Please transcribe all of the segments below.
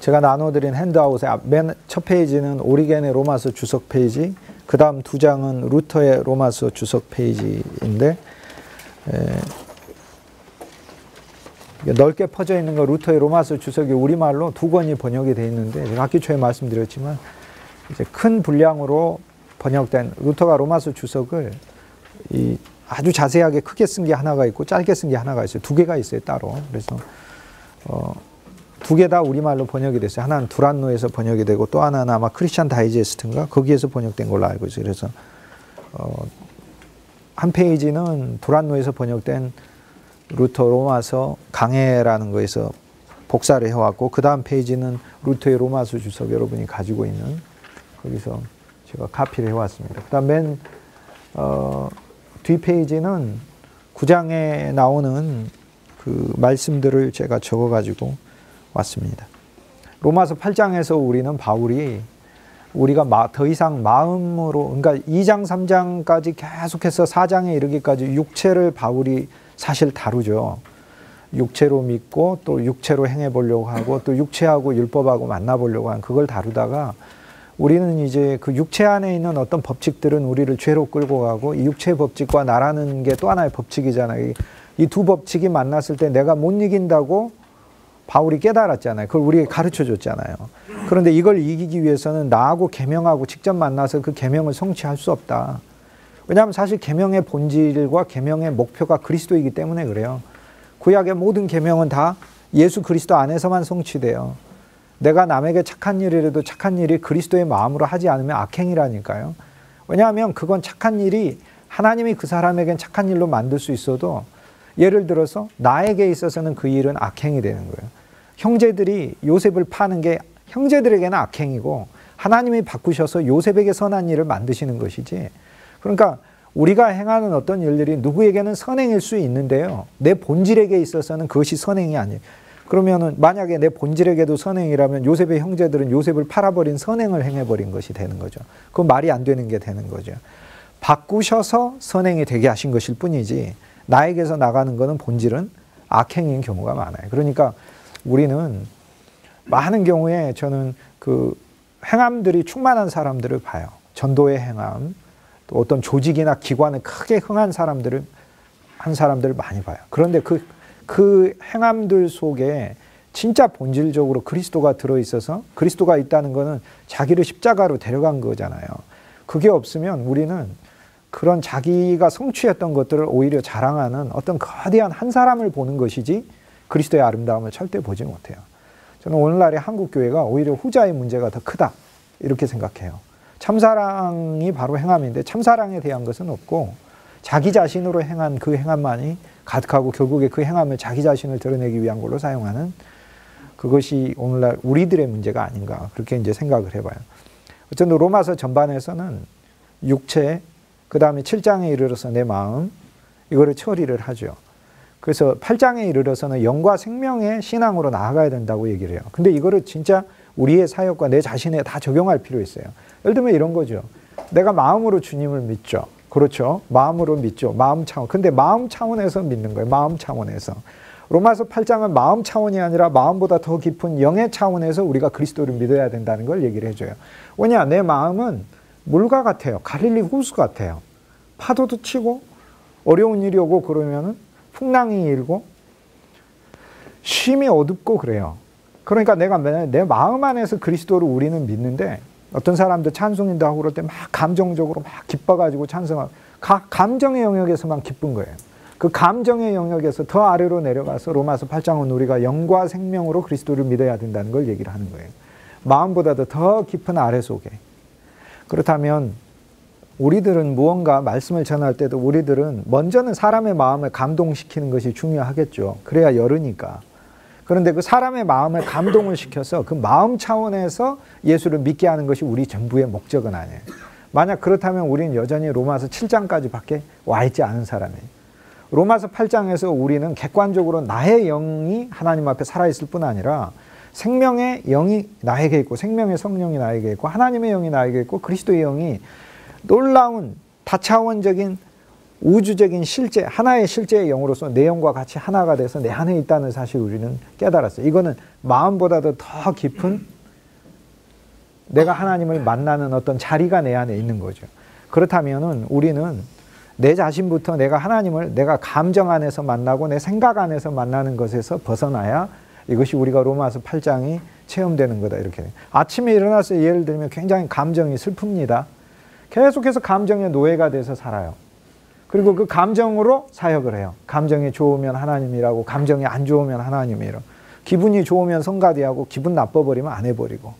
제가 나눠드린 핸드아웃의 맨 첫 페이지는 오리겐의 로마서 주석 페이지, 그 다음 두 장은 루터의 로마서 주석 페이지인데, 넓게 퍼져 있는 거 루터의 로마서 주석이 우리말로 두 권이 번역이 되어 있는데, 제가 학기 초에 말씀드렸지만 이제 큰 분량으로 번역된 루터가 로마서 주석을 아주 자세하게 크게 쓴 게 하나가 있고 짧게 쓴 게 하나가 있어요. 두 개가 있어요, 따로. 그래서 두 개 다 우리말로 번역이 됐어요. 하나는 두란노에서 번역이 되고 또 하나는 아마 크리스찬 다이제스트인가 거기에서 번역된 걸로 알고 있어요. 그래서 한 페이지는 두란노에서 번역된 루터 로마서 강해라는 거에서 복사를 해왔고, 그 다음 페이지는 루터의 로마서 주석 여러분이 가지고 있는 거기서 제가 카피를 해왔습니다. 그 다음 맨 뒷 페이지는 9장에 나오는 그 말씀들을 제가 적어가지고 왔습니다. 로마서 8장에서 우리는 바울이 우리가 더 이상 마음으로, 그러니까 2장, 3장까지 계속해서 4장에 이르기까지 육체를 바울이 사실 다루죠. 육체로 믿고 또 육체로 행해보려고 하고 또 육체하고 율법하고 만나보려고 하는 그걸 다루다가 우리는 이제 그 육체 안에 있는 어떤 법칙들은 우리를 죄로 끌고 가고 이 육체의 법칙과 나라는 게 또 하나의 법칙이잖아요. 이 두 법칙이 만났을 때 내가 못 이긴다고 바울이 깨달았잖아요. 그걸 우리에게 가르쳐 줬잖아요. 그런데 이걸 이기기 위해서는 나하고 계명하고 직접 만나서 그 계명을 성취할 수 없다. 왜냐하면 사실 계명의 본질과 계명의 목표가 그리스도이기 때문에 그래요. 구약의 모든 계명은 다 예수 그리스도 안에서만 성취돼요. 내가 남에게 착한 일이라도 착한 일이 그리스도의 마음으로 하지 않으면 악행이라니까요. 왜냐하면 그건 착한 일이 하나님이 그 사람에겐 착한 일로 만들 수 있어도 예를 들어서 나에게 있어서는 그 일은 악행이 되는 거예요. 형제들이 요셉을 파는 게 형제들에게는 악행이고 하나님이 바꾸셔서 요셉에게 선한 일을 만드시는 것이지. 그러니까 우리가 행하는 어떤 일들이 누구에게는 선행일 수 있는데요. 내 본질에게 있어서는 그것이 선행이 아니에요. 그러면은 만약에 내 본질에게도 선행이라면 요셉의 형제들은 요셉을 팔아버린 선행을 행해버린 것이 되는 거죠. 그건 말이 안 되는 게 되는 거죠. 바꾸셔서 선행이 되게 하신 것일 뿐이지 나에게서 나가는 것은 본질은 악행인 경우가 많아요. 그러니까 우리는 많은 경우에 저는 그 행함들이 충만한 사람들을 봐요. 전도의 행함, 또 어떤 조직이나 기관에 크게 흥한 사람들을 많이 봐요. 그런데 그 행함들 속에 진짜 본질적으로 그리스도가 들어있어서 그리스도가 있다는 것은 자기를 십자가로 데려간 거잖아요. 그게 없으면 우리는 그런 자기가 성취했던 것들을 오히려 자랑하는 어떤 거대한 한 사람을 보는 것이지 그리스도의 아름다움을 절대 보지 못해요. 저는 오늘날의 한국교회가 오히려 후자의 문제가 더 크다 이렇게 생각해요. 참사랑이 바로 행함인데 참사랑에 대한 것은 없고 자기 자신으로 행한 그 행함만이 가득하고 결국에 그 행함을 자기 자신을 드러내기 위한 걸로 사용하는 그것이 오늘날 우리들의 문제가 아닌가 그렇게 이제 생각을 해봐요. 어쨌든 로마서 전반에서는 육체, 그 다음에 7장에 이르러서 내 마음 이거를 처리를 하죠. 그래서 8장에 이르러서는 영과 생명의 신앙으로 나아가야 된다고 얘기를 해요. 근데 이거를 진짜 우리의 사역과 내 자신에 다 적용할 필요 있어요. 예를 들면 이런 거죠. 내가 마음으로 주님을 믿죠. 그렇죠. 마음으로 믿죠. 마음 차원. 근데 마음 차원에서 믿는 거예요. 마음 차원에서. 로마서 8장은 마음 차원이 아니라 마음보다 더 깊은 영의 차원에서 우리가 그리스도를 믿어야 된다는 걸 얘기를 해줘요. 왜냐? 내 마음은 물과 같아요. 갈릴리 호수 같아요. 파도도 치고 어려운 일이 오고 그러면은 풍랑이 일고 쉼이 어둡고 그래요. 그러니까 내가 내 마음 안에서 그리스도를 우리는 믿는데 어떤 사람들 찬송인도 하고 그럴 때 막 감정적으로 막 기뻐가지고 찬송하고 감정의 영역에서만 기쁜 거예요. 그 감정의 영역에서 더 아래로 내려가서 로마서 8장은 우리가 영과 생명으로 그리스도를 믿어야 된다는 걸 얘기를 하는 거예요. 마음보다도 더 깊은 아래 속에. 그렇다면 우리들은 무언가 말씀을 전할 때도 우리들은 먼저는 사람의 마음을 감동시키는 것이 중요하겠죠. 그래야 열으니까. 그런데 그 사람의 마음을 감동을 시켜서 그 마음 차원에서 예수를 믿게 하는 것이 우리 전부의 목적은 아니에요. 만약 그렇다면 우리는 여전히 로마서 7장까지 밖에 와 있지 않은 사람이에요. 로마서 8장에서 우리는 객관적으로 나의 영이 하나님 앞에 살아있을 뿐 아니라 생명의 영이 나에게 있고 생명의 성령이 나에게 있고 하나님의 영이 나에게 있고 그리스도의 영이 놀라운 다차원적인 우주적인 실제, 하나의 실제의 영으로서 내 영과 같이 하나가 돼서 내 안에 있다는 사실을 우리는 깨달았어요. 이거는 마음보다도 더 깊은 내가 하나님을 만나는 어떤 자리가 내 안에 있는 거죠. 그렇다면은 우리는 내 자신부터 내가 하나님을 내가 감정 안에서 만나고 내 생각 안에서 만나는 것에서 벗어나야 이것이 우리가 로마서 8장이 체험되는 거다. 이렇게. 아침에 일어나서 예를 들면 굉장히 감정이 슬픕니다. 계속해서 감정의 노예가 돼서 살아요. 그리고 그 감정으로 사역을 해요. 감정이 좋으면 하나님이라고, 감정이 안 좋으면 하나님이라고. 기분이 좋으면 성가대하고 기분 나빠버리면 안 해버리고.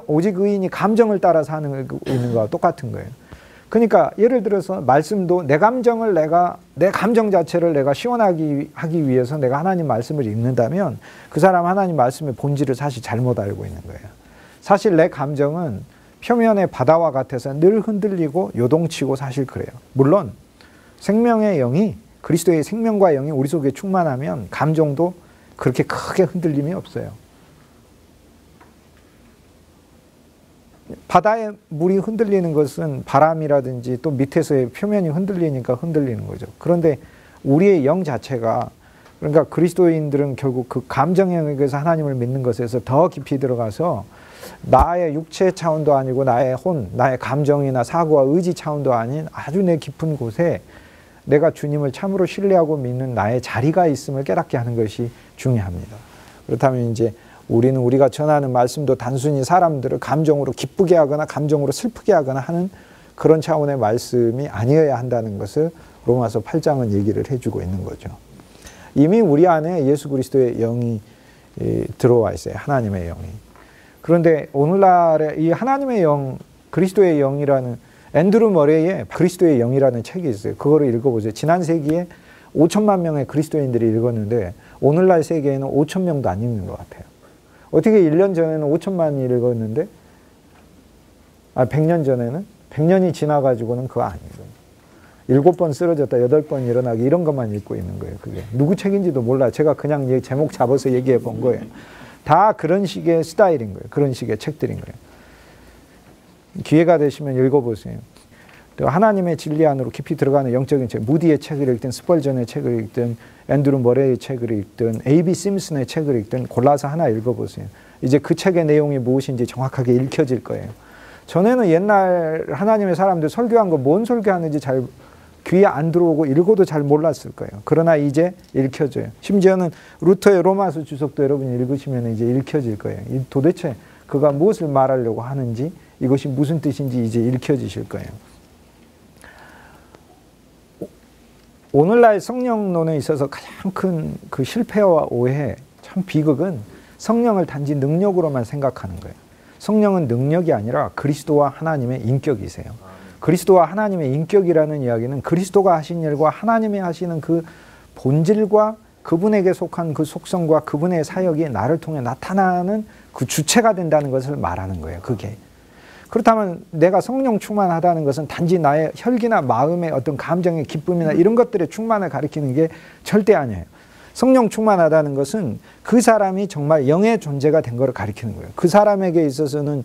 오직 의인이 감정을 따라 사는 거와 똑같은 거예요. 그러니까 예를 들어서 말씀도 내 감정을 내 감정 자체를 내가 시원하게 하기 위해서 내가 하나님 말씀을 읽는다면 그 사람 하나님 말씀의 본질을 사실 잘못 알고 있는 거예요. 사실 내 감정은 표면의 바다와 같아서 늘 흔들리고 요동치고 사실 그래요. 물론 생명의 영이, 그리스도의 생명과 영이 우리 속에 충만하면 감정도 그렇게 크게 흔들림이 없어요. 바다의 물이 흔들리는 것은 바람이라든지 또 밑에서의 표면이 흔들리니까 흔들리는 거죠. 그런데 우리의 영 자체가, 그러니까 그리스도인들은 결국 그 감정에 의해서 하나님을 믿는 것에서 더 깊이 들어가서 나의 육체 차원도 아니고 나의 혼, 나의 감정이나 사고와 의지 차원도 아닌 아주 내 깊은 곳에 내가 주님을 참으로 신뢰하고 믿는 나의 자리가 있음을 깨닫게 하는 것이 중요합니다. 그렇다면 이제 우리는 우리가 전하는 말씀도 단순히 사람들을 감정으로 기쁘게 하거나 감정으로 슬프게 하거나 하는 그런 차원의 말씀이 아니어야 한다는 것을 로마서 8장은 얘기를 해주고 있는 거죠. 이미 우리 안에 예수 그리스도의 영이 들어와 있어요. 하나님의 영이. 그런데 오늘날에 이 하나님의 영, 그리스도의 영이라는, 앤드루 머레이의 그리스도의 영이라는 책이 있어요. 그거를 읽어보세요. 지난 세기에 5천만 명의 그리스도인들이 읽었는데 오늘날 세계에는 5천 명도 안 읽는 것 같아요. 어떻게 1년 전에는 5천만이 읽었는데 100년 전에는 100년이 지나가지고는 그거 아니거든요. 7번 쓰러졌다 8번 일어나기 이런 것만 읽고 있는 거예요. 그게 누구 책인지도 몰라요. 제가 그냥 제목 잡아서 얘기해 본 거예요. 다 그런 식의 스타일인 거예요. 그런 식의 책들인 거예요. 기회가 되시면 읽어보세요. 하나님의 진리 안으로 깊이 들어가는 영적인 책, 무디의 책을 읽든 스펄전의 책을 읽든 앤드루 머레이의 책을 읽든 A.B. 심슨의 책을 읽든 골라서 하나 읽어보세요. 이제 그 책의 내용이 무엇인지 정확하게 읽혀질 거예요. 전에는 옛날 하나님의 사람들 설교한 거 뭔 설교하는지 잘 귀에 안 들어오고 읽어도 잘 몰랐을 거예요. 그러나 이제 읽혀져요. 심지어는 루터의 로마서 주석도 여러분이 읽으시면 이제 읽혀질 거예요. 도대체 그가 무엇을 말하려고 하는지, 이것이 무슨 뜻인지 이제 읽혀지실 거예요. 오늘날 성령론에 있어서 가장 큰 그 실패와 오해, 참 비극은 성령을 단지 능력으로만 생각하는 거예요. 성령은 능력이 아니라 그리스도와 하나님의 인격이세요. 그리스도와 하나님의 인격이라는 이야기는 그리스도가 하신 일과 하나님이 하시는 그 본질과 그분에게 속한 그 속성과 그분의 사역이 나를 통해 나타나는 그 주체가 된다는 것을 말하는 거예요. 그게. 그렇다면 내가 성령 충만하다는 것은 단지 나의 혈기나 마음의 어떤 감정의 기쁨이나 이런 것들의 충만을 가리키는 게 절대 아니에요. 성령 충만하다는 것은 그 사람이 정말 영의 존재가 된 것을 가리키는 거예요. 그 사람에게 있어서는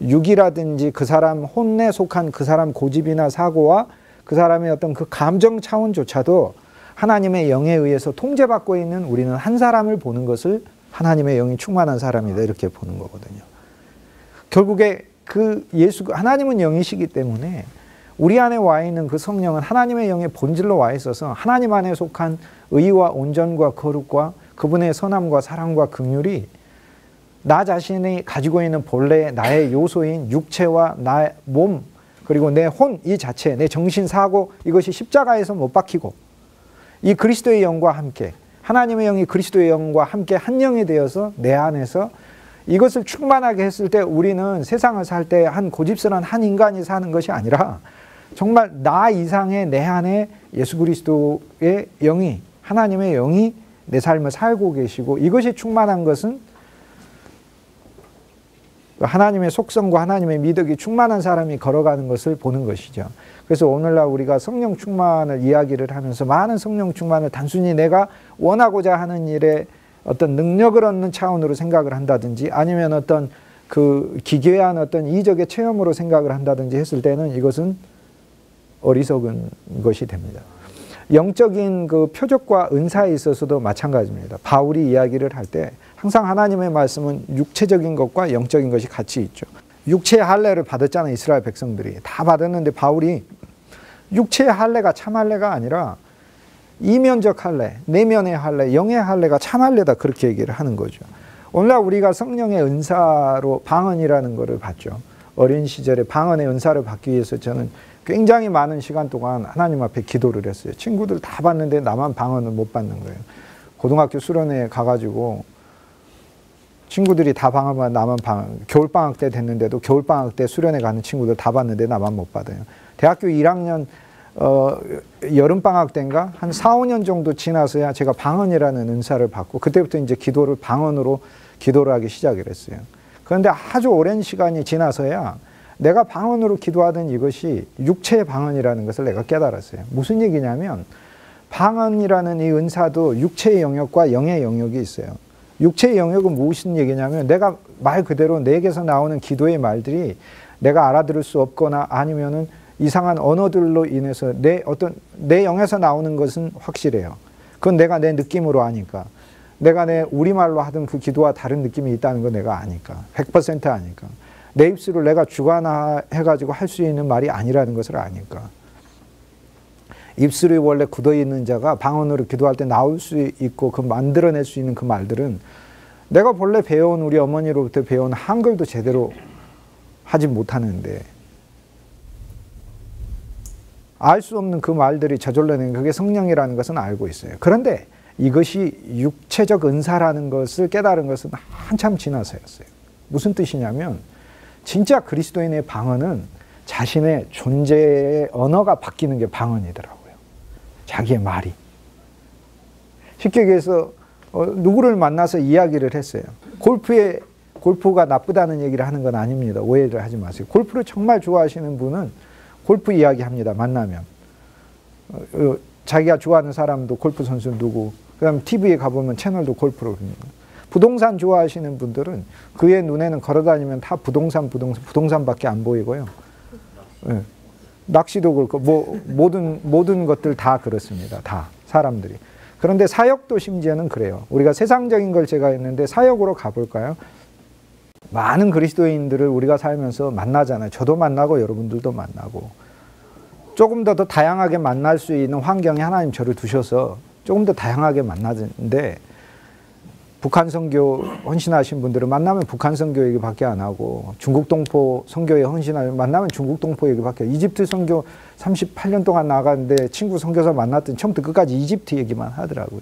육이라든지 그 사람 혼에 속한 그 사람 고집이나 사고와 그 사람의 어떤 그 감정 차원조차도 하나님의 영에 의해서 통제받고 있는 우리는 한 사람을 보는 것을 하나님의 영이 충만한 사람이다 이렇게 보는 거거든요. 결국에 하나님은 영이시기 때문에 우리 안에 와 있는 그 성령은 하나님의 영의 본질로 와 있어서 하나님 안에 속한 의와 온전과 거룩과 그분의 선함과 사랑과 긍휼이 나 자신이 가지고 있는 본래 나의 요소인 육체와 나의 몸 그리고 내 혼 이 자체, 내 정신, 사고 이것이 십자가에서 못 박히고 이 그리스도의 영과 함께 하나님의 영이 그리스도의 영과 함께 한 영이 되어서 내 안에서 이것을 충만하게 했을 때 우리는 세상을 살 때 한 고집스러운 한 인간이 사는 것이 아니라 정말 나 이상의 내 안에 예수 그리스도의 영이 하나님의 영이 내 삶을 살고 계시고 이것이 충만한 것은 하나님의 속성과 하나님의 미덕이 충만한 사람이 걸어가는 것을 보는 것이죠. 그래서 오늘날 우리가 성령 충만을 이야기를 하면서 많은 성령 충만을 단순히 내가 원하고자 하는 일에 어떤 능력을 얻는 차원으로 생각을 한다든지 아니면 어떤 그 기괴한 어떤 이적의 체험으로 생각을 한다든지 했을 때는 이것은 어리석은 것이 됩니다. 영적인 그 표적과 은사에 있어서도 마찬가지입니다. 바울이 이야기를 할 때 항상 하나님의 말씀은 육체적인 것과 영적인 것이 같이 있죠. 육체의 할례를 받았잖아요. 이스라엘 백성들이 다 받았는데 바울이 육체의 할례가 참 할례가 아니라 이면적 할례, 내면의 할례, 영의 할례가 참 할례다, 그렇게 얘기를 하는 거죠. 오늘날 우리가 성령의 은사로 방언이라는 것을 받죠. 어린 시절에 방언의 은사를 받기 위해서 저는 굉장히 많은 시간 동안 하나님 앞에 기도를 했어요. 친구들 다 받는데 나만 방언을 못 받는 거예요. 고등학교 수련회에 가가지고 친구들이 다 방언만, 나만 방언. 겨울방학 때 됐는데도 겨울방학 때 수련회 가는 친구들 다 받는데 나만 못 받아요. 대학교 1학년 여름방학 때인가 한 4, 5년 정도 지나서야 제가 방언이라는 은사를 받고 그때부터 이제 기도를 방언으로 기도를 하기 시작을 했어요. 그런데 아주 오랜 시간이 지나서야 내가 방언으로 기도하던 이것이 육체의 방언이라는 것을 내가 깨달았어요. 무슨 얘기냐면 방언이라는 이 은사도 육체의 영역과 영의 영역이 있어요. 육체의 영역은 무슨 얘기냐면 내가 말 그대로 내게서 나오는 기도의 말들이 내가 알아들을 수 없거나 아니면은 이상한 언어들로 인해서 내 영에서 나오는 것은 확실해요. 그건 내가 내 느낌으로 아니까. 내가 내 우리말로 하던 그 기도와 다른 느낌이 있다는 거 내가 아니까. 100% 아니까. 내 입술을 내가 주관해가지고 할 수 있는 말이 아니라는 것을 아니까. 입술이 원래 굳어있는 자가 방언으로 기도할 때 나올 수 있고 그 만들어낼 수 있는 그 말들은 내가 본래 배운 우리 어머니로부터 배운 한글도 제대로 하지 못하는데 알 수 없는 그 말들이 저절로 내는 그게 성령이라는 것은 알고 있어요. 그런데 이것이 육체적 은사라는 것을 깨달은 것은 한참 지나서였어요. 무슨 뜻이냐면 진짜 그리스도인의 방언은 자신의 존재의 언어가 바뀌는 게 방언이더라고요. 자기의 말이. 쉽게 얘기해서 누구를 만나서 이야기를 했어요. 골프가 나쁘다는 얘기를 하는 건 아닙니다. 오해를 하지 마세요. 골프를 정말 좋아하시는 분은 골프 이야기합니다. 만나면. 자기가 좋아하는 사람도 골프 선수 누구, 그 다음에 TV에 가보면 채널도 골프로 그럽니다. 부동산 좋아하시는 분들은 그의 눈에는 걸어다니면 다 부동산밖에 안 보이고요. 네. 낚시도 그렇고 모든 것들 다 그렇습니다. 다 사람들이. 그런데 사역도 심지어는 그래요. 우리가 세상적인 걸 제가 했는데 사역으로 가볼까요? 많은 그리스도인들을 우리가 살면서 만나잖아요. 저도 만나고 여러분들도 만나고. 조금 더 다양하게 만날 수 있는 환경에 하나님 저를 두셔서 조금 더 다양하게 만나는데 북한 선교 헌신하신 분들을 만나면 북한 선교 얘기밖에 안 하고 중국 동포 선교에 헌신하면 만나면 중국 동포 얘기밖에 이집트 선교 38년 동안 나가는데 친구 선교사 만났더니 처음부터 끝까지 이집트 얘기만 하더라고요.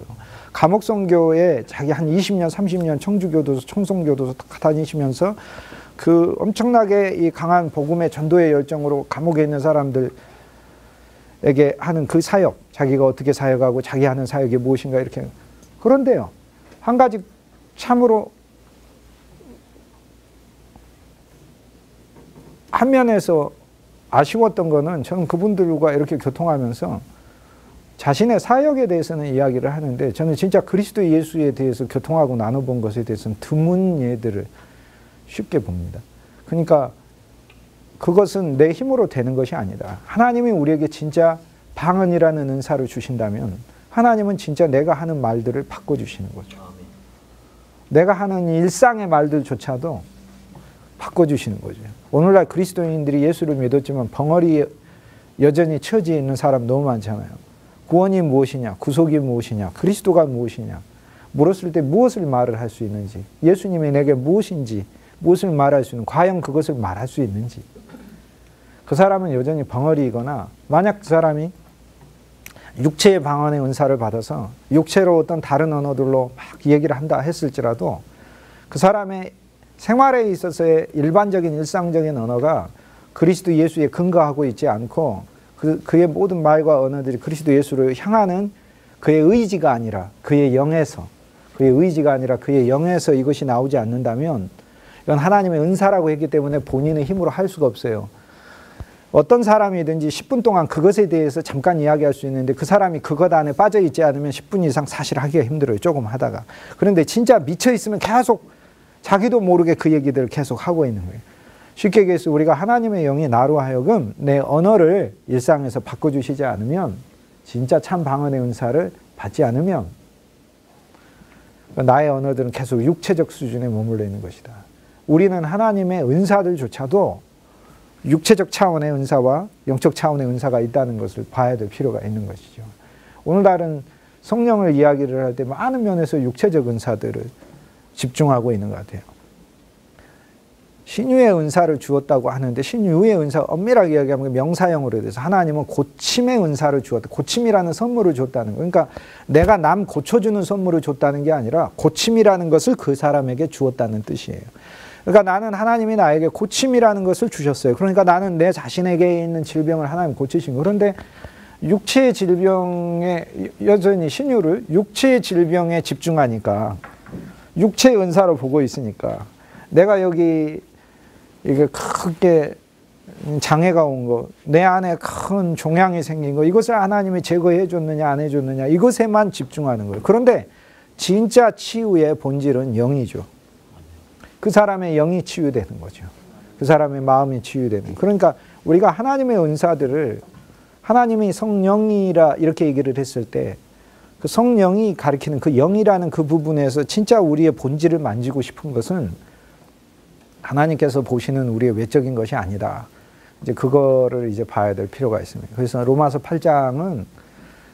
감옥 선교에 자기 한 20년 30년 청주교도소 청송교도소 다니시면서 그 엄청나게 이 강한 복음의 전도의 열정으로 감옥에 있는 사람들에게 하는 그 사역, 자기가 어떻게 사역하고 자기 하는 사역이 무엇인가 이렇게. 그런데요, 한 가지 참으로 한 면에서 아쉬웠던 거는 저는 그분들과 이렇게 교통하면서 자신의 사역에 대해서는 이야기를 하는데 저는 진짜 그리스도 예수에 대해서 교통하고 나눠본 것에 대해서는 드문 예들을 쉽게 봅니다. 그러니까 그것은 내 힘으로 되는 것이 아니다. 하나님이 우리에게 진짜 방언이라는 은사를 주신다면 하나님은 진짜 내가 하는 말들을 바꿔주시는 거죠. 내가 하는 일상의 말들조차도 바꿔주시는 거죠. 오늘날 그리스도인들이 예수를 믿었지만 벙어리에 여전히 처지에 있는 사람 너무 많잖아요. 구원이 무엇이냐, 구속이 무엇이냐, 그리스도가 무엇이냐 물었을 때 무엇을 말을 할 수 있는지, 예수님이 내게 무엇인지, 무엇을 말할 수 있는, 과연 그것을 말할 수 있는지. 그 사람은 여전히 벙어리이거나 만약 그 사람이 육체의 방언의 은사를 받아서 육체로 어떤 다른 언어들로 막 얘기를 한다 했을지라도 그 사람의 생활에 있어서의 일반적인 일상적인 언어가 그리스도 예수에 근거하고 있지 않고 그의 모든 말과 언어들이 그리스도 예수를 향하는 그의 의지가 아니라 그의 영에서, 그의 의지가 아니라 그의 영에서 이것이 나오지 않는다면 이건 하나님의 은사라고 했기 때문에 본인의 힘으로 할 수가 없어요. 어떤 사람이든지 10분 동안 그것에 대해서 잠깐 이야기할 수 있는데 그 사람이 그것 안에 빠져 있지 않으면 10분 이상 사실 하기가 힘들어요. 조금 하다가. 그런데 진짜 미쳐 있으면 계속 자기도 모르게 그 얘기들을 계속 하고 있는 거예요. 쉽게 얘기해서 우리가 하나님의 영이 나로 하여금 내 언어를 일상에서 바꿔주시지 않으면, 진짜 참 방언의 은사를 받지 않으면 나의 언어들은 계속 육체적 수준에 머물러 있는 것이다. 우리는 하나님의 은사들조차도 육체적 차원의 은사와 영적 차원의 은사가 있다는 것을 봐야 될 필요가 있는 것이죠. 오늘날은 성령을 이야기를 할 때 많은 면에서 육체적 은사들을 집중하고 있는 것 같아요. 신유의 은사를 주었다고 하는데, 신유의 은사 엄밀하게 이야기하면 명사형으로 돼서 하나님은 고침의 은사를 주었다. 고침이라는 선물을 줬다는 거예요. 그러니까 내가 남 고쳐주는 선물을 줬다는 게 아니라 고침이라는 것을 그 사람에게 주었다는 뜻이에요. 그러니까 나는 하나님이 나에게 고침이라는 것을 주셨어요. 그러니까 나는 내 자신에게 있는 질병을 하나님 고치신 거예요. 그런데 육체의 질병에, 여전히 신유를 육체의 질병에 집중하니까, 육체의 은사로 보고 있으니까, 내가 여기 이게 크게 장애가 온 거, 내 안에 큰 종양이 생긴 거, 이것을 하나님이 제거해 줬느냐 안 해줬느냐, 이것에만 집중하는 거예요. 그런데 진짜 치유의 본질은 영이죠. 그 사람의 영이 치유되는 거죠. 그 사람의 마음이 치유되는. 그러니까 우리가 하나님의 은사들을, 하나님이 성령이라 이렇게 얘기를 했을 때, 그 성령이 가리키는 그 영이라는 그 부분에서 진짜 우리의 본질을 만지고 싶은 것은 하나님께서 보시는 우리의 외적인 것이 아니다. 이제 그거를 이제 봐야 될 필요가 있습니다. 그래서 로마서 8장은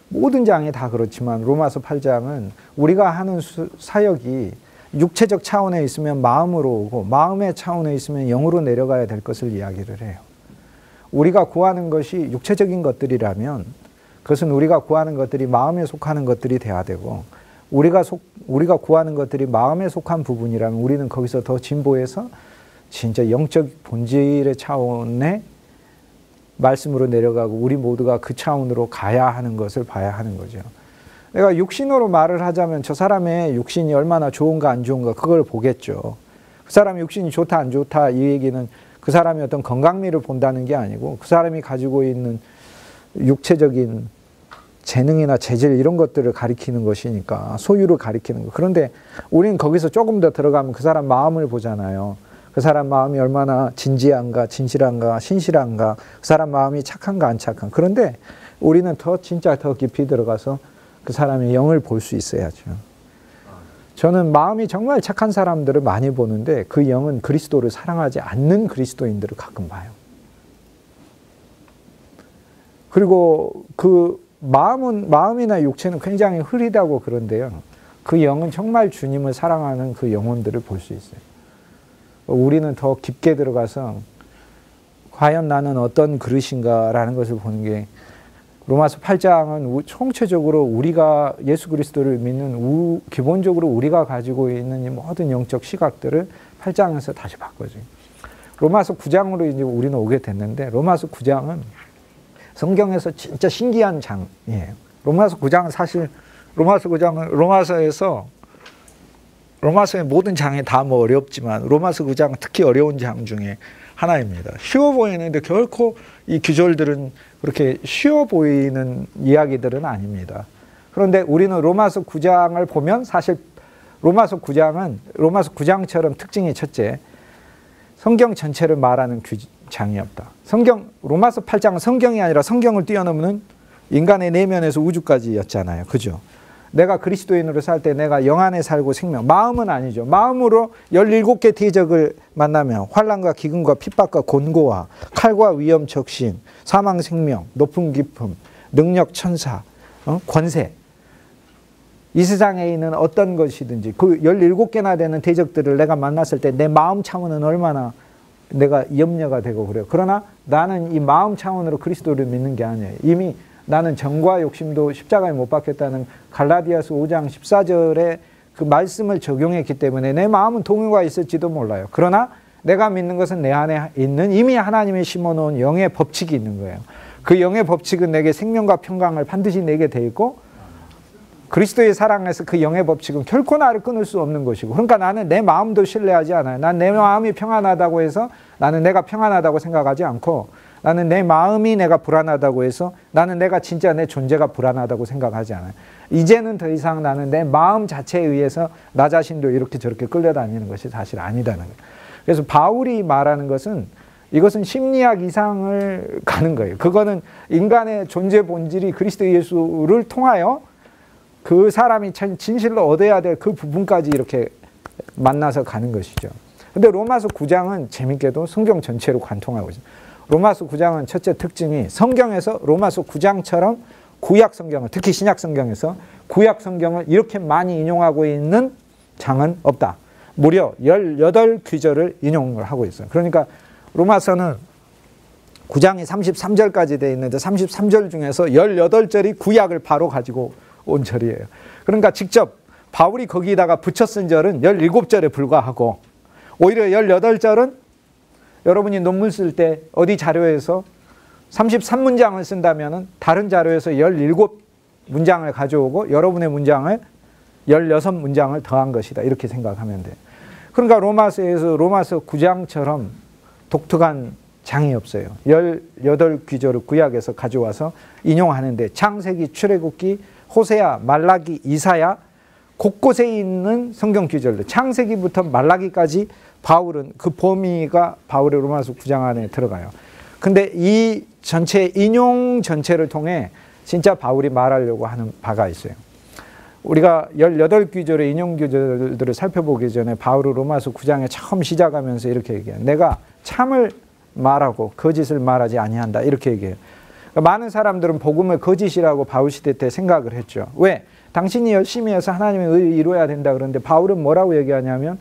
모든 장이 다 그렇지만 로마서 8장은 우리가 하는 사역이 육체적 차원에 있으면 마음으로 오고, 마음의 차원에 있으면 영으로 내려가야 될 것을 이야기를 해요. 우리가 구하는 것이 육체적인 것들이라면 그것은 우리가 구하는 것들이 마음에 속하는 것들이 돼야 되고, 우리가 구하는 것들이 마음에 속한 부분이라면 우리는 거기서 더 진보해서 진짜 영적 본질의 차원의 말씀으로 내려가고, 우리 모두가 그 차원으로 가야 하는 것을 봐야 하는 거죠. 내가 육신으로 말을 하자면 저 사람의 육신이 얼마나 좋은가 안 좋은가 그걸 보겠죠. 그 사람의 육신이 좋다 안 좋다 이 얘기는 그 사람이 어떤 건강미를 본다는 게 아니고, 그 사람이 가지고 있는 육체적인 재능이나 재질 이런 것들을 가리키는 것이니까, 소유를 가리키는 거. 그런데 우리는 거기서 조금 더 들어가면 그 사람 마음을 보잖아요. 그 사람 마음이 얼마나 진지한가, 진실한가, 신실한가, 그 사람 마음이 착한가 안 착한가. 그런데 우리는 진짜 더 깊이 들어가서 그 사람의 영을 볼 수 있어야죠. 저는 마음이 정말 착한 사람들을 많이 보는데 그 영은 그리스도를 사랑하지 않는 그리스도인들을 가끔 봐요. 그리고 그 마음이나 육체는 굉장히 흐리다고 그런데요, 그 영은 정말 주님을 사랑하는 그 영혼들을 볼 수 있어요. 우리는 더 깊게 들어가서 과연 나는 어떤 그릇인가라는 것을 보는 게, 로마서 8장은 총체적으로 우리가 예수 그리스도를 믿는 기본적으로 우리가 가지고 있는 이 모든 영적 시각들을 8장에서 다시 바꿔줘요. 로마서 9장으로 이제 우리는 오게 됐는데, 로마서 9장은 성경에서 진짜 신기한 장이에요. 로마서 9장은 사실 로마서의 모든 장이 다 뭐 어렵지만 로마서 9장은 특히 어려운 장 중에 하나입니다. 쉬워 보이는데 결코 이 구절들은 그렇게 쉬워 보이는 이야기들은 아닙니다. 그런데 우리는 로마서 9장을 보면 사실 로마서 9장처럼 특징이 첫째, 성경 전체를 말하는 장이 없다. 로마서 8장은 성경이 아니라 성경을 뛰어넘는 인간의 내면에서 우주까지였잖아요. 그죠? 내가 그리스도인으로 살 때 내가 영 안에 살고 생명, 마음은 아니죠. 마음으로 17개 대적을 만나면 환난과 기근과 핍박과 곤고와 칼과 위험 적신, 사망 생명, 높은 깊음, 능력 천사, 권세, 이 세상에 있는 어떤 것이든지 그 17개나 되는 대적들을 내가 만났을 때 내 마음 차원은 얼마나 내가 염려가 되고 그래요. 그러나 나는 이 마음 차원으로 그리스도를 믿는 게 아니에요. 이미 나는 정과 욕심도 십자가에 못 박혔다는 갈라디아서 5장 14절의 그 말씀을 적용했기 때문에 내 마음은 동요가 있을지도 몰라요. 그러나 내가 믿는 것은 내 안에 있는 이미 하나님이 심어놓은 영의 법칙이 있는 거예요. 그 영의 법칙은 내게 생명과 평강을 반드시 내게 돼 있고, 그리스도의 사랑에서 그 영의 법칙은 결코 나를 끊을 수 없는 것이고, 그러니까 나는 내 마음도 신뢰하지 않아요. 난 내 마음이 평안하다고 해서 나는 내가 평안하다고 생각하지 않고, 나는 내 마음이 내가 불안하다고 해서 나는 내가 진짜 내 존재가 불안하다고 생각하지 않아요. 이제는 더 이상 나는 내 마음 자체에 의해서 나 자신도 이렇게 저렇게 끌려다니는 것이 사실 아니다는 거예요. 그래서 바울이 말하는 것은 이것은 심리학 이상을 가는 거예요. 그거는 인간의 존재 본질이 그리스도 예수를 통하여 그 사람이 진실로 얻어야 될 그 부분까지 이렇게 만나서 가는 것이죠. 근데 로마서 9장은 재밌게도 성경 전체로 관통하고 있어요. 로마서 9장은 첫째 특징이 성경에서 로마서 9장처럼 구약 성경을, 특히 신약 성경에서 구약 성경을 이렇게 많이 인용하고 있는 장은 없다. 무려 18귀절을 인용을 하고 있어요. 그러니까 로마서는 9장이 33절까지 되어 있는데 33절 중에서 18절이 구약을 바로 가지고 온 절이에요. 그러니까 직접 바울이 거기다가 붙여 쓴 절은 17절에 불과하고 오히려 18절은 여러분이 논문 쓸 때 어디 자료에서 33문장을 쓴다면 다른 자료에서 17문장을 가져오고 여러분의 문장을 16문장을 더한 것이다. 이렇게 생각하면 돼요. 그러니까 로마서에서 로마서 9장처럼 독특한 장이 없어요. 18귀절을 구약에서 가져와서 인용하는데 창세기, 출애굽기, 호세아, 말라기, 이사야 곳곳에 있는 성경 귀절들, 창세기부터 말라기까지 바울은 그 범위가 바울의 로마서 9장 안에 들어가요. 근데 이 전체 인용 전체를 통해 진짜 바울이 말하려고 하는 바가 있어요. 우리가 18귀절의 인용 귀절들을 살펴보기 전에 바울은 로마서 9장에 처음 시작하면서 이렇게 얘기해요. 내가 참을 말하고 거짓을 말하지 아니한다. 이렇게 얘기해요. 그러니까 많은 사람들은 복음을 거짓이라고 바울 시대 때 생각을 했죠. 왜? 당신이 열심히 해서 하나님의 의를 이루어야 된다 그러는데 바울은 뭐라고 얘기하냐면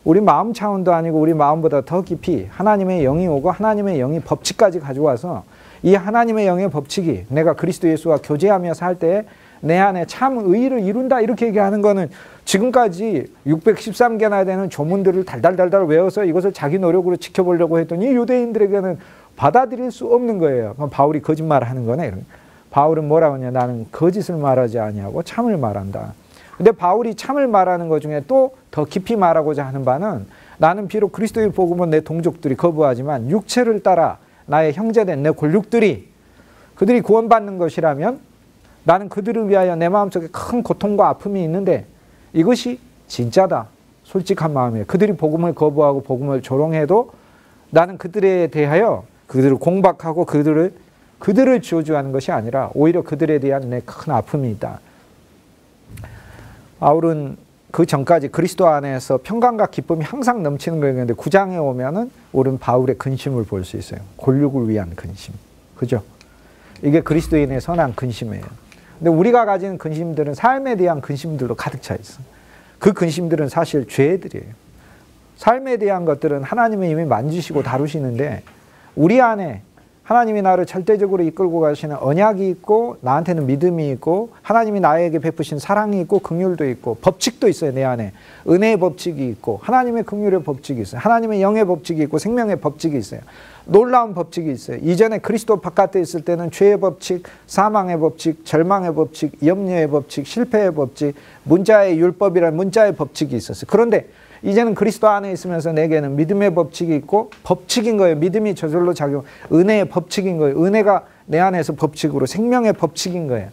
우리 마음 차원도 아니고 우리 마음보다 더 깊이 하나님의 영이 오고 하나님의 영이 법칙까지 가져와서 이 하나님의 영의 법칙이 내가 그리스도 예수와 교제하며 살 때 내 안에 참 의를 이룬다 이렇게 얘기하는 거는 지금까지 613개나 되는 조문들을 달달달달 외워서 이것을 자기 노력으로 지켜보려고 했더니 유대인들에게는 받아들일 수 없는 거예요. 그럼 바울이 거짓말을 하는 거네. 바울은 뭐라고 하냐. 나는 거짓을 말하지 아니하고 참을 말한다. 근데 바울이 참을 말하는 것 중에 또 더 깊이 말하고자 하는 바는 나는 비록 그리스도의 복음은 내 동족들이 거부하지만 육체를 따라 나의 형제된 내 골육들이 그들이 구원받는 것이라면 나는 그들을 위하여 내 마음속에 큰 고통과 아픔이 있는데 이것이 진짜다. 솔직한 마음이에요. 그들이 복음을 거부하고 복음을 조롱해도 나는 그들에 대하여 그들을 공박하고 그들을 저주하는 것이 아니라 오히려 그들에 대한 내 큰 아픔이 있다. 바울은 그 전까지 그리스도 안에서 평강과 기쁨이 항상 넘치는 거였는데 9장에 오면은 우리는 바울의 근심을 볼 수 있어요. 골육을 위한 근심. 그죠? 이게 그리스도인의 선한 근심이에요. 근데 우리가 가진 근심들은 삶에 대한 근심들로 가득 차 있어. 그 근심들은 사실 죄들이에요. 삶에 대한 것들은 하나님이 이미 만지시고 다루시는데 우리 안에 하나님이 나를 절대적으로 이끌고 가시는 언약이 있고 나한테는 믿음이 있고 하나님이 나에게 베푸신 사랑이 있고 긍휼도 있고 법칙도 있어요. 내 안에 은혜의 법칙이 있고 하나님의 긍휼의 법칙이 있어요. 하나님의 영의 법칙이 있고 생명의 법칙이 있어요. 놀라운 법칙이 있어요. 이전에 그리스도 바깥에 있을 때는 죄의 법칙, 사망의 법칙, 절망의 법칙, 염려의 법칙, 실패의 법칙, 문자의 율법이라는 문자의 법칙이 있었어요. 그런데 이제는 그리스도 안에 있으면서 내게는 믿음의 법칙이 있고 법칙인 거예요. 믿음이 저절로 작용, 은혜의 법칙인 거예요. 은혜가 내 안에서 법칙으로 생명의 법칙인 거예요.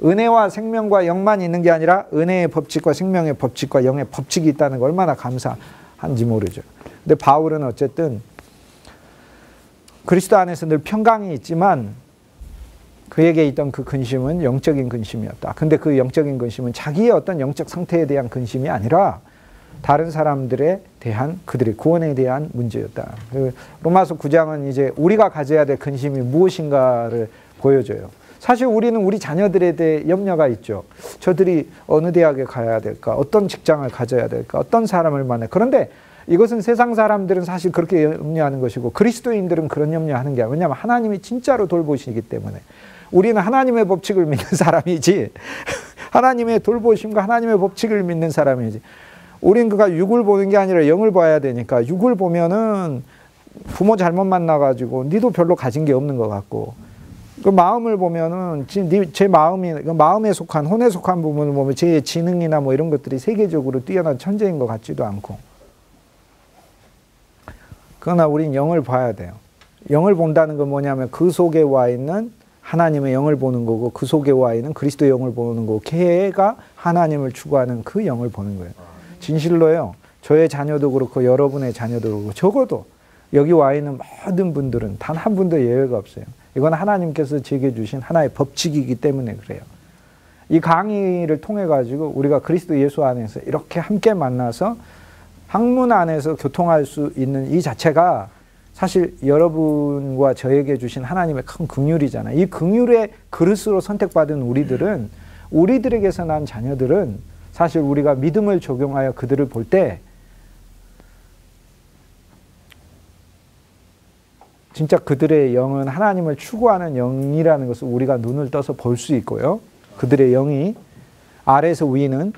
은혜와 생명과 영만 있는 게 아니라 은혜의 법칙과 생명의 법칙과 영의 법칙이 있다는 거 얼마나 감사한지 모르죠. 근데 바울은 어쨌든 그리스도 안에서 늘 평강이 있지만 그에게 있던 그 근심은 영적인 근심이었다. 근데 그 영적인 근심은 자기의 어떤 영적 상태에 대한 근심이 아니라 다른 사람들에 대한 그들의 구원에 대한 문제였다. 로마서 9장은 이제 우리가 가져야 될 근심이 무엇인가를 보여줘요. 사실 우리는 우리 자녀들에 대해 염려가 있죠. 저들이 어느 대학에 가야 될까? 어떤 직장을 가져야 될까? 어떤 사람을 만나? 그런데 이것은 세상 사람들은 사실 그렇게 염려하는 것이고 그리스도인들은 그런 염려하는 게 아니라 왜냐하면 하나님이 진짜로 돌보시기 때문에 우리는 하나님의 법칙을 믿는 사람이지 하나님의 돌보심과 하나님의 법칙을 믿는 사람이지 우린 그가 육을 보는 게 아니라 영을 봐야 되니까 육을 보면은 부모 잘못 만나가지고 니도 별로 가진 게 없는 것 같고 그 마음을 보면은 제 마음이 그 마음에 속한 혼에 속한 부분을 보면 제 지능이나 뭐 이런 것들이 세계적으로 뛰어난 천재인 것 같지도 않고 그러나 우린 영을 봐야 돼요. 영을 본다는 건 뭐냐면 그 속에 와 있는 하나님의 영을 보는 거고 그 속에 와 있는 그리스도의 영을 보는 거고 걔가 하나님을 추구하는 그 영을 보는 거예요. 진실로요. 저의 자녀도 그렇고 여러분의 자녀도 그렇고 적어도 여기 와 있는 모든 분들은 단 한 분도 예외가 없어요. 이건 하나님께서 제게 주신 하나의 법칙이기 때문에 그래요. 이 강의를 통해 가지고 우리가 그리스도 예수 안에서 이렇게 함께 만나서 학문 안에서 교통할 수 있는 이 자체가 사실 여러분과 저에게 주신 하나님의 큰 긍휼이잖아요. 이 긍휼의 그릇으로 선택받은 우리들에게서 난 자녀들은 사실 우리가 믿음을 적용하여 그들을 볼 때 진짜 그들의 영은 하나님을 추구하는 영이라는 것을 우리가 눈을 떠서 볼 수 있고요. 그들의 영이 아래에서 위는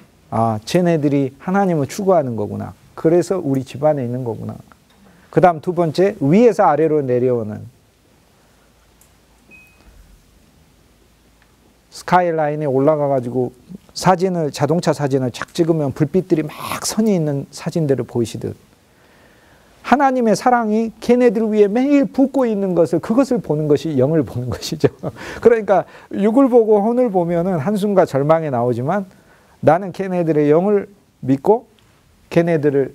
쟤네들이 하나님을 추구하는 거구나. 그래서 우리 집안에 있는 거구나. 그 다음 두 번째, 위에서 아래로 내려오는 스카이라인에 올라가가지고 자동차 사진을 착 찍으면 불빛들이 막 선이 있는 사진들을 보이시듯 하나님의 사랑이 걔네들 위에 매일 붓고 있는 그것을 보는 것이 영을 보는 것이죠. 그러니까 육을 보고 혼을 보면은 한숨과 절망이 나오지만 나는 걔네들의 영을 믿고 걔네들을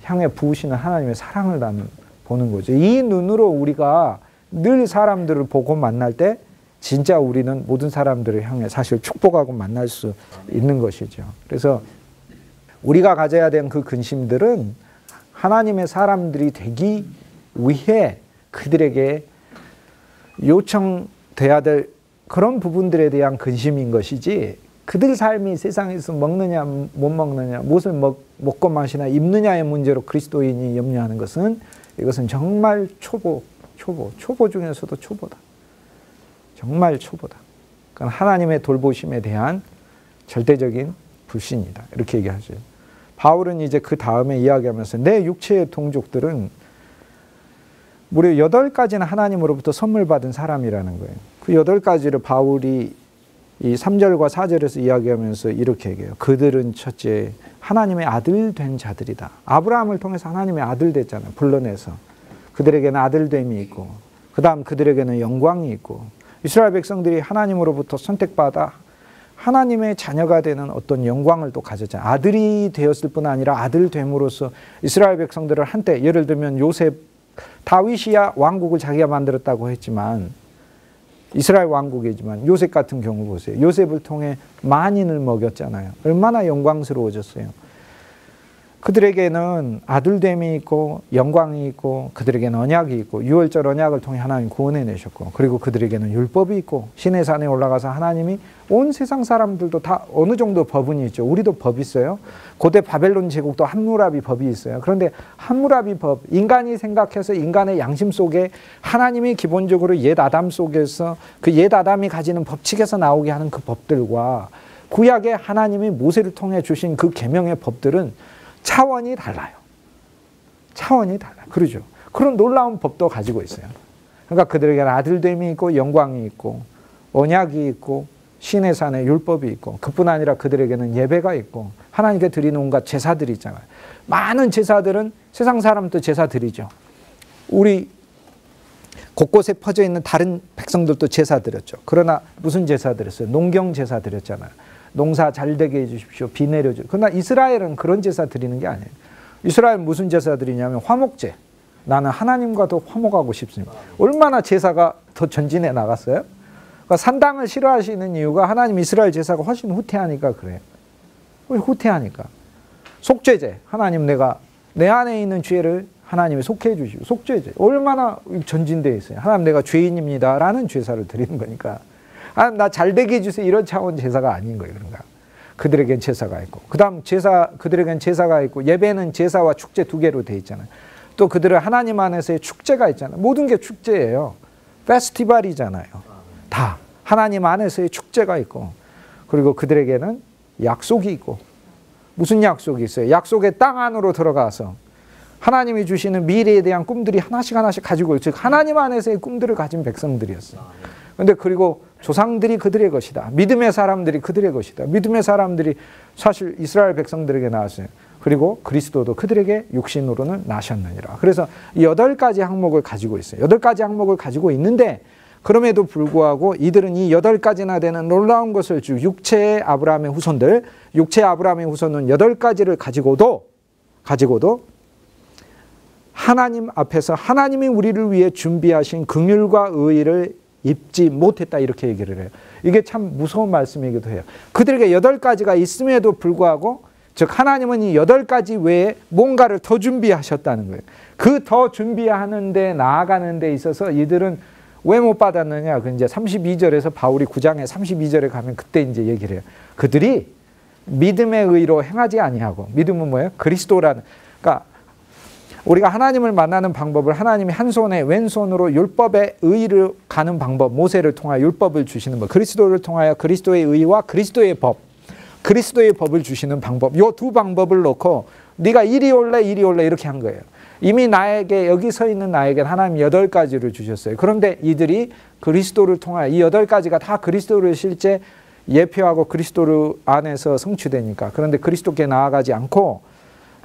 향해 부으시는 하나님의 사랑을 나는 보는 거죠. 이 눈으로 우리가 늘 사람들을 보고 만날 때 진짜 우리는 모든 사람들을 향해 사실 축복하고 만날 수 있는 것이죠. 그래서 우리가 가져야 되는 그 근심들은 하나님의 사람들이 되기 위해 그들에게 요청돼야 될 그런 부분들에 대한 근심인 것이지 그들 삶이 세상에서 먹느냐 못 먹느냐 무엇을 먹고 마시나 입느냐의 문제로 그리스도인이 염려하는 것은 이것은 정말 초보 중에서도 초보다. 정말 초보다. 그건 하나님의 돌보심에 대한 절대적인 불신이다. 이렇게 얘기하죠. 바울은 이제 그 다음에 이야기하면서 내 육체의 동족들은 무려 8가지나 하나님으로부터 선물 받은 사람이라는 거예요. 그 8가지를 바울이 이 3절과 4절에서 이야기하면서 이렇게 얘기해요. 그들은 첫째 하나님의 아들 된 자들이다. 아브라함을 통해서 하나님의 아들 됐잖아요. 불러내서. 그들에게는 아들됨이 있고 그 다음 그들에게는 영광이 있고 이스라엘 백성들이 하나님으로부터 선택받아 하나님의 자녀가 되는 어떤 영광을 또 가졌잖아요. 아들이 되었을 뿐 아니라 아들 됨으로써 이스라엘 백성들을 한때 예를 들면 다윗이야 왕국을 자기가 만들었다고 했지만 이스라엘 왕국이지만 요셉 같은 경우 보세요. 요셉을 통해 만인을 먹였잖아요. 얼마나 영광스러워졌어요. 그들에게는 아들됨이 있고 영광이 있고 그들에게는 언약이 있고 유월절 언약을 통해 하나님 구원해내셨고 그리고 그들에게는 율법이 있고 신의 산에 올라가서 하나님이 온 세상 사람들도 다 어느 정도 법은 있죠. 우리도 법 있어요. 고대 바벨론 제국도 함무라비 법이 있어요. 그런데 함무라비 법, 인간이 생각해서 인간의 양심 속에 하나님이 기본적으로 옛 아담 속에서 그 옛 아담이 가지는 법칙에서 나오게 하는 그 법들과 구약의 하나님이 모세를 통해 주신 그 계명의 법들은 차원이 달라요. 차원이 달라요. 그러죠. 그런 놀라운 법도 가지고 있어요. 그러니까 그들에게는 아들됨이 있고 영광이 있고 언약이 있고 신의 산에 율법이 있고 그뿐 아니라 그들에게는 예배가 있고 하나님께 드리는 온갖 제사들이 있잖아요. 많은 제사들은 세상 사람도 제사 드리죠. 우리 곳곳에 퍼져 있는 다른 백성들도 제사 드렸죠. 그러나 무슨 제사 드렸어요? 농경 제사 드렸잖아요. 농사 잘 되게 해주십시오. 비 내려주십시오. 그러나 이스라엘은 그런 제사 드리는 게 아니에요. 이스라엘 무슨 제사 드리냐면 화목제. 나는 하나님과 더 화목하고 싶습니다. 얼마나 제사가 더 전진해 나갔어요? 그러니까 산당을 싫어하시는 이유가 하나님 이스라엘 제사가 훨씬 후퇴하니까 그래요. 후퇴하니까. 속죄제. 하나님 내가 내 안에 있는 죄를 하나님이 속해 주시고 속죄제. 얼마나 전진되어 있어요. 하나님 내가 죄인입니다. 라는 제사를 드리는 거니까. 나 잘되게 해주세요. 이런 차원 제사가 아닌 거예요. 그런가. 그들에겐 제사가 있고. 그 다음 그들에겐 제사가 있고, 예배는 제사와 축제 두 개로 되어 있잖아요. 또 그들은 하나님 안에서의 축제가 있잖아요. 모든 게 축제예요. 페스티벌이잖아요. 다. 하나님 안에서의 축제가 있고, 그리고 그들에게는 약속이 있고, 무슨 약속이 있어요? 약속의 땅 안으로 들어가서 하나님이 주시는 미래에 대한 꿈들이 하나씩 가지고 있어요. 즉 하나님 안에서의 꿈들을 가진 백성들이었어요. 그런데 그리고 조상들이 그들의 것이다. 믿음의 사람들이 그들의 것이다. 믿음의 사람들이 사실 이스라엘 백성들에게 나왔어요. 그리고 그리스도도 그들에게 육신으로는 나셨느니라. 그래서 이 8가지 항목을 가지고 있어요. 8가지 항목을 가지고 있는데 그럼에도 불구하고 이들은 이 8가지나 되는 놀라운 것을 육체의 아브라함의 후손들, 육체의 아브라함의 후손은 8가지를 가지고도 하나님 앞에서 하나님이 우리를 위해 준비하신 긍휼과 의를 입지 못했다 이렇게 얘기를 해요. 이게 참 무서운 말씀이기도 해요. 그들에게 8가지가 있음에도 불구하고 즉 하나님은 이 8가지 외에 뭔가를 더 준비하셨다는 거예요. 그 더 준비하는 데 나아가는 데 있어서 이들은 왜 못 받았느냐? 그 이제 32절에서 바울이 9장에 32절에 가면 그때 이제 얘기를 해요. 그들이 믿음의 의로 행하지 아니하고, 믿음은 뭐예요? 그리스도라는, 그러니까 우리가 하나님을 만나는 방법을 하나님이 한 손에 왼손으로 율법의 의를 가는 방법, 모세를 통하여 율법을 주시는 법, 그리스도를 통하여 그리스도의 의와 그리스도의 법, 그리스도의 법을 주시는 방법, 요 두 방법을 놓고 네가 이리 올래 이렇게 한 거예요. 이미 나에게, 여기 서 있는 나에게 하나님 8가지를 주셨어요. 그런데 이들이 그리스도를 통하여 이 8가지가 다 그리스도를 실제 예표하고 그리스도를 안에서 성취되니까, 그런데 그리스도께 나아가지 않고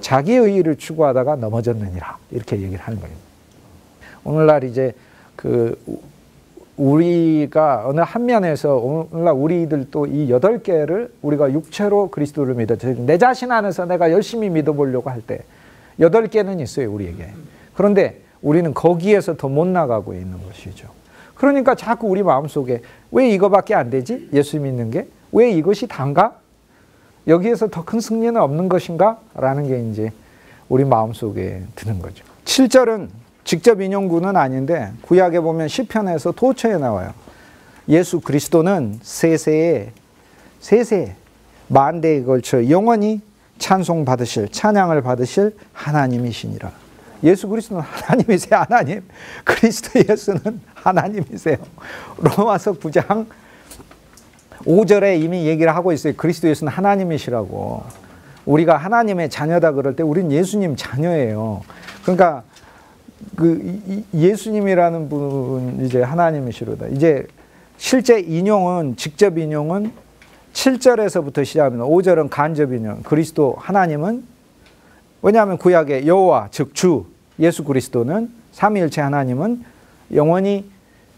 자기의 의의를 추구하다가 넘어졌느니라 이렇게 얘기를 하는 거예요. 오늘날 이제 우리가 어느 한 면에서 오늘날 우리들도 이 8개를 우리가 육체로 그리스도를 믿어, 내 자신 안에서 내가 열심히 믿어보려고 할 때 8개는 있어요 우리에게. 그런데 우리는 거기에서 더 못 나가고 있는 것이죠. 그러니까 자꾸 우리 마음속에 왜 이거밖에 안 되지? 예수 믿는 게 왜 이것이 단가? 여기에서 더 큰 승리는 없는 것인가? 라는 게 이제 우리 마음속에 드는 거죠. 7절은 직접 인용구는 아닌데 구약에 보면 시편에서 도처에 나와요. 예수 그리스도는 세세에 만대에 걸쳐 영원히 찬송받으실, 찬양을 받으실 하나님이시니라. 예수 그리스도는 하나님이세요. 하나님. 그리스도 예수는 하나님이세요. 로마서 9장 5절에 이미 얘기를 하고 있어요. 그리스도 예수는 하나님이시라고. 우리가 하나님의 자녀다 그럴 때 우린 예수님 자녀예요. 그러니까 예수님이라는 분 이제 하나님이시로다. 이제 실제 인용은, 직접 인용은 7절에서부터 시작합니다. 5절은 간접 인용. 그리스도 하나님은, 왜냐하면 구약의 여호와 즉 주 예수 그리스도는 삼위일체 하나님은 영원히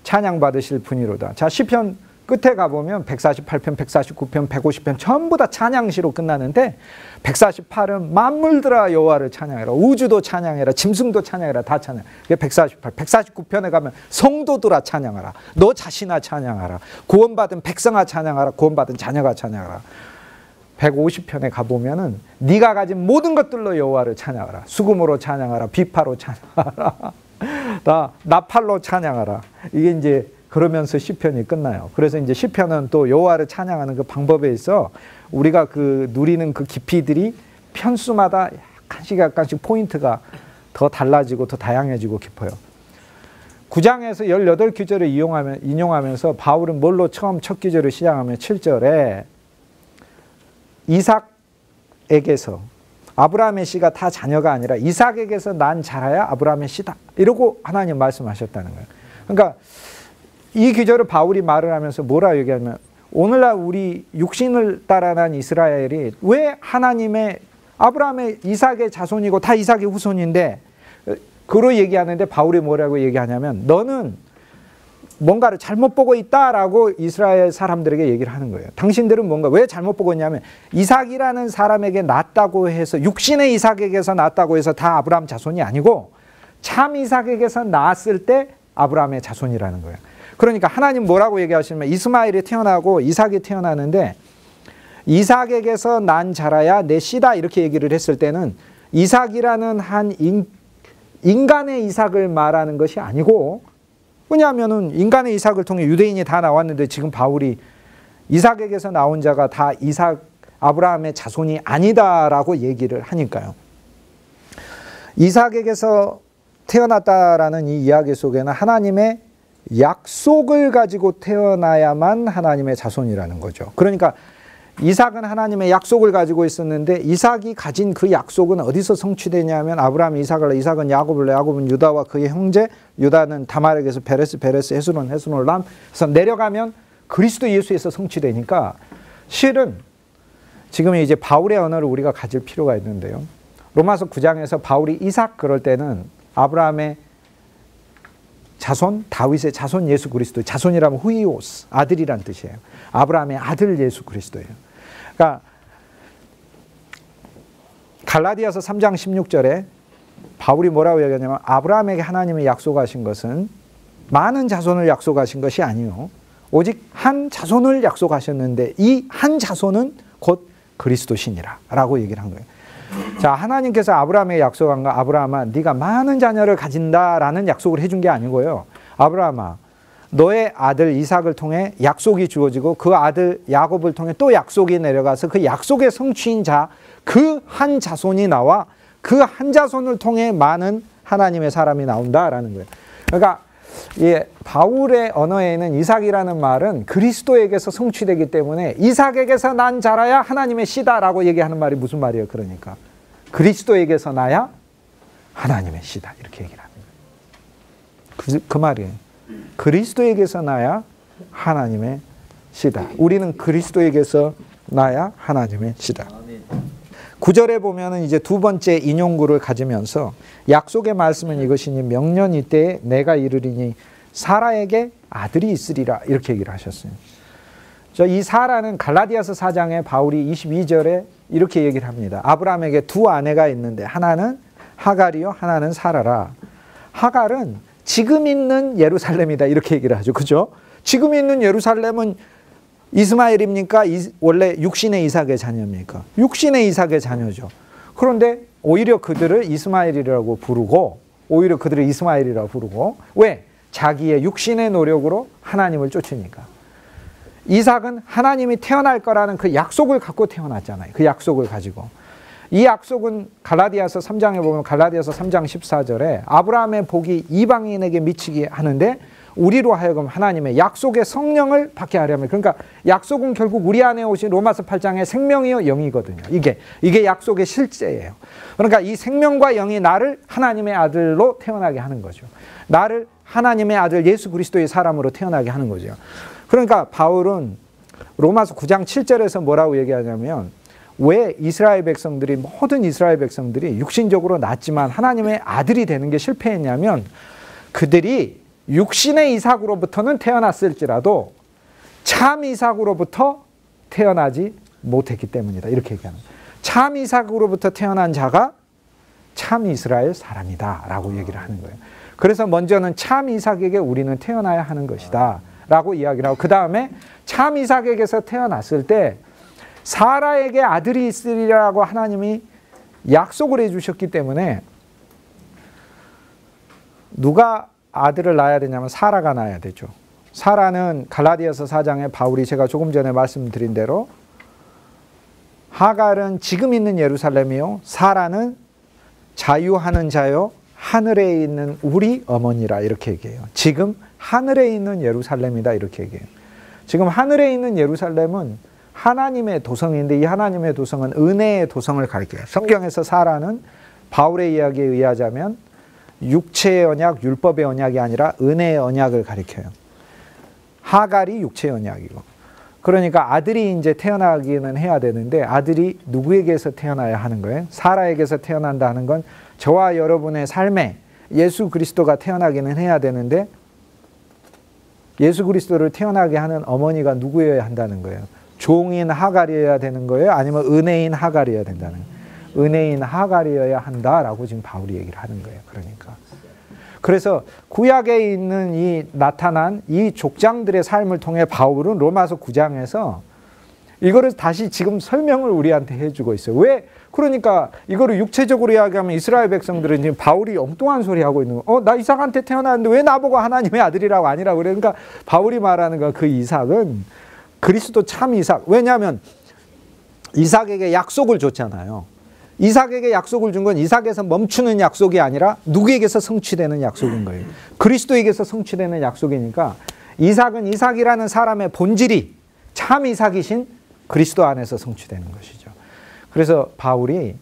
찬양받으실 분이로다. 자, 시편 끝에 가보면 148편, 149편, 150편 전부 다 찬양시로 끝나는데 148은 만물들아 여호와를 찬양해라. 우주도 찬양해라. 짐승도 찬양해라. 다 찬양. 이게 148. 149편에 가면 성도들아 찬양하라. 너 자신아 찬양하라. 구원받은 백성아 찬양하라. 구원받은 자녀가 찬양하라. 150편에 가보면은 네가 가진 모든 것들로 여호와를 찬양하라. 수금으로 찬양하라. 비파로 찬양하라. 다 나팔로 찬양하라. 이게 이제 그러면서 시편이 끝나요. 그래서 이제 시편은 또 여호와를 찬양하는 그 방법에 있어 우리가 누리는 그 깊이들이 편수마다 약간씩 포인트가 더 달라지고 더 다양해지고 깊어요. 9장에서 18구절을 인용하면서 바울은 뭘로 처음 첫 구절을 시작하면 7절에 이삭에게서, 아브라함의 씨가 다 자녀가 아니라 이삭에게서 난 자라야 아브라함의 씨다, 이러고 하나님 말씀하셨다는 거예요. 그러니까 이 구절을 바울이 말을 하면서 뭐라 얘기하냐면, 오늘날 우리 육신을 따라 난 이스라엘이 왜 하나님의 아브라함의 이삭의 자손이고 다 이삭의 후손인데, 그로 얘기하는데 바울이 뭐라고 얘기하냐면 너는 뭔가를 잘못 보고 있다라고 이스라엘 사람들에게 얘기를 하는 거예요. 당신들은 뭔가 왜 잘못 보고 있냐면 이삭이라는 사람에게 낳았다고 해서, 육신의 이삭에게서 낳았다고 해서 다 아브라함 자손이 아니고 참 이삭에게서 낳았을 때 아브라함의 자손이라는 거예요. 그러니까 하나님 뭐라고 얘기하시냐면 이스마엘이 태어나고 이삭이 태어나는데 이삭에게서 난 자라야 내 씨다 이렇게 얘기를 했을 때는 이삭이라는 한 인간의 이삭을 말하는 것이 아니고, 왜냐하면은 인간의 이삭을 통해 유대인이 다 나왔는데 지금 바울이 이삭에게서 나온 자가 다 아브라함의 자손이 아니다라고 얘기를 하니까요. 이삭에게서 태어났다라는 이 이야기 속에는 하나님의 약속을 가지고 태어나야만 하나님의 자손이라는 거죠. 그러니까 이삭은 하나님의 약속을 가지고 있었는데 이삭이 가진 그 약속은 어디서 성취되냐면 아브라함이 이삭을, 이삭은 야곱을, 야곱은 유다와 그의 형제, 유다는 다말에게서 베레스, 헤스론, 람 해서 내려가면 그리스도 예수에서 성취되니까, 실은 지금 이제 바울의 언어를 우리가 가질 필요가 있는데요. 로마서 9장에서 바울이 이삭 그럴 때는 아브라함의 자손, 다윗의 자손 예수 그리스도, 자손이라면 후이오스, 아들이란 뜻이에요. 아브라함의 아들 예수 그리스도예요. 그러니까 갈라디아서 3장 16절에 바울이 뭐라고 얘기하냐면 아브라함에게 하나님이 약속하신 것은 많은 자손을 약속하신 것이 아니요 오직 한 자손을 약속하셨는데 이 한 자손은 곧 그리스도시니라 라고 얘기를 한 거예요. 자, 하나님께서 아브라함에게 약속한 거, 아브라함아 네가 많은 자녀를 가진다라는 약속을 해준 게 아니고요. 아브라함아 너의 아들 이삭을 통해 약속이 주어지고 그 아들 야곱을 통해 또 약속이 내려가서 그 약속의 성취인 자 그 한 자손이 나와 그 한 자손을 통해 많은 하나님의 사람이 나온다라는 거예요. 그러니까 바울의 언어에는 이삭이라는 말은 그리스도에게서 성취되기 때문에 이삭에게서 난 자라야 하나님의 씨다라고 얘기하는 말이 무슨 말이에요? 그러니까 그리스도에게서 나야 하나님의 씨다 이렇게 얘기를 하는 거예요. 그 말이에요. 그리스도에게서 나야 하나님의 씨다. 우리는 그리스도에게서 나야 하나님의 씨다. 9절에 보면은 이제 두 번째 인용구를 가지면서 약속의 말씀은 이것이니 명년 이때에 내가 이르리니 사라에게 아들이 있으리라 이렇게 얘기를 하셨어요. 이 사라는 갈라디아서 4장에 바울이 22절에 이렇게 얘기를 합니다. 아브라함에게 두 아내가 있는데 하나는 하갈이요 하나는 사라라. 하갈은 지금 있는 예루살렘이다 이렇게 얘기를 하죠. 그죠? 지금 있는 예루살렘은 이스마엘입니까? 원래 육신의 이삭의 자녀입니까? 육신의 이삭의 자녀죠. 그런데 오히려 그들을 이스마엘이라고 부르고 오히려 그들을 이스마엘이라고 부르고 왜? 자기의 육신의 노력으로 하나님을 쫓으니까. 이삭은 하나님이 태어날 거라는 그 약속을 갖고 태어났잖아요. 그 약속을 가지고. 이 약속은 갈라디아서 3장에 보면 갈라디아서 3장 14절에 아브라함의 복이 이방인에게 미치게 하는데 우리로 하여금 하나님의 약속의 성령을 받게 하려면 그러니까 약속은 결국 우리 안에 오신 로마서 8장의 생명이요 영이거든요. 이게 약속의 실제예요. 그러니까 이 생명과 영이 나를 하나님의 아들로 태어나게 하는 거죠. 나를 하나님의 아들 예수 그리스도의 사람으로 태어나게 하는 거죠. 그러니까 바울은 로마서 9장 7절에서 뭐라고 얘기하냐면 왜 이스라엘 백성들이 모든 이스라엘 백성들이 육신적으로 낳았지만 하나님의 아들이 되는 게 실패했냐면 그들이 육신의 이삭으로부터는 태어났을지라도 참 이삭으로부터 태어나지 못했기 때문이다. 이렇게 얘기하는 거예요. 참 이삭으로부터 태어난 자가 참 이스라엘 사람이다 라고 얘기를 하는 거예요. 그래서 먼저는 참 이삭에게 우리는 태어나야 하는 것이다 라고 이야기를 하고 그 다음에 참 이삭에게서 태어났을 때 사라에게 아들이 있으리라고 하나님이 약속을 해주셨기 때문에 누가 아들을 낳아야 되냐면 사라가 낳아야 되죠. 사라는 갈라디아서 4장에 바울이 제가 조금 전에 말씀드린 대로 하갈은 지금 있는 예루살렘이요 사라는 자유하는 자요 하늘에 있는 우리 어머니라 이렇게 얘기해요. 지금 하늘에 있는 예루살렘이다 이렇게 얘기해요. 지금 하늘에 있는 예루살렘은 하나님의 도성인데 이 하나님의 도성은 은혜의 도성을 가리켜요. 성경에서 사라는 바울의 이야기에 의하자면 육체의 언약, 율법의 언약이 아니라 은혜의 언약을 가리켜요. 하갈이 육체의 언약이고. 그러니까 아들이 이제 태어나기는 해야 되는데 아들이 누구에게서 태어나야 하는 거예요? 사라에게서 태어난다는 건 저와 여러분의 삶에 예수 그리스도가 태어나기는 해야 되는데 예수 그리스도를 태어나게 하는 어머니가 누구여야 한다는 거예요? 종인 하갈이어야 되는 거예요? 아니면 은혜인 하갈이어야 된다는 거예요? 은혜인 하갈이어야 한다라고 지금 바울이 얘기를 하는 거예요. 그러니까. 그래서 구약에 있는 이 나타난 이 족장들의 삶을 통해 바울은 로마서 9장에서 이거를 다시 지금 설명을 우리한테 해주고 있어요. 왜? 그러니까 이거를 육체적으로 이야기하면 이스라엘 백성들은 지금 바울이 엉뚱한 소리 하고 있는 거. 나 이삭한테 태어났는데 왜 나보고 하나님의 아들이라고 아니라고 그래? 그러니까 바울이 말하는 건 그 이삭은 그리스도 참 이삭. 왜냐하면 이삭에게 약속을 줬잖아요. 이삭에게 약속을 준 건 이삭에서 멈추는 약속이 아니라 누구에게서 성취되는 약속인 거예요. 그리스도에게서 성취되는 약속이니까 이삭은 이삭이라는 사람의 본질이 참 이삭이신 그리스도 안에서 성취되는 것이죠. 그래서 바울이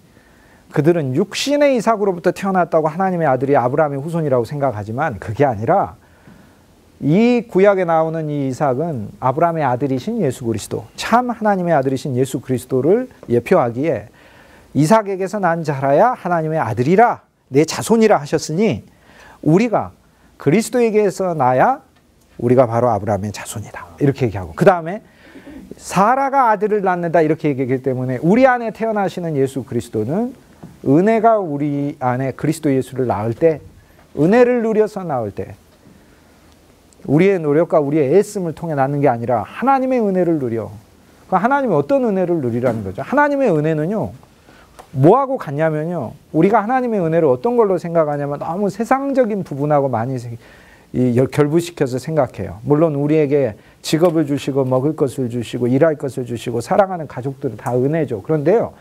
그들은 육신의 이삭으로부터 태어났다고 하나님의 아들이 아브라함의 후손이라고 생각하지만 그게 아니라 이 구약에 나오는 이 이삭은 아브라함의 아들이신 예수 그리스도, 참 하나님의 아들이신 예수 그리스도를 예표하기에 이삭에게서 난 자라야 하나님의 아들이라 내 자손이라 하셨으니 우리가 그리스도에게서 나야 우리가 바로 아브라함의 자손이다 이렇게 얘기하고 그 다음에 사라가 아들을 낳는다 이렇게 얘기하기 때문에 우리 안에 태어나시는 예수 그리스도는 은혜가 우리 안에 그리스도 예수를 낳을 때, 은혜를 누려서 낳을 때, 우리의 노력과 우리의 애씀을 통해 낳는 게 아니라 하나님의 은혜를 누려. 하나님이 어떤 은혜를 누리라는 거죠? 하나님의 은혜는요, 뭐하고 같냐면요, 우리가 하나님의 은혜를 어떤 걸로 생각하냐면 너무 세상적인 부분하고 많이 결부시켜서 생각해요. 물론 우리에게 직업을 주시고 먹을 것을 주시고 일할 것을 주시고 사랑하는 가족들은 다 은혜죠. 그런데요,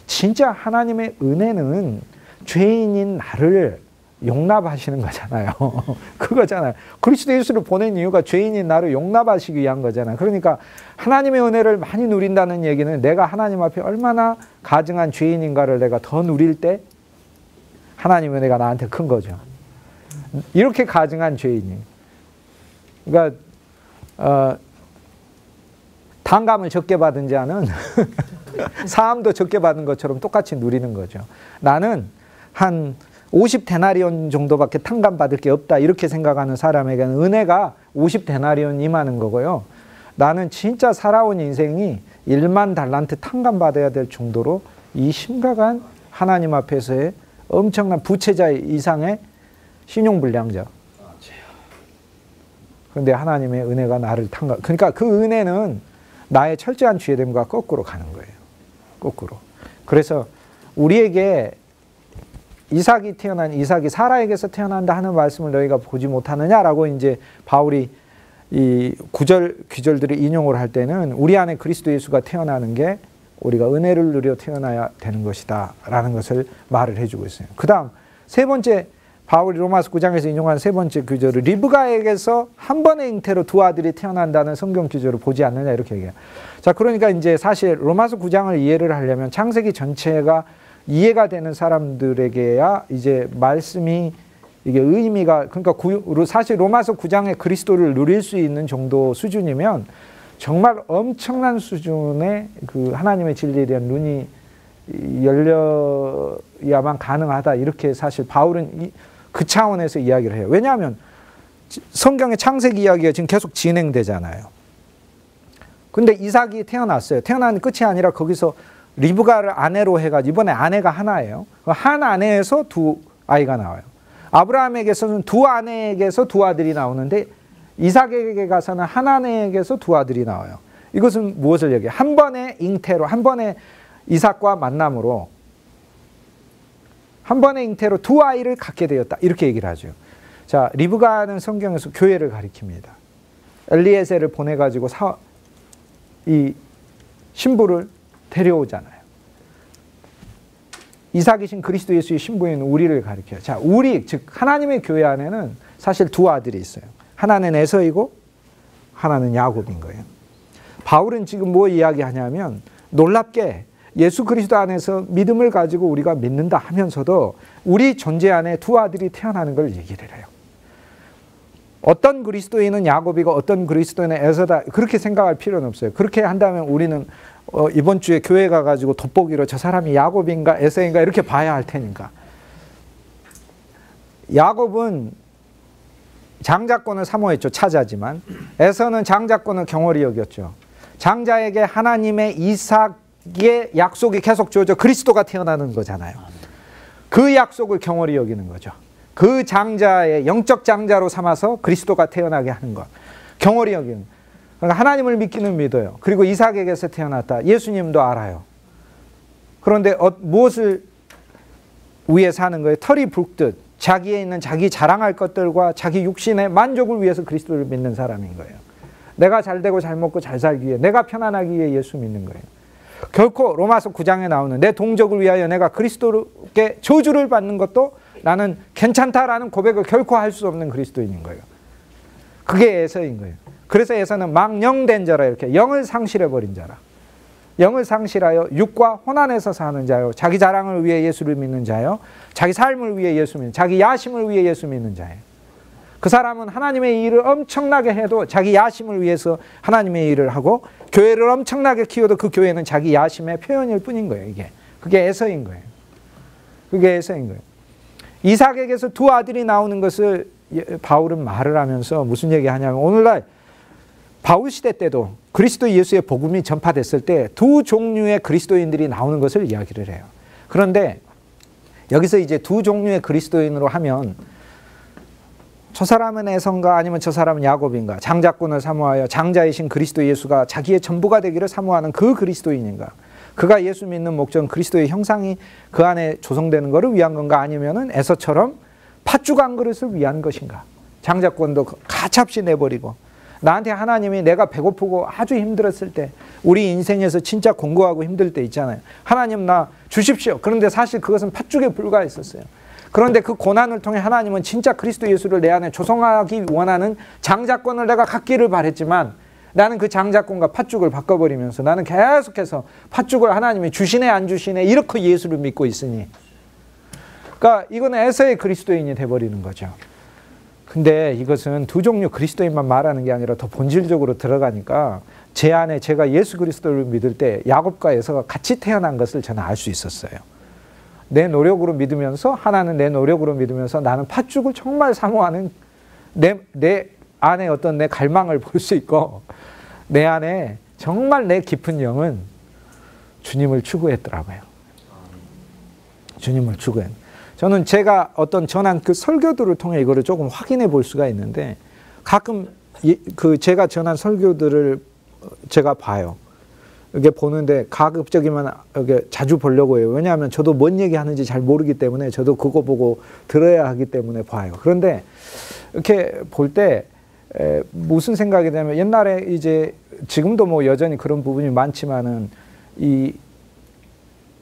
진짜 하나님의 은혜는 죄인인 나를 용납하시는 거잖아요. 그거잖아요. 그리스도 예수를 보낸 이유가 죄인인 나를 용납하시기 위한 거잖아요. 그러니까 하나님의 은혜를 많이 누린다는 얘기는 내가 하나님 앞에 얼마나 가증한 죄인인가를 내가 더 누릴 때 하나님의 은혜가 나한테 큰 거죠. 이렇게 가증한 죄인이. 그러니까 단감을 적게 받은 자는 사함도 적게 받은 것처럼 똑같이 누리는 거죠. 나는 한 50데나리온 정도밖에 탕감 받을 게 없다 이렇게 생각하는 사람에게는 은혜가 50데나리온 임하는 거고요. 나는 진짜 살아온 인생이 1만 달란트 탕감 받아야 될 정도로 이 심각한 하나님 앞에서의 엄청난 부채자 이상의 신용불량자. 그런데 하나님의 은혜가 나를 탕감, 그러니까 그 은혜는 나의 철저한 죄됨과 거꾸로 가는 거예요. 거꾸로. 그래서 우리에게 이삭이 사라에게서 태어난다 하는 말씀을 너희가 보지 못하느냐라고 이제 바울이 이 구절들을 인용을 할 때는 우리 안에 그리스도 예수가 태어나는 게 우리가 은혜를 누려 태어나야 되는 것이다 라는 것을 말을 해주고 있어요. 그 다음 세 번째, 바울이 로마서 9장에서 인용한 세 번째 구절을 리브가에게서 한 번의 잉태로 두 아들이 태어난다는 성경 구절을 보지 않느냐 이렇게 얘기해요. 자, 그러니까 이제 사실 로마서 9장을 이해를 하려면 창세기 전체가 이해가 되는 사람들에게야 이제 말씀이 이게 의미가, 그러니까 사실 로마서 9장의 그리스도를 누릴 수 있는 정도 수준이면 정말 엄청난 수준의 그 하나님의 진리에 대한 눈이 열려야만 가능하다 이렇게 사실 바울은 그 차원에서 이야기를 해요. 왜냐하면 성경의 창세기 이야기가 지금 계속 진행되잖아요. 근데 이삭이 태어났어요. 태어난 끝이 아니라 거기서 리브가를 아내로 해가지고 이번에 아내가 하나예요. 한 아내에서 두 아이가 나와요. 아브라함에게서는 두 아내에게서 두 아들이 나오는데 이삭에게 가서는 한 아내에게서 두 아들이 나와요. 이것은 무엇을 얘기해요? 한 번의 잉태로, 한 번의 이삭과 만남으로 한 번의 잉태로 두 아이를 갖게 되었다. 이렇게 얘기를 하죠. 자, 리브가는 성경에서 교회를 가리킵니다. 엘리에셀을 보내가지고 이 신부를 데려오잖아요. 이삭이신 그리스도 예수의 신부인 우리를 가리켜요. 자, 우리, 즉 하나님의 교회 안에는 사실 두 아들이 있어요. 하나는 에서이고 하나는 야곱인 거예요. 바울은 지금 뭐 이야기하냐면 놀랍게 예수 그리스도 안에서 믿음을 가지고 우리가 믿는다 하면서도 우리 존재 안에 두 아들이 태어나는 걸 얘기를 해요. 어떤 그리스도인은 야곱이고 어떤 그리스도인은 에서다 그렇게 생각할 필요는 없어요. 그렇게 한다면 우리는 이번 주에 교회 가가지고 돋보기로 저 사람이 야곱인가 에서인가 이렇게 봐야 할 테니까. 야곱은 장자권을 사모했죠. 차자지만. 에서는 장자권을 경홀히 여겼죠. 장자에게 하나님의 이삭의 약속이 계속 주어져 그리스도가 태어나는 거잖아요. 그 약속을 경홀히 여기는 거죠. 그 장자의 영적 장자로 삼아서 그리스도가 태어나게 하는 것. 경홀히 여기는. 그러니까 하나님을 믿기는 믿어요. 그리고 이삭에게서 태어났다. 예수님도 알아요. 그런데 무엇을 위해 사는 거예요? 털이 붉듯 자기에 있는 자기 자랑할 것들과 자기 육신의 만족을 위해서 그리스도를 믿는 사람인 거예요. 내가 잘 되고 잘 먹고 잘 살기 위해, 내가 편안하기 위해 예수 믿는 거예요. 결코 로마서 9장에 나오는 내 동족을 위하여 내가 그리스도께 저주를 받는 것도 나는 괜찮다라는 고백을 결코 할 수 없는 그리스도인인 거예요. 그게 에서인 거예요. 그래서 에서는 망령된 자라, 이렇게 영을 상실해버린 자라. 영을 상실하여 육과 혼안에서 사는 자요, 자기 자랑을 위해 예수를 믿는 자요, 자기 삶을 위해 예수 믿는, 자기 야심을 위해 예수 믿는 자예요. 그 사람은 하나님의 일을 엄청나게 해도 자기 야심을 위해서 하나님의 일을 하고, 교회를 엄청나게 키워도 그 교회는 자기 야심의 표현일 뿐인 거예요. 그게 에서인 거예요. 그게 에서인 거예요. 이삭에게서 두 아들이 나오는 것을 바울은 말을 하면서 무슨 얘기하냐면, 오늘날 바울 시대 때도 그리스도 예수의 복음이 전파됐을 때 두 종류의 그리스도인들이 나오는 것을 이야기를 해요. 그런데 여기서 이제 두 종류의 그리스도인으로 하면 저 사람은 에서인가 아니면 저 사람은 야곱인가, 장자권을 사모하여 장자이신 그리스도 예수가 자기의 전부가 되기를 사모하는 그 그리스도인인가, 그가 예수 믿는 목적은 그리스도의 형상이 그 안에 조성되는 것을 위한 건가, 아니면은 에서처럼 팥죽 한 그릇을 위한 것인가. 장자권도 가차없이 내버리고 나한테 하나님이 내가 배고프고 아주 힘들었을 때, 우리 인생에서 진짜 공고하고 힘들 때 있잖아요. 하나님 나 주십시오. 그런데 사실 그것은 팥죽에 불과했었어요. 그런데 그 고난을 통해 하나님은 진짜 그리스도 예수를 내 안에 조성하기 원하는 장자권을 내가 갖기를 바랬지만, 나는 그 장자권과 팥죽을 바꿔버리면서 나는 계속해서 팥죽을 하나님이 주시네 안 주시네 이렇게 예수를 믿고 있으니, 그러니까 이거는 에서의 그리스도인이 돼버리는 거죠. 근데 이것은 두 종류 그리스도인만 말하는 게 아니라 더 본질적으로 들어가니까, 제 안에 제가 예수 그리스도를 믿을 때 야곱과 에서가 같이 태어난 것을 저는 알 수 있었어요. 내 노력으로 믿으면서, 하나는 내 노력으로 믿으면서 나는 팥죽을 정말 사모하는 내 안에 어떤 내 갈망을 볼 수 있고, 내 안에 정말 내 깊은 영은 주님을 추구했더라고요. 주님을 추구했. 저는 제가 어떤 전한 그 설교들을 통해 이거를 조금 확인해 볼 수가 있는데, 가끔 그 제가 전한 설교들을 제가 봐요. 이게 보는데 가급적이면 이게 자주 보려고 해요. 왜냐하면 저도 뭔 얘기 하는지 잘 모르기 때문에 저도 그거 보고 들어야 하기 때문에 봐요. 그런데 이렇게 볼 때 무슨 생각이 되냐면, 옛날에 이제 지금도 뭐 여전히 그런 부분이 많지만은, 이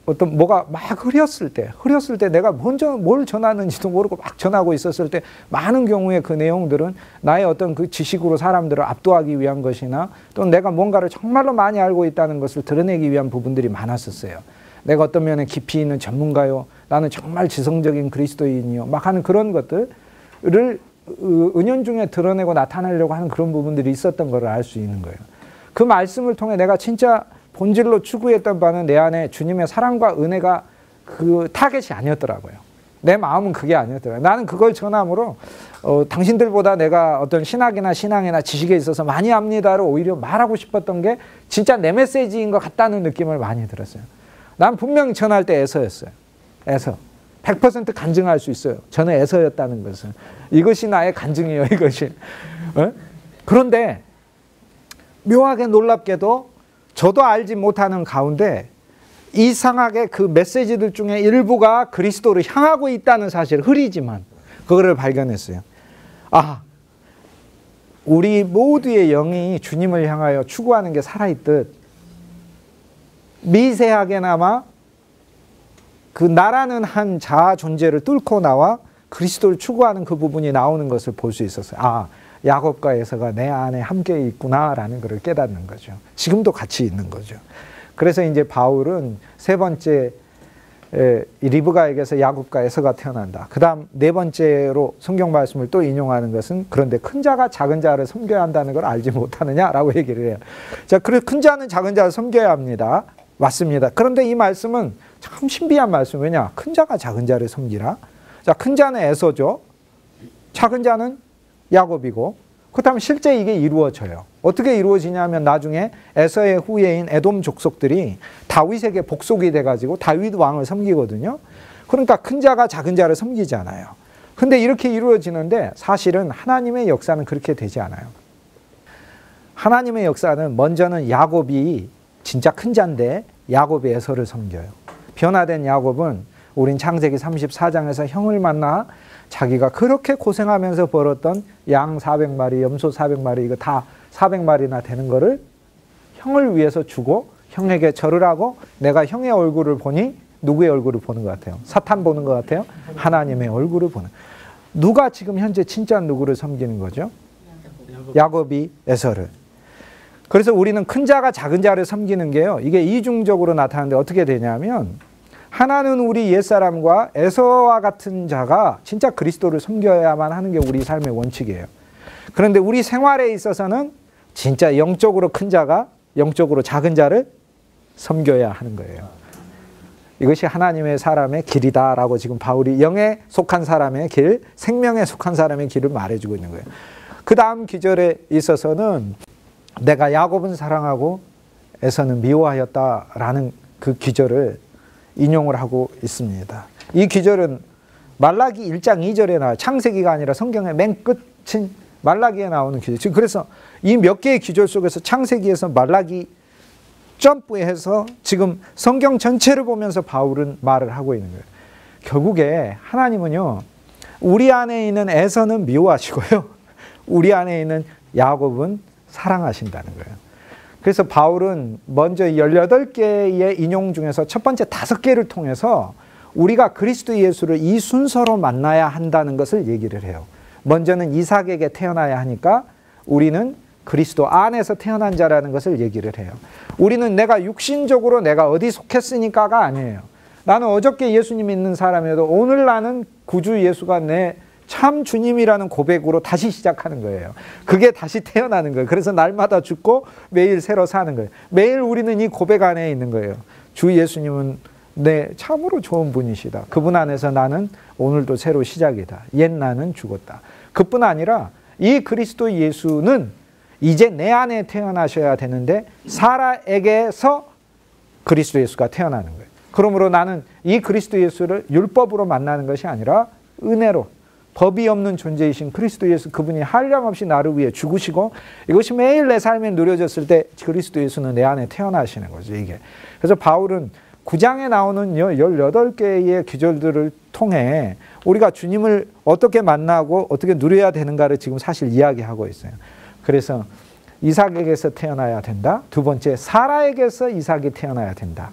어떤 뭐가 막 흐렸을 때 내가 먼저 뭘 전하는지도 모르고 막 전하고 있었을 때, 많은 경우에 그 내용들은 나의 어떤 그 지식으로 사람들을 압도하기 위한 것이나, 또는 내가 뭔가를 정말로 많이 알고 있다는 것을 드러내기 위한 부분들이 많았었어요. 내가 어떤 면에 깊이 있는 전문가요, 나는 정말 지성적인 그리스도인이요, 막 하는 그런 것들을 은연중에 드러내고 나타내려고 하는 그런 부분들이 있었던 걸 알 수 있는 거예요. 그 말씀을 통해 내가 진짜 본질로 추구했던 바는 내 안에 주님의 사랑과 은혜가 그 타겟이 아니었더라고요. 내 마음은 그게 아니었더라고요. 나는 그걸 전함으로 당신들보다 내가 어떤 신학이나 신앙이나 지식에 있어서 많이 압니다를 오히려 말하고 싶었던 게 진짜 내 메시지인 것 같다는 느낌을 많이 들었어요. 난 분명히 전할 때 에서였어요. 에서. 100% 간증할 수 있어요. 저는 에서였다는 것은. 이것이 나의 간증이에요. 이것이. 그런데 묘하게 놀랍게도 저도 알지 못하는 가운데 이상하게 그 메시지들 중에 일부가 그리스도를 향하고 있다는 사실, 흐리지만 그거를 발견했어요. 아, 우리 모두의 영이 주님을 향하여 추구하는 게 살아있듯, 미세하게나마 그 나라는 한 자아 존재를 뚫고 나와 그리스도를 추구하는 그 부분이 나오는 것을 볼 수 있었어요. 아, 야곱과 에서가 내 안에 함께 있구나라는 것을 깨닫는 거죠. 지금도 같이 있는 거죠. 그래서 이제 바울은 세 번째 리브가에게서 야곱과 에서가 태어난다. 그 다음 네 번째로 성경 말씀을 또 인용하는 것은, 그런데 큰 자가 작은 자를 섬겨야 한다는 걸 알지 못하느냐라고 얘기를 해요. 자, 그래서 큰 자는 작은 자를 섬겨야 합니다. 맞습니다. 그런데 이 말씀은 참 신비한 말씀. 왜냐? 큰 자가 작은 자를 섬기라. 자, 큰 자는 에서죠. 작은 자는 야곱이고, 그렇다면 실제 이게 이루어져요. 어떻게 이루어지냐면, 나중에 에서의 후예인 에돔 족속들이 다윗에게 복속이 돼가지고 다윗 왕을 섬기거든요. 그러니까 큰 자가 작은 자를 섬기잖아요. 근데 이렇게 이루어지는데, 사실은 하나님의 역사는 그렇게 되지 않아요. 하나님의 역사는 먼저는 야곱이 진짜 큰 자인데 야곱이 에서를 섬겨요. 변화된 야곱은 우린 창세기 34장에서 형을 만나 자기가 그렇게 고생하면서 벌었던 양 400마리, 염소 400마리, 이거 다 400마리나 되는 거를 형을 위해서 주고, 형에게 절을 하고, 내가 형의 얼굴을 보니 누구의 얼굴을 보는 것 같아요? 사탄 보는 것 같아요? 하나님의 얼굴을 보는. 누가 지금 현재 진짜 누구를 섬기는 거죠? 야곱이 에서를. 그래서 우리는 큰 자가 작은 자를 섬기는 게요, 이게 이중적으로 나타나는데 어떻게 되냐면, 하나는 우리 옛사람과 에서와 같은 자가 진짜 그리스도를 섬겨야만 하는 게 우리 삶의 원칙이에요. 그런데 우리 생활에 있어서는 진짜 영적으로 큰 자가 영적으로 작은 자를 섬겨야 하는 거예요. 이것이 하나님의 사람의 길이다라고 지금 바울이 영에 속한 사람의 길, 생명에 속한 사람의 길을 말해주고 있는 거예요. 그 다음 기절에 있어서는 내가 야곱은 사랑하고 에서는 미워하였다라는 그 기절을 인용을 하고 있습니다. 이 기절은 말라기 1장 2절에 나와요. 창세기가 아니라 성경의 맨 끝인 말라기에 나오는 기절. 지금 그래서 이 몇 개의 기절 속에서 창세기에서 말라기 점프해서 지금 성경 전체를 보면서 바울은 말을 하고 있는 거예요. 결국에 하나님은요, 우리 안에 있는 에서는 미워하시고요, 우리 안에 있는 야곱은 사랑하신다는 거예요. 그래서 바울은 먼저 18개의 인용 중에서 첫 번째 5개를 통해서 우리가 그리스도 예수를 이 순서로 만나야 한다는 것을 얘기를 해요. 먼저는 이삭에게 태어나야 하니까 우리는 그리스도 안에서 태어난 자라는 것을 얘기를 해요. 우리는 내가 육신적으로 내가 어디 속했으니까가 아니에요. 나는 어저께 예수님 믿는 사람이어도 오늘 나는 구주 예수가 내 참 주님이라는 고백으로 다시 시작하는 거예요. 그게 다시 태어나는 거예요. 그래서 날마다 죽고 매일 새로 사는 거예요. 매일 우리는 이 고백 안에 있는 거예요. 주 예수님은 내 참으로 좋은 분이시다. 그분 안에서 나는 오늘도 새로 시작이다. 옛 나는 죽었다. 그뿐 아니라 이 그리스도 예수는 이제 내 안에 태어나셔야 되는데 사라에게서 그리스도 예수가 태어나는 거예요. 그러므로 나는 이 그리스도 예수를 율법으로 만나는 것이 아니라 은혜로, 법이 없는 존재이신 그리스도 예수, 그분이 한량없이 나를 위해 죽으시고 이것이 매일 내 삶에 누려졌을 때 그리스도 예수는 내 안에 태어나시는 거죠, 이게. 그래서 바울은 9장에 나오는 18개의 기절들을 통해 우리가 주님을 어떻게 만나고 어떻게 누려야 되는가를 지금 사실 이야기하고 있어요. 그래서 이삭에게서 태어나야 된다. 두 번째, 사라에게서 이삭이 태어나야 된다.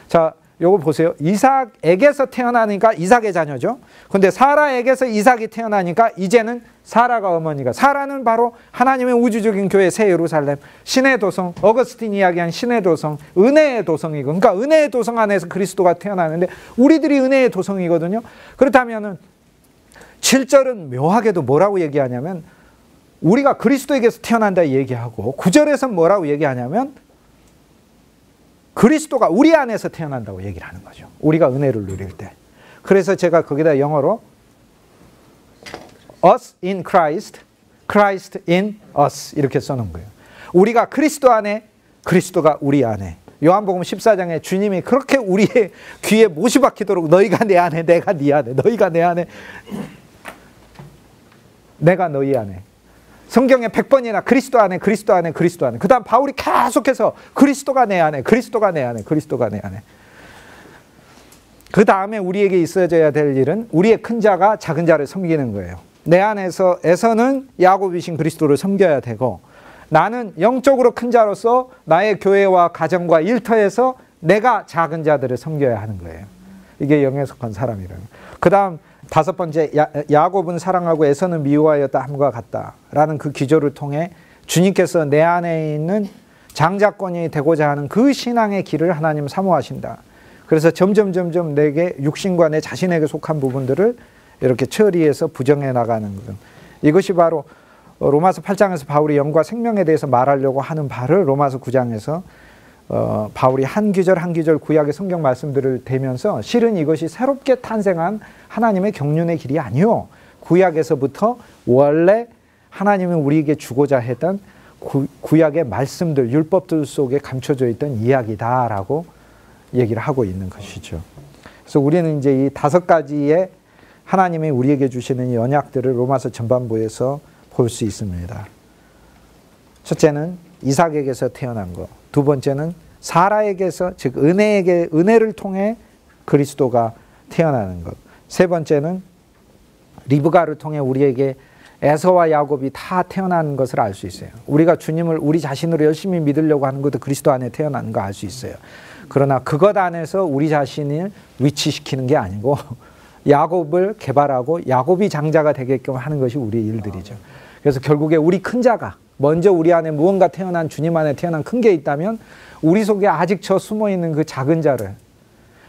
자, 요거 보세요. 이삭에게서 태어나니까 이삭의 자녀죠. 근데 사라에게서 이삭이 태어나니까 이제는 사라가 어머니가, 사라는 바로 하나님의 우주적인 교회 새 예루살렘, 신의 도성, 어거스틴이 이야기한 신의 도성, 은혜의 도성이고, 그러니까 은혜의 도성 안에서 그리스도가 태어나는데 우리들이 은혜의 도성이거든요. 그렇다면은 7절은 묘하게도 뭐라고 얘기하냐면 우리가 그리스도에게서 태어난다 얘기하고, 9절에서 뭐라고 얘기하냐면 그리스도가 우리 안에서 태어난다고 얘기를 하는 거죠. 우리가 은혜를 누릴 때. 그래서 제가 거기다 영어로 us in Christ, Christ in us 이렇게 써놓은 거예요. 우리가 그리스도 안에, 그리스도가 우리 안에. 요한복음 14장에 주님이 그렇게 우리의 귀에 못이 박히도록 너희가 내 안에, 내가 네 안에, 너희가 내 안에, 내가 너희 안에. 성경에 100번이나 그리스도 안에, 그리스도 안에, 그리스도 안에. 그 다음 바울이 계속해서 그리스도가 내 안에, 그리스도가 내 안에, 그리스도가 내 안에. 그 다음에 우리에게 있어져야 될 일은 우리의 큰 자가 작은 자를 섬기는 거예요. 내 안에서는 야곱이신 그리스도를 섬겨야 되고, 나는 영적으로 큰 자로서 나의 교회와 가정과 일터에서 내가 작은 자들을 섬겨야 하는 거예요. 이게 영에 속한 사람이라는. 그 다음 5번째, 야곱은 사랑하고 에서는 미워하였다 함과 같다라는 그 기조를 통해 주님께서 내 안에 있는 장자권이 되고자 하는 그 신앙의 길을 하나님 사모하신다. 그래서 점점 내게 육신과 내 자신에게 속한 부분들을 이렇게 처리해서 부정해 나가는 것. 이것이 바로 로마서 8장에서 바울이 영과 생명에 대해서 말하려고 하는 바를 로마서 9장에서 바울이 한 구절 한 구절 구약의 성경 말씀들을 대면서 실은 이것이 새롭게 탄생한 하나님의 경륜의 길이 아니요, 구약에서부터 원래 하나님은 우리에게 주고자 했던 구약의 말씀들, 율법들 속에 감춰져 있던 이야기다라고 얘기를 하고 있는 것이죠. 그래서 우리는 이제 이 5가지의 하나님이 우리에게 주시는 이 언약들을 로마서 전반부에서 볼 수 있습니다. 첫째는 이삭에게서 태어난 것. 두 번째는 사라에게서, 즉 은혜를 통해 그리스도가 태어나는 것. 세 번째는 리브가를 통해 우리에게 에서와 야곱이 다 태어나는 것을 알 수 있어요. 우리가 주님을 우리 자신으로 열심히 믿으려고 하는 것도 그리스도 안에 태어나는 거 알 수 있어요. 그러나 그것 안에서 우리 자신을 위치시키는 게 아니고 야곱을 개발하고 야곱이 장자가 되게끔 하는 것이 우리의 일들이죠. 그래서 결국에 우리 큰 자가 먼저 우리 안에 무언가 태어난, 주님 안에 태어난 큰 게 있다면 우리 속에 아직 저 숨어있는 그 작은 자를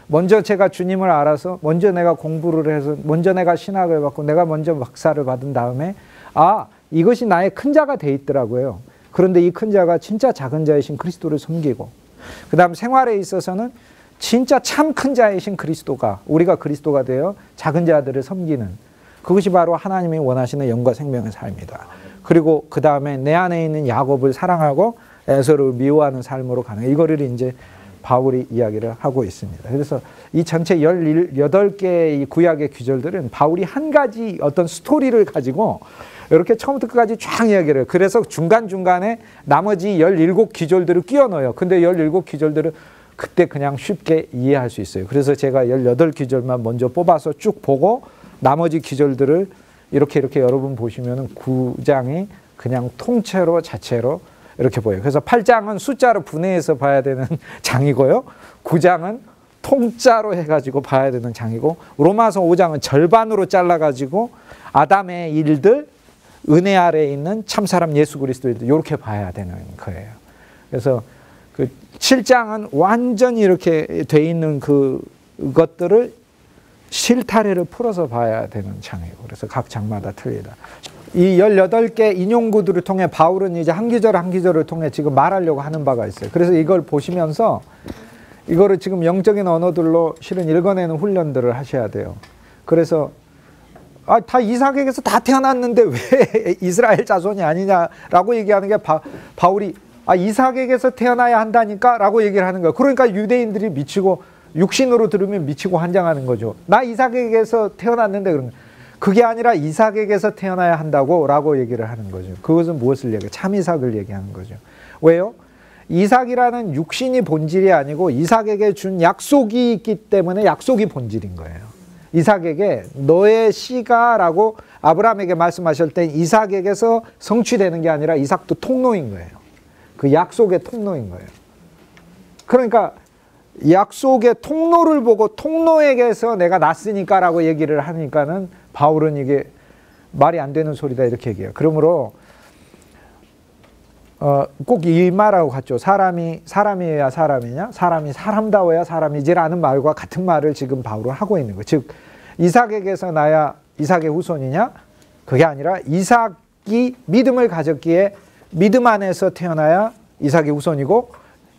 먼저 제가 주님을 알아서 먼저 내가 공부를 해서 먼저 내가 신학을 받고 내가 먼저 박사를 받은 다음에 이것이 나의 큰 자가 돼 있더라고요. 그런데 이 큰 자가 진짜 작은 자이신 그리스도를 섬기고, 그 다음 생활에 있어서는 진짜 참 큰 자이신 그리스도가, 우리가 그리스도가 되어 작은 자들을 섬기는, 그것이 바로 하나님이 원하시는 영과 생명의 삶이다. 그리고 그 다음에 내 안에 있는 야곱을 사랑하고 에서를 미워하는 삶으로 가는, 이거를 이제 바울이 이야기를 하고 있습니다. 그래서 이 전체 18개의 이 구약의 구절들은 바울이 한 가지 어떤 스토리를 가지고 이렇게 처음부터 끝까지 쫙 이야기를 해요. 그래서 중간중간에 나머지 17기절들을 끼워 넣어요. 근데 17기절들을 그때 그냥 쉽게 이해할 수 있어요. 그래서 제가 18기절만 먼저 뽑아서 쭉 보고 나머지 기절들을 이렇게 여러분 보시면은 9장이 그냥 통째로 자체로 이렇게 보여요. 그래서 8장은 숫자로 분해해서 봐야 되는 장이고요. 9장은 통짜로 해가지고 봐야 되는 장이고, 로마서 5장은 절반으로 잘라가지고 아담의 일들, 은혜 아래에 있는 참사람 예수 그리스도를 이렇게 봐야 되는 거예요. 그래서 그 7장은 완전히 이렇게 돼 있는 그것들을 실타래를 풀어서 봐야 되는 장이고, 그래서 각 장마다 틀리다. 이 18개 인용구들을 통해 바울은 이제 한 기절 한 기절을 통해 지금 말하려고 하는 바가 있어요. 그래서 이걸 보시면서 이거를 지금 영적인 언어들로 실은 읽어내는 훈련들을 하셔야 돼요. 그래서 다 이삭에게서 다 태어났는데 왜 이스라엘 자손이 아니냐라고 얘기하는 게 바울이 이삭에게서 태어나야 한다니까 라고 얘기를 하는 거예요. 그러니까 유대인들이 미치고, 육신으로 들으면 미치고 환장하는 거죠. 나 이삭에게서 태어났는데 그런 거예요. 그게 아니라 이삭에게서 태어나야 한다고 라고 얘기를 하는 거죠. 그것은 무엇을 얘기해요? 참 이삭을 얘기하는 거죠. 왜요? 이삭이라는 육신이 본질이 아니고 이삭에게 준 약속이 있기 때문에 약속이 본질인 거예요. 이삭에게 너의 씨가 라고 아브라함에게 말씀하실 때 이삭에게서 성취되는 게 아니라 이삭도 통로인 거예요. 그 약속의 통로인 거예요. 그러니까 약속의 통로를 보고 통로에게서 내가 났으니까 라고 얘기를 하니까는 바울은 이게 말이 안 되는 소리다 이렇게 얘기해요. 그러므로 꼭 이 말하고 같죠. 사람이어야 사람이냐? 사람이 사람다워야 사람이지라는 말과 같은 말을 지금 바울은 하고 있는 거예요. 즉 이삭에게서 나야 이삭의 후손이냐? 그게 아니라 이삭이 믿음을 가졌기에 믿음 안에서 태어나야 이삭의 후손이고,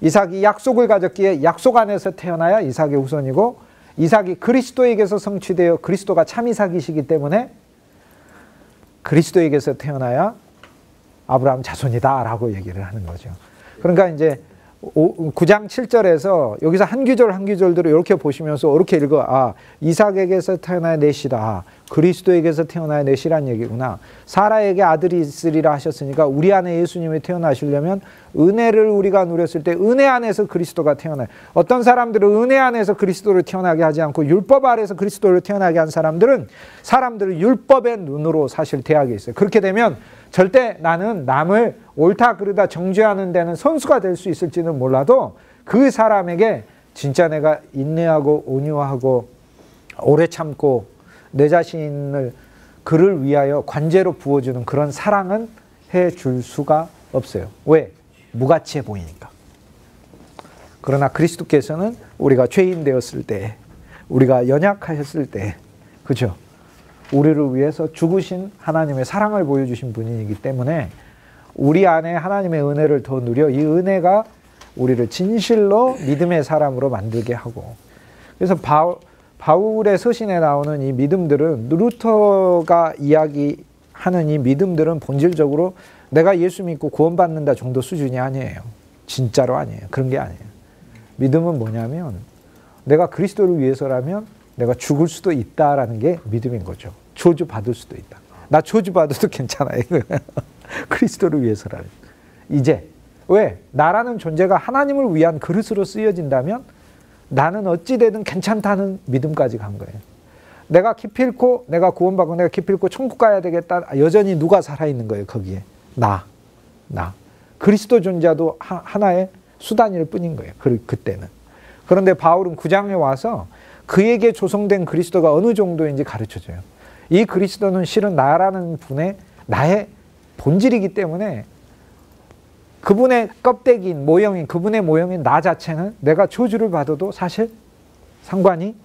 이삭이 약속을 가졌기에 약속 안에서 태어나야 이삭의 후손이고, 이삭이 그리스도에게서 성취되어 그리스도가 참 이삭이시기 때문에 그리스도에게서 태어나야 아브라함 자손이다 라고 얘기를 하는 거죠. 그러니까 이제 9장 7절에서 여기서 한 구절 한 구절들을 이렇게 보시면서 이렇게 읽어. 이삭에게서 태어나야 내 씨다. 그리스도에게서 태어나야 내 씨란 얘기구나. 사라에게 아들이 있으리라 하셨으니까 우리 안에 예수님이 태어나시려면 은혜를 우리가 누렸을 때 은혜 안에서 그리스도가 태어나요. 어떤 사람들은 은혜 안에서 그리스도를 태어나게 하지 않고 율법 아래에서 그리스도를 태어나게 한 사람들은 율법의 눈으로 사실 대하게 있어요. 그렇게 되면 절대 나는 남을 옳다 그르다 정죄하는 데는 선수가 될 수 있을지는 몰라도 그 사람에게 진짜 내가 인내하고 온유하고 오래 참고 내 자신을 그를 위하여 관제로 부어주는 그런 사랑은 해줄 수가 없어요. 왜? 무가치해 보이니까. 그러나 그리스도께서는 우리가 죄인 되었을 때, 우리가 연약하였을 때, 그죠? 우리를 위해서 죽으신 하나님의 사랑을 보여주신 분이기 때문에 우리 안에 하나님의 은혜를 더 누려 이 은혜가 우리를 진실로 믿음의 사람으로 만들게 하고, 그래서 바울의 서신에 나오는 이 믿음들은, 루터가 이야기하는 이 믿음들은 본질적으로 내가 예수 믿고 구원받는다 정도 수준이 아니에요. 진짜로 아니에요. 그런 게 아니에요. 믿음은 뭐냐면 내가 그리스도를 위해서라면 내가 죽을 수도 있다라는 게 믿음인 거죠. 저주받을 수도 있다. 나 저주받아도 괜찮아. 그리스도를 위해서라면. 이제 왜? 나라는 존재가 하나님을 위한 그릇으로 쓰여진다면 나는 어찌되든 괜찮다는 믿음까지 간 거예요. 내가 기필코, 내가 구원받고 내가 기필코 천국 가야 되겠다. 여전히 누가 살아있는 거예요. 거기에. 나. 그리스도 존재도 하나의 수단일 뿐인 거예요. 그때는. 그런데 바울은 9장에 와서 그에게 조성된 그리스도가 어느 정도인지 가르쳐줘요. 이 그리스도는 실은 나라는 분의 나의 본질이기 때문에 그분의 껍데기인 모형인, 그분의 모형인 나 자체는 내가 저주를 받아도 사실 상관이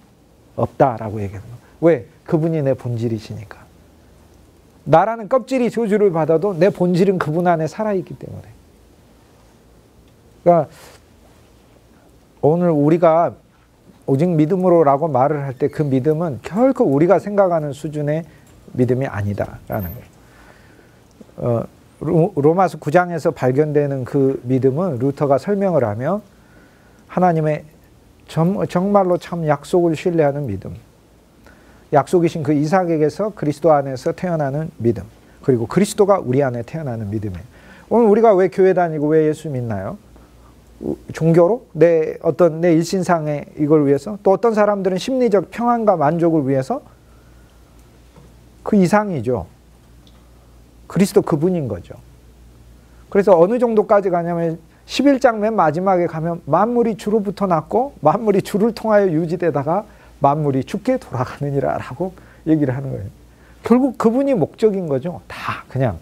없다라고 얘기하는 거예요. 왜? 그분이 내 본질이시니까. 나라는 껍질이 저주를 받아도 내 본질은 그분 안에 살아있기 때문에. 그러니까 오늘 우리가 오직 믿음으로라고 말을 할 때 그 믿음은 결코 우리가 생각하는 수준의 믿음이 아니다라는 거예요. 로마서 9장에서 발견되는 그 믿음은 루터가 설명을 하며 하나님의 정말로 참 약속을 신뢰하는 믿음. 약속이신 그 이삭에게서 그리스도 안에서 태어나는 믿음. 그리고 그리스도가 우리 안에 태어나는 믿음이에요. 오늘 우리가 왜 교회 다니고 왜 예수 믿나요? 종교로? 내 일신상의 이걸 위해서? 또 어떤 사람들은 심리적 평안과 만족을 위해서? 그 이상이죠. 그리스도 그분인 거죠. 그래서 어느 정도까지 가냐면 11장 맨 마지막에 가면 만물이 주로부터 났고 만물이 주를 통하여 유지되다가 만물이 주께 돌아가느니라 라고 얘기를 하는 거예요. 결국 그분이 목적인 거죠. 다 그냥.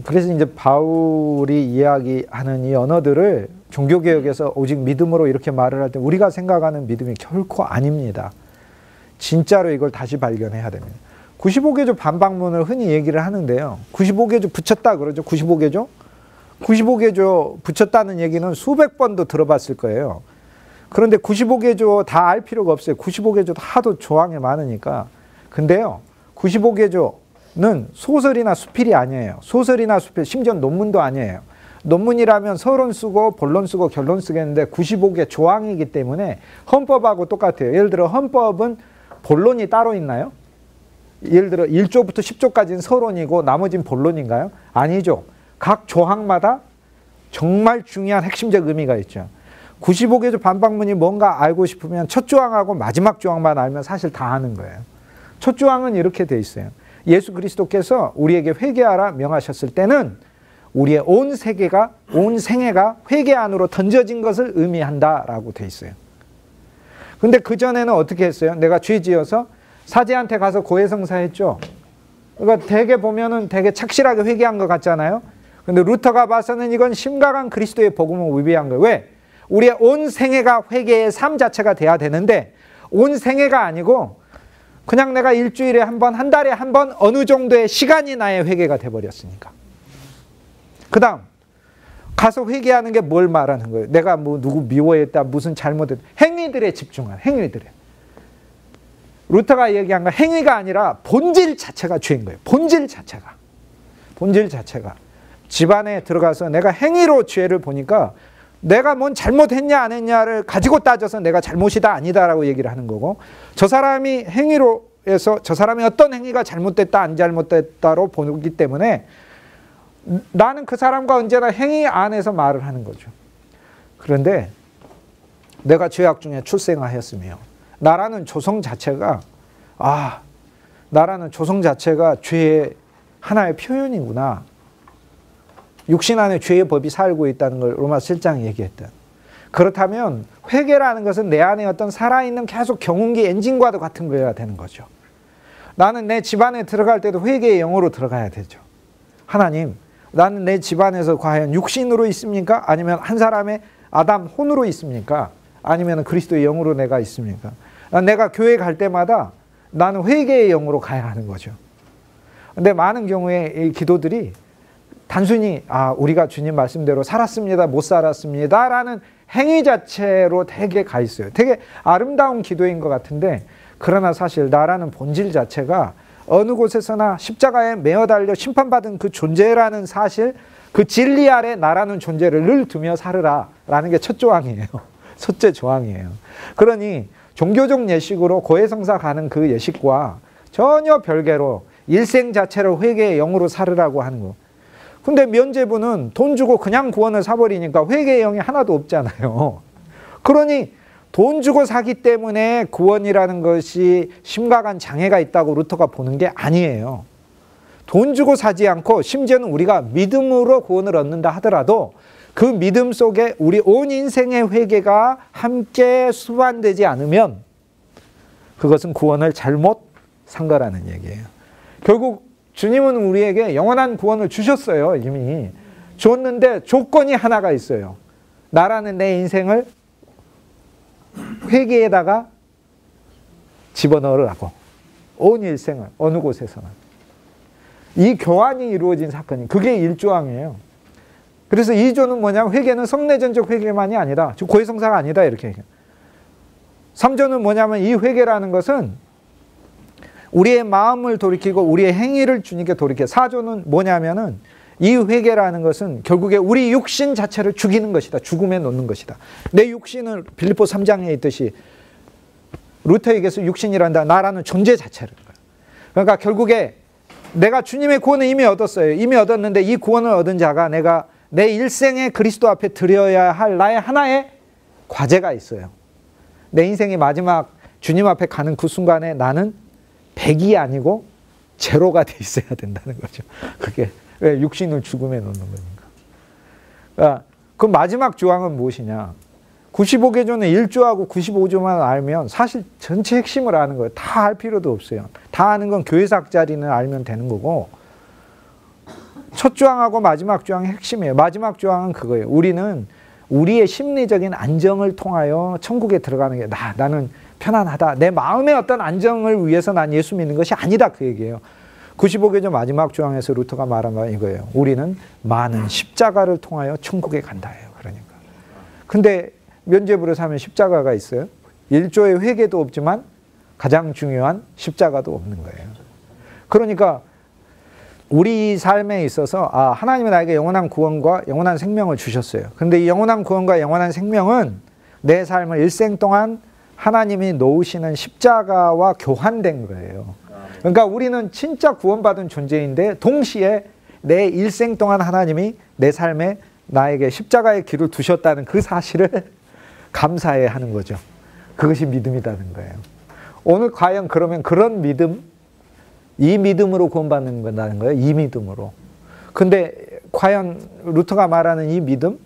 그래서 이제 바울이 이야기하는 이 언어들을 종교개혁에서 오직 믿음으로 이렇게 말을 할 때 우리가 생각하는 믿음이 결코 아닙니다. 진짜로 이걸 다시 발견해야 됩니다. 95개조 반박문을 흔히 얘기를 하는데요. 95개조 붙였다 그러죠. 95개조? 95개조 붙였다는 얘기는 수백 번도 들어봤을 거예요. 그런데 95개조 다 알 필요가 없어요. 95개조도 하도 조항이 많으니까. 근데요. 95개조는 소설이나 수필이 아니에요. 소설이나 수필, 심지어 논문도 아니에요. 논문이라면 서론 쓰고 본론 쓰고 결론 쓰겠는데 95개 조항이기 때문에 헌법하고 똑같아요. 예를 들어 헌법은 본론이 따로 있나요? 예를 들어 1조부터 10조까지는 서론이고 나머지는 본론인가요? 아니죠. 각 조항마다 정말 중요한 핵심적 의미가 있죠. 95개조 반박문이 뭔가 알고 싶으면 첫 조항하고 마지막 조항만 알면 사실 다 아는 거예요. 첫 조항은 이렇게 돼 있어요. 예수 그리스도께서 우리에게 회개하라 명하셨을 때는 우리의 온 세계가, 온 생애가 회개 안으로 던져진 것을 의미한다라고 돼 있어요. 근데 그전에는 어떻게 했어요? 내가 죄 지어서 사제한테 가서 고해성사 했죠. 그러니까 되게 보면은 되게 착실하게 회개한 것 같잖아요. 근데 루터가 봐서는 이건 심각한 그리스도의 복음을 위배한 거예요. 왜? 우리의 온 생애가 회개의 삶 자체가 돼야 되는데 온 생애가 아니고 그냥 내가 일주일에 한 번, 한 달에 한 번 어느 정도의 시간이 나의 회개가 돼버렸으니까. 그 다음 가서 회개하는 게 뭘 말하는 거예요? 내가 뭐 누구 미워했다, 무슨 잘못했다. 행위들에 집중한 행위들에. 루터가 얘기한 건 행위가 아니라 본질 자체가 죄인 거예요. 본질 자체가. 본질 자체가. 집안에 들어가서 내가 행위로 죄를 보니까 내가 뭔 잘못했냐 안 했냐를 가지고 따져서 내가 잘못이다 아니다라고 얘기를 하는 거고 저 사람이 행위로 해서 저 사람이 어떤 행위가 잘못됐다 안 잘못됐다로 보기 때문에 나는 그 사람과 언제나 행위 안에서 말을 하는 거죠. 그런데 내가 죄악 중에 출생하였으며 나라는 조성 자체가 나라는 조성 자체가 죄의 하나의 표현이구나. 육신 안에 죄의 법이 살고 있다는 걸 로마서 7장에 얘기했던. 그렇다면 회개라는 것은 내 안에 어떤 살아있는 계속 경운기 엔진과도 같은 거여야 되는 거죠. 나는 내 집안에 들어갈 때도 회개의 영으로 들어가야 되죠. 하나님, 나는 내 집안에서 과연 육신으로 있습니까? 아니면 한 사람의 아담 혼으로 있습니까? 아니면 그리스도의 영으로 내가 있습니까? 내가 교회 갈 때마다 나는 회개의 영으로 가야 하는 거죠. 근데 많은 경우에 이 기도들이 단순히 우리가 주님 말씀대로 살았습니다, 못 살았습니다 라는 행위 자체로 되게 가 있어요. 되게 아름다운 기도인 것 같은데 그러나 사실 나라는 본질 자체가 어느 곳에서나 십자가에 매어 달려 심판받은 그 존재라는 사실, 그 진리 아래 나라는 존재를 늘 두며 살으라 라는 게 첫 조항이에요. 첫째 조항이에요. 그러니 종교적 예식으로 고해성사 가는 그 예식과 전혀 별개로 일생 자체를 회개의 영으로 살으라고 하는 거. 근데 면죄부는 돈 주고 그냥 구원을 사버리니까 회개의 영이 하나도 없잖아요. 그러니 돈 주고 사기 때문에 구원이라는 것이 심각한 장애가 있다고 루터가 보는 게 아니에요. 돈 주고 사지 않고 심지어는 우리가 믿음으로 구원을 얻는다 하더라도 그 믿음 속에 우리 온 인생의 회개가 함께 수반되지 않으면 그것은 구원을 잘못 산 거라는 얘기예요. 결국 주님은 우리에게 영원한 구원을 주셨어요. 이미 줬는데 조건이 하나가 있어요. 나라는 내 인생을 회개에다가 집어넣으라고. 온 일생을 어느 곳에서나. 이 교환이 이루어진 사건이 그게 1조항이에요. 그래서 2조는 뭐냐면 회개는 성내전적 회개만이 아니다. 즉 고해성사가 아니다 이렇게 얘기해요. 3조는 뭐냐면 이 회개라는 것은 우리의 마음을 돌이키고 우리의 행위를 주님께 돌이켜. 4조는 뭐냐면은 이 회개라는 것은 결국에 우리 육신 자체를 죽이는 것이다. 죽음에 놓는 것이다. 내 육신을 빌립보 3장에 있듯이 루터에게서 육신이란다. 나라는 존재 자체를. 그러니까 결국에 내가 주님의 구원을 이미 얻었어요. 이미 얻었는데 이 구원을 얻은 자가 내가 내 일생에 그리스도 앞에 드려야 할 나의 하나의 과제가 있어요. 내 인생의 마지막 주님 앞에 가는 그 순간에 나는 100이 아니고 제로가 돼 있어야 된다는 거죠. 그게 왜 육신을 죽음에 놓는 거니까. 그러니까 그 마지막 조항은 무엇이냐. 95개조는 1조하고 95조만 알면 사실 전체 핵심을 아는 거예요. 다 알 필요도 없어요. 다 아는 건 교회사학자리는 알면 되는 거고, 첫 조항하고 마지막 조항의 핵심이에요. 마지막 조항은 그거예요. 우리는 우리의 심리적인 안정을 통하여 천국에 들어가는 게 나는 편안하다. 내 마음의 어떤 안정을 위해서 난 예수 믿는 것이 아니다. 그 얘기예요. 95개조 마지막 조항에서 루터가 말한 건 이거예요. 우리는 많은 십자가를 통하여 천국에 간다예요. 그러니까. 근데 면죄부를 사면 십자가가 있어요? 1조의 회개도 없지만 가장 중요한 십자가도 없는 거예요. 그러니까 우리 삶에 있어서 하나님은 나에게 영원한 구원과 영원한 생명을 주셨어요. 그런데 이 영원한 구원과 영원한 생명은 내 삶을 일생 동안 하나님이 놓으시는 십자가와 교환된 거예요. 그러니까 우리는 진짜 구원받은 존재인데 동시에 내 일생 동안 하나님이 내 삶에 나에게 십자가의 길을 두셨다는 그 사실을 감사해야 하는 거죠. 그것이 믿음이라는 거예요. 오늘 과연 그러면 그런 믿음, 이 믿음으로 구원받는 거라는 거예요. 이 믿음으로. 근데 과연 루터가 말하는 이 믿음?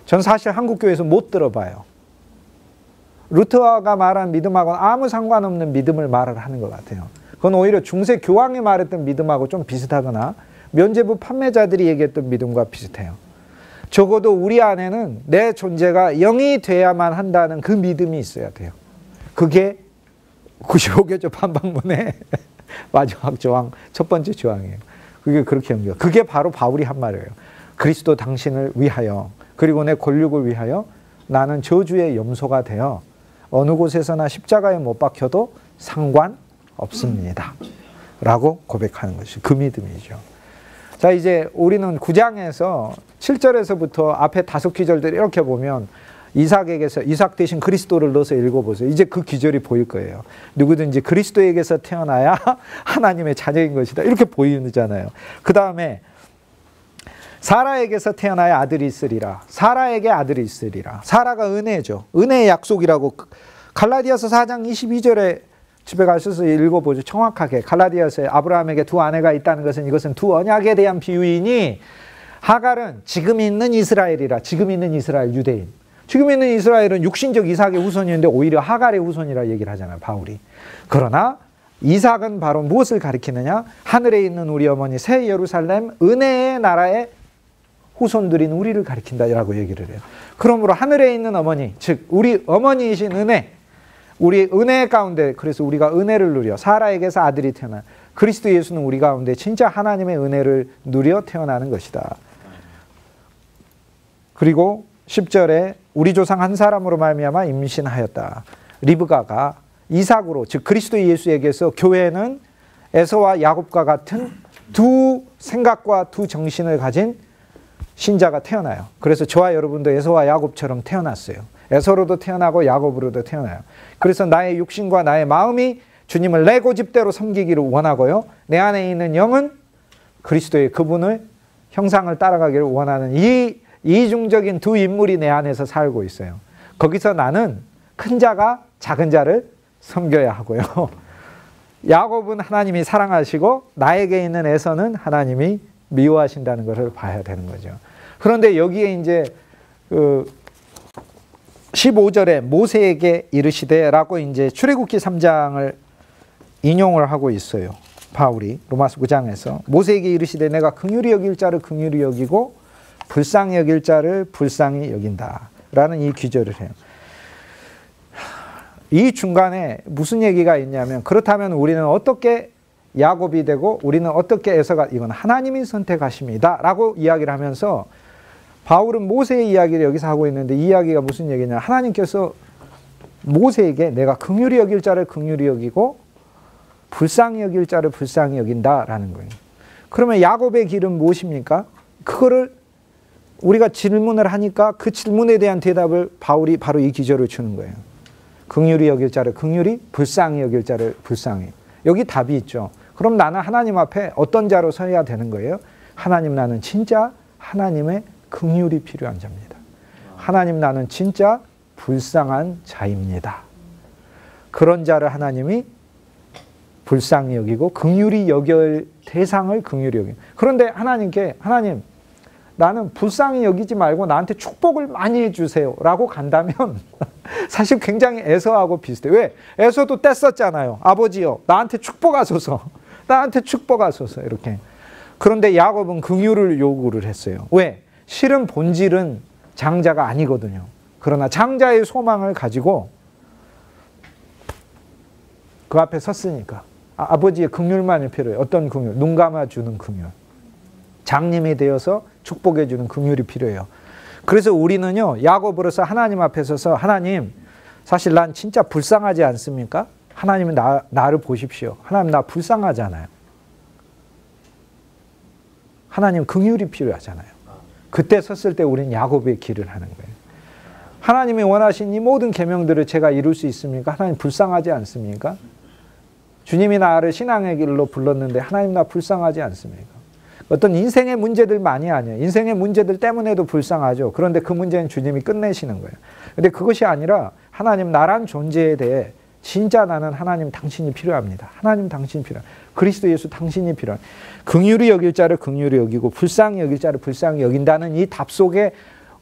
전 사실 한국교회에서 못 들어봐요. 루터가 말한 믿음하고는 아무 상관없는 믿음을 말을 하는 것 같아요. 그건 오히려 중세 교황이 말했던 믿음하고 좀 비슷하거나 면죄부 판매자들이 얘기했던 믿음과 비슷해요. 적어도 우리 안에는 내 존재가 영이 돼야만 한다는 그 믿음이 있어야 돼요. 그게 95개조 판박문의 마지막 조항, 첫 번째 조항이에요. 그게 그렇게 연결. 그게 바로 바울이 한 말이에요. 그리스도 당신을 위하여, 그리고 내 권력을 위하여 나는 저주의 염소가 되어 어느 곳에서나 십자가에 못 박혀도 상관없습니다. 라고 고백하는 것이 그 믿음이죠. 자, 이제 우리는 9장에서 7절에서부터 앞에 5기절들 이렇게 보면 이삭에게서, 이삭 대신 그리스도를 넣어서 읽어보세요. 이제 그 기절이 보일 거예요. 누구든지 그리스도에게서 태어나야 하나님의 자녀인 것이다. 이렇게 보이잖아요. 그 다음에 사라에게서 태어나야 아들이 있으리라. 사라에게 아들이 있으리라. 사라가 은혜죠. 은혜의 약속이라고 갈라디아서 4장 22절에 집에 가셔서 읽어보죠. 정확하게. 갈라디아서에 아브라함에게 두 아내가 있다는 것은 이것은 두 언약에 대한 비유이니 하갈은 지금 있는 이스라엘이라. 지금 있는 이스라엘 유대인. 지금 있는 이스라엘은 육신적 이삭의 후손이었는데 오히려 하갈의 후손이라 얘기를 하잖아요. 바울이. 그러나 이삭은 바로 무엇을 가리키느냐? 하늘에 있는 우리 어머니 새 예루살렘 은혜의 나라의 후손들인 우리를 가리킨다라고 얘기를 해요. 그러므로 하늘에 있는 어머니, 즉 우리 어머니이신 은혜, 우리 은혜 가운데, 그래서 우리가 은혜를 누려 사라에게서 아들이 태어나 그리스도 예수는 우리 가운데 진짜 하나님의 은혜를 누려 태어나는 것이다. 그리고 10절에 우리 조상 한 사람으로 말미암아 임신하였다. 리브가가 이삭으로, 즉 그리스도 예수에게서 교회는 에서와 야곱과 같은 두 생각과 두 정신을 가진 신자가 태어나요. 그래서 저와 여러분도 에서와 야곱처럼 태어났어요. 에서로도 태어나고 야곱으로도 태어나요. 그래서 나의 육신과 나의 마음이 주님을 내 고집대로 섬기기를 원하고요. 내 안에 있는 영은 그리스도의 그분을 형상을 따라가기를 원하는 이 이중적인 두 인물이 내 안에서 살고 있어요. 거기서 나는 큰 자가 작은 자를 섬겨야 하고요. 야곱은 하나님이 사랑하시고 나에게 있는 에서는 하나님이 미워하신다는 것을 봐야 되는 거죠. 그런데 여기에 이제 15절에 모세에게 이르시되 라고 이제 출애굽기 3장을 인용을 하고 있어요. 바울이 로마서 9장에서 모세에게 이르시되 내가 긍휼히 여길 자를 긍휼히 여기고 불쌍히 여길 자를 불쌍히 여긴다 라는 이 기절을 해요. 이 중간에 무슨 얘기가 있냐면, 그렇다면 우리는 어떻게 야곱이 되고 우리는 어떻게 에서가, 이건 하나님이 선택하십니다 라고 이야기를 하면서 바울은 모세의 이야기를 여기서 하고 있는데 이 이야기가 무슨 얘기냐, 하나님께서 모세에게 내가 긍휼히 여길 자를 긍휼히 여기고 불쌍히 여길 자를 불쌍히 여긴다 라는 거예요. 그러면 야곱의 길은 무엇입니까? 그거를 우리가 질문을 하니까 그 질문에 대한 대답을 바울이 바로 이 기절을 주는 거예요. 긍휼히 여길 자를 긍휼히, 불쌍히 여길 자를 불쌍히. 여기 답이 있죠. 그럼 나는 하나님 앞에 어떤 자로 서야 되는 거예요? 하나님, 나는 진짜 하나님의 긍휼이 필요한 자입니다. 하나님, 나는 진짜 불쌍한 자입니다. 그런 자를 하나님이 불쌍히 여기고 긍휼히 여길 대상을 긍휼히 여기고. 그런데 하나님께, 하나님, 나는 불쌍히 여기지 말고 나한테 축복을 많이 해주세요 라고 간다면 사실 굉장히 에서하고 비슷해요. 왜? 에서도 뗐었잖아요. 아버지요, 나한테 축복하소서, 나한테 축복하소서, 이렇게. 그런데 야곱은 긍휼을 요구를 했어요. 왜? 실은 본질은 장자가 아니거든요. 그러나 장자의 소망을 가지고 그 앞에 섰으니까 아버지의 긍휼만이 필요해요. 어떤 긍휼? 눈 감아주는 긍휼. 장님이 되어서 축복해주는 긍휼이 필요해요. 그래서 우리는요, 야곱으로서 하나님 앞에 서서, 하나님, 사실 난 진짜 불쌍하지 않습니까? 하나님은 나를 보십시오. 하나님, 나 불쌍하잖아요. 하나님 긍휼이 필요하잖아요. 그때 섰을 때 우리는 야곱의 길을 하는 거예요. 하나님이 원하신 이 모든 계명들을 제가 이룰 수 있습니까? 하나님 불쌍하지 않습니까? 주님이 나를 신앙의 길로 불렀는데 하나님, 나 불쌍하지 않습니까? 어떤 인생의 문제들만이 아니에요. 인생의 문제들 때문에도 불쌍하죠. 그런데 그 문제는 주님이 끝내시는 거예요. 근데 그것이 아니라 하나님, 나란 존재에 대해 진짜 나는 하나님 당신이 필요합니다. 하나님 당신이 필요합니다. 그리스도 예수 당신이 필요합니다. 긍휼히 여길 자를 긍휼히 여기고 불쌍히 여길 자를 불쌍히 여긴다는 이 답 속에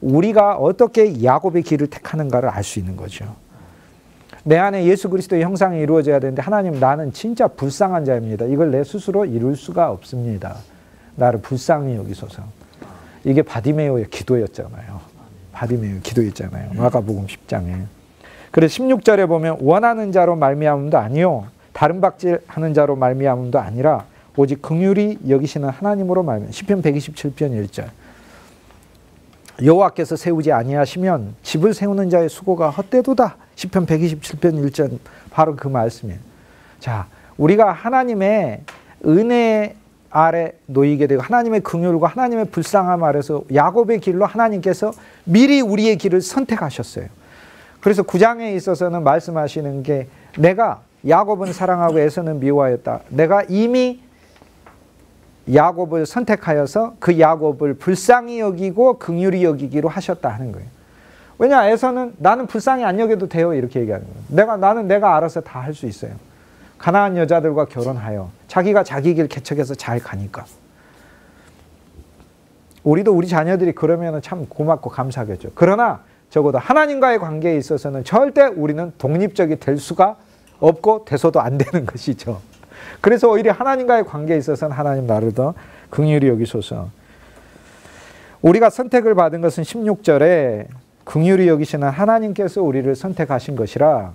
우리가 어떻게 야곱의 길을 택하는가를 알 수 있는 거죠. 내 안에 예수 그리스도의 형상이 이루어져야 되는데 하나님, 나는 진짜 불쌍한 자입니다. 이걸 내 스스로 이룰 수가 없습니다. 나를 불쌍히 여기소서. 이게 바디메오의 기도였잖아요. 바디메오의 기도였잖아요. 마가복음 10장에. 그래서 16절에 보면 원하는 자로 말미암음도 아니요 다른 박질하는 자로 말미암음도 아니라 오직 긍휼히 여기시는 하나님으로 말미암아. 시편 127편 1절. 여호와께서 세우지 아니하시면 집을 세우는 자의 수고가 헛되도다. 시편 127편 1절 바로 그 말씀이에요. 자, 우리가 하나님의 은혜 아래 놓이게 되고 하나님의 긍휼과 하나님의 불쌍함 아래서 야곱의 길로 하나님께서 미리 우리의 길을 선택하셨어요. 그래서 9장에 있어서는 말씀하시는 게 내가 야곱은 사랑하고 에서는 미워하였다. 내가 이미 야곱을 선택하여서 그 야곱을 불쌍히 여기고 긍휼히 여기기로 하셨다 하는 거예요. 왜냐, 에서는 나는 불쌍히 안 여겨도 돼요 이렇게 얘기하는 거예요. 나는 내가 알아서 다 할 수 있어요. 가나안 여자들과 결혼하여 자기가 자기 길 개척해서 잘 가니까. 우리도 우리 자녀들이 그러면 참 고맙고 감사하겠죠. 그러나 적어도 하나님과의 관계에 있어서는 절대 우리는 독립적이 될 수가 없고 돼서도 안 되는 것이죠. 그래서 오히려 하나님과의 관계에 있어서는 하나님 나를 더 긍휼히 여기소서. 우리가 선택을 받은 것은 16절에 긍휼히 여기시는 하나님께서 우리를 선택하신 것이라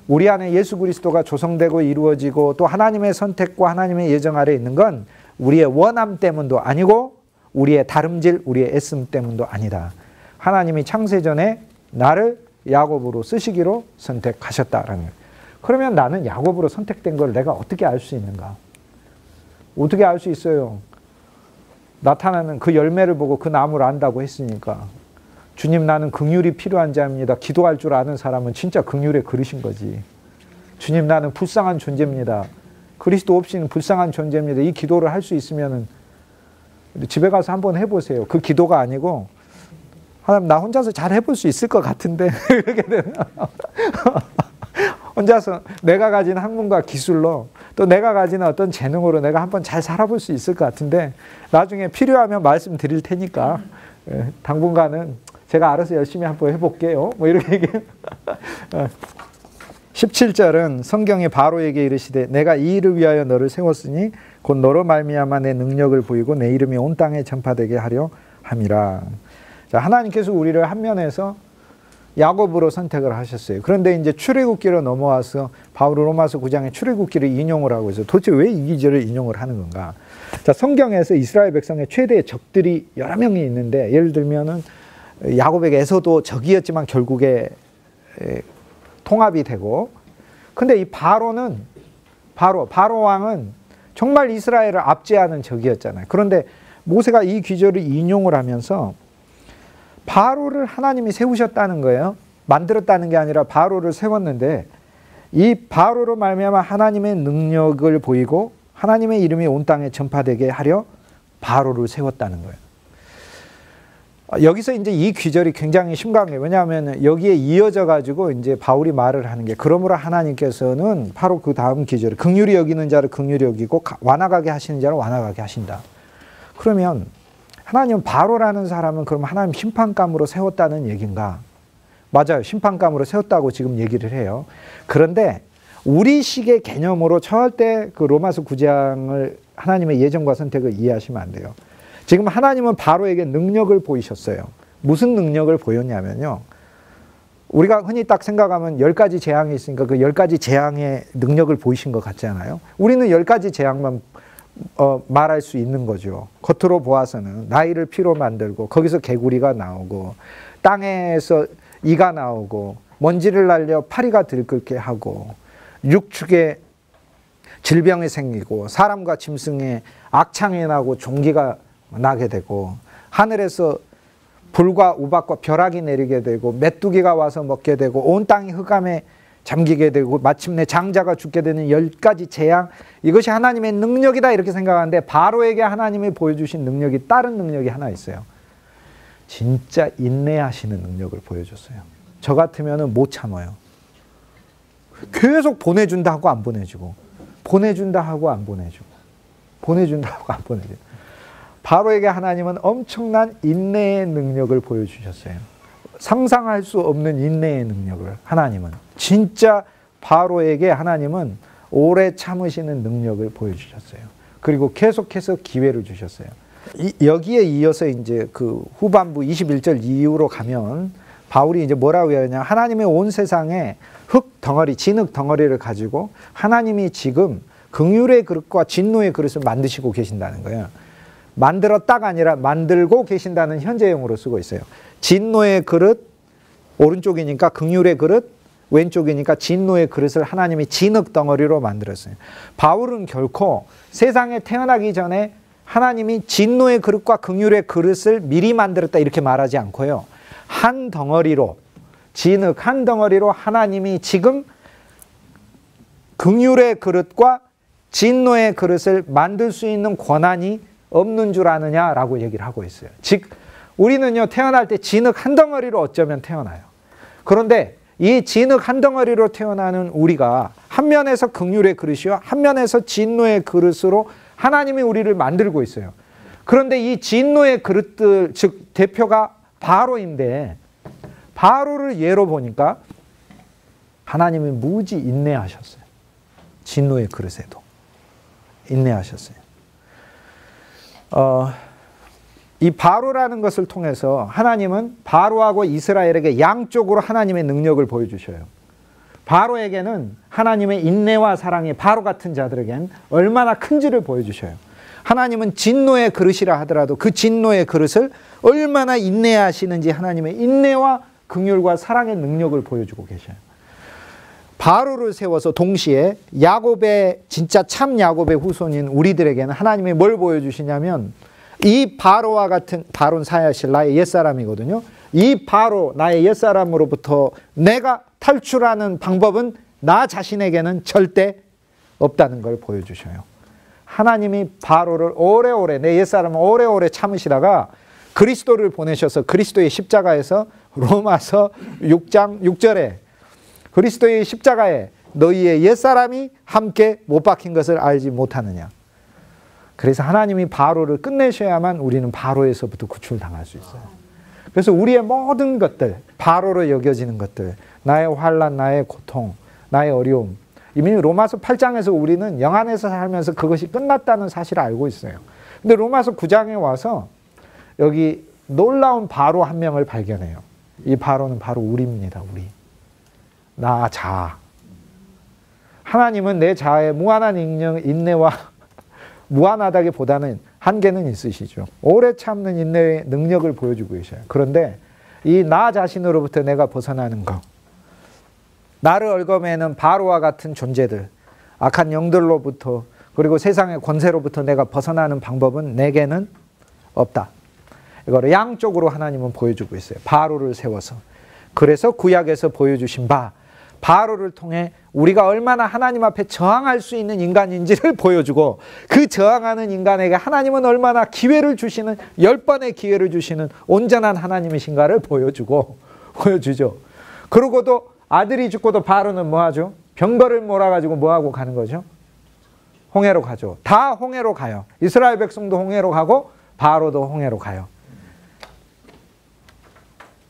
우리 안에 예수 그리스도가 조성되고 이루어지고 또 하나님의 선택과 하나님의 예정 아래 있는 건 우리의 원함 때문도 아니고 우리의 다름질, 우리의 애씀 때문도 아니다. 하나님이 창세전에 나를 야곱으로 쓰시기로 선택하셨다라는 거예요. 그러면 나는 야곱으로 선택된 걸 내가 어떻게 알 수 있는가? 어떻게 알 수 있어요? 나타나는 그 열매를 보고 그 나무를 안다고 했으니까. 주님, 나는 긍휼이 필요한 자입니다. 기도할 줄 아는 사람은 진짜 긍휼의 그릇인 거지. 주님, 나는 불쌍한 존재입니다. 그리스도 없이는 불쌍한 존재입니다. 이 기도를 할 수 있으면은 집에 가서 한번 해보세요. 그 기도가 아니고 하나님, 나 혼자서 잘 해볼 수 있을 것 같은데 이렇게 되면 혼자서 내가 가진 학문과 기술로 또 내가 가진 어떤 재능으로 내가 한번 잘 살아볼 수 있을 것 같은데 나중에 필요하면 말씀드릴 테니까 당분간은 제가 알아서 열심히 한번 해볼게요. 뭐 이렇게 얘기해요. 17절은 성경이 바로에게 이르시되 내가 이 일을 위하여 너를 세웠으니 곧 너로 말미암아 내 능력을 보이고 내 이름이 온 땅에 전파되게 하려 함이라. 자, 하나님께서 우리를 한 면에서 야곱으로 선택을 하셨어요. 그런데 이제 출애굽기로 넘어와서 바울이 로마서 9장에 출애굽기를 인용을 하고 있어요. 도대체 왜 이 기절을 인용을 하는 건가? 자, 성경에서 이스라엘 백성의 최대의 적들이 여러 명이 있는데 예를 들면은 야곱에게서도 적이었지만 결국에 통합이 되고, 근데 이 바로 왕은 정말 이스라엘을 압제하는 적이었잖아요. 그런데 모세가 이 귀절을 인용을 하면서 바로를 하나님이 세우셨다는 거예요. 만들었다는 게 아니라 바로를 세웠는데 이 바로로 말미암아 하나님의 능력을 보이고 하나님의 이름이 온 땅에 전파되게 하려 바로를 세웠다는 거예요. 여기서 이제 이 귀절이 굉장히 심각한 게 왜냐하면 여기에 이어져 가지고 이제 바울이 말을 하는 게 그러므로 하나님께서는 바로 그 다음 귀절에 긍휼히 여기는 자를 긍휼히 여기고 완악하게 하시는 자를 완악하게 하신다. 그러면 하나님은 바로라는 사람은 그럼 하나님 심판감으로 세웠다는 얘기인가? 맞아요. 심판감으로 세웠다고 지금 얘기를 해요. 그런데 우리식의 개념으로 절대 그 로마서 9장을 하나님의 예정과 선택을 이해하시면 안 돼요. 지금 하나님은 바로에게 능력을 보이셨어요. 무슨 능력을 보였냐면요. 우리가 흔히 딱 생각하면 10가지 재앙이 있으니까 그 10가지 재앙의 능력을 보이신 것 같잖아요. 우리는 10가지 재앙만 말할 수 있는 거죠. 겉으로 보아서는 나일을 피로 만들고 거기서 개구리가 나오고 땅에서 이가 나오고 먼지를 날려 파리가 들끓게 하고 육축에 질병이 생기고 사람과 짐승에 악창이 나고 종기가 나게 되고 하늘에서 불과 우박과 벼락이 내리게 되고 메뚜기가 와서 먹게 되고 온 땅이 흑암에 잠기게 되고 마침내 장자가 죽게 되는 10가지 재앙, 이것이 하나님의 능력이다 이렇게 생각하는데 바로에게 하나님이 보여주신 능력이 다른 능력이 하나 있어요. 진짜 인내하시는 능력을 보여줬어요. 저 같으면 못 참아요. 계속 보내준다 하고 안 보내주고 보내준다 하고 안 보내주고 보내준다 하고 안 보내주고 바로에게 하나님은 엄청난 인내의 능력을 보여주셨어요. 상상할 수 없는 인내의 능력을 하나님은 진짜 바로에게 하나님은 오래 참으시는 능력을 보여주셨어요. 그리고 계속해서 기회를 주셨어요. 여기에 이어서 이제 그 후반부 21절 이후로 가면 바울이 이제 뭐라고 하냐, 하나님의 온 세상에 흙 덩어리, 진흙 덩어리를 가지고 하나님이 지금 긍휼의 그릇과 진노의 그릇을 만드시고 계신다는 거예요. 만들었다가 아니라 만들고 계신다는 현재형으로 쓰고 있어요. 진노의 그릇, 오른쪽이니까 긍휼의 그릇, 왼쪽이니까 진노의 그릇을 하나님이 진흙 덩어리로 만들었어요. 바울은 결코 세상에 태어나기 전에 하나님이 진노의 그릇과 긍휼의 그릇을 미리 만들었다 이렇게 말하지 않고요. 한 덩어리로, 진흙 한 덩어리로 하나님이 지금 긍휼의 그릇과 진노의 그릇을 만들 수 있는 권한이 없는 줄 아느냐라고 얘기를 하고 있어요. 즉 우리는요 태어날 때 진흙 한 덩어리로 어쩌면 태어나요. 그런데 이 진흙 한 덩어리로 태어나는 우리가 한 면에서 긍휼의 그릇이요 한 면에서 진노의 그릇으로 하나님이 우리를 만들고 있어요. 그런데 이 진노의 그릇들, 즉 대표가 바로인데 바로를 예로 보니까 하나님이 무지 인내하셨어요. 진노의 그릇에도 인내하셨어요. 이 바로라는 것을 통해서 하나님은 바로하고 이스라엘에게 양쪽으로 하나님의 능력을 보여주셔요. 바로에게는 하나님의 인내와 사랑이 바로 같은 자들에겐 얼마나 큰지를 보여주셔요. 하나님은 진노의 그릇이라 하더라도 그 진노의 그릇을 얼마나 인내하시는지 하나님의 인내와 긍휼과 사랑의 능력을 보여주고 계셔요. 바로를 세워서 동시에 야곱의 진짜 참 야곱의 후손인 우리들에게는 하나님이 뭘 보여주시냐면 이 바로와 같은, 바로는 사야실 나의 옛사람이거든요. 이 바로 나의 옛사람으로부터 내가 탈출하는 방법은 나 자신에게는 절대 없다는 걸 보여주셔요. 하나님이 바로를 오래오래, 내 옛사람을 오래오래 참으시다가 그리스도를 보내셔서 그리스도의 십자가에서 로마서 6장 6절에 그리스도의 십자가에 너희의 옛사람이 함께 못 박힌 것을 알지 못하느냐. 그래서 하나님이 바로를 끝내셔야만 우리는 바로에서부터 구출당할 수 있어요. 그래서 우리의 모든 것들, 바로로 여겨지는 것들, 나의 환난, 나의 고통, 나의 어려움, 이미 로마서 8장에서 우리는 영안에서 살면서 그것이 끝났다는 사실을 알고 있어요. 근데 로마서 9장에 와서 여기 놀라운 바로 한 명을 발견해요. 이 바로는 바로 우리입니다. 우리. 나 자아. 하나님은 내 자아의 무한한 인내와 무한하다기보다는 한계는 있으시죠. 오래 참는 인내의 능력을 보여주고 계셔요. 그런데 이 나 자신으로부터 내가 벗어나는 것, 나를 얽어매는 바로와 같은 존재들, 악한 영들로부터 그리고 세상의 권세로부터 내가 벗어나는 방법은 내게는 없다. 이거를 양쪽으로 하나님은 보여주고 있어요. 바로를 세워서. 그래서 구약에서 보여주신 바, 바로를 통해 우리가 얼마나 하나님 앞에 저항할 수 있는 인간인지를 보여주고, 그 저항하는 인간에게 하나님은 얼마나 기회를 주시는, 10번의 기회를 주시는 온전한 하나님이신가를 보여주죠. 그러고도 아들이 죽고도 바로는 뭐하죠? 병거를 몰아가지고 뭐하고 가는 거죠? 홍해로 가죠. 다 홍해로 가요. 이스라엘 백성도 홍해로 가고 바로도 홍해로 가요.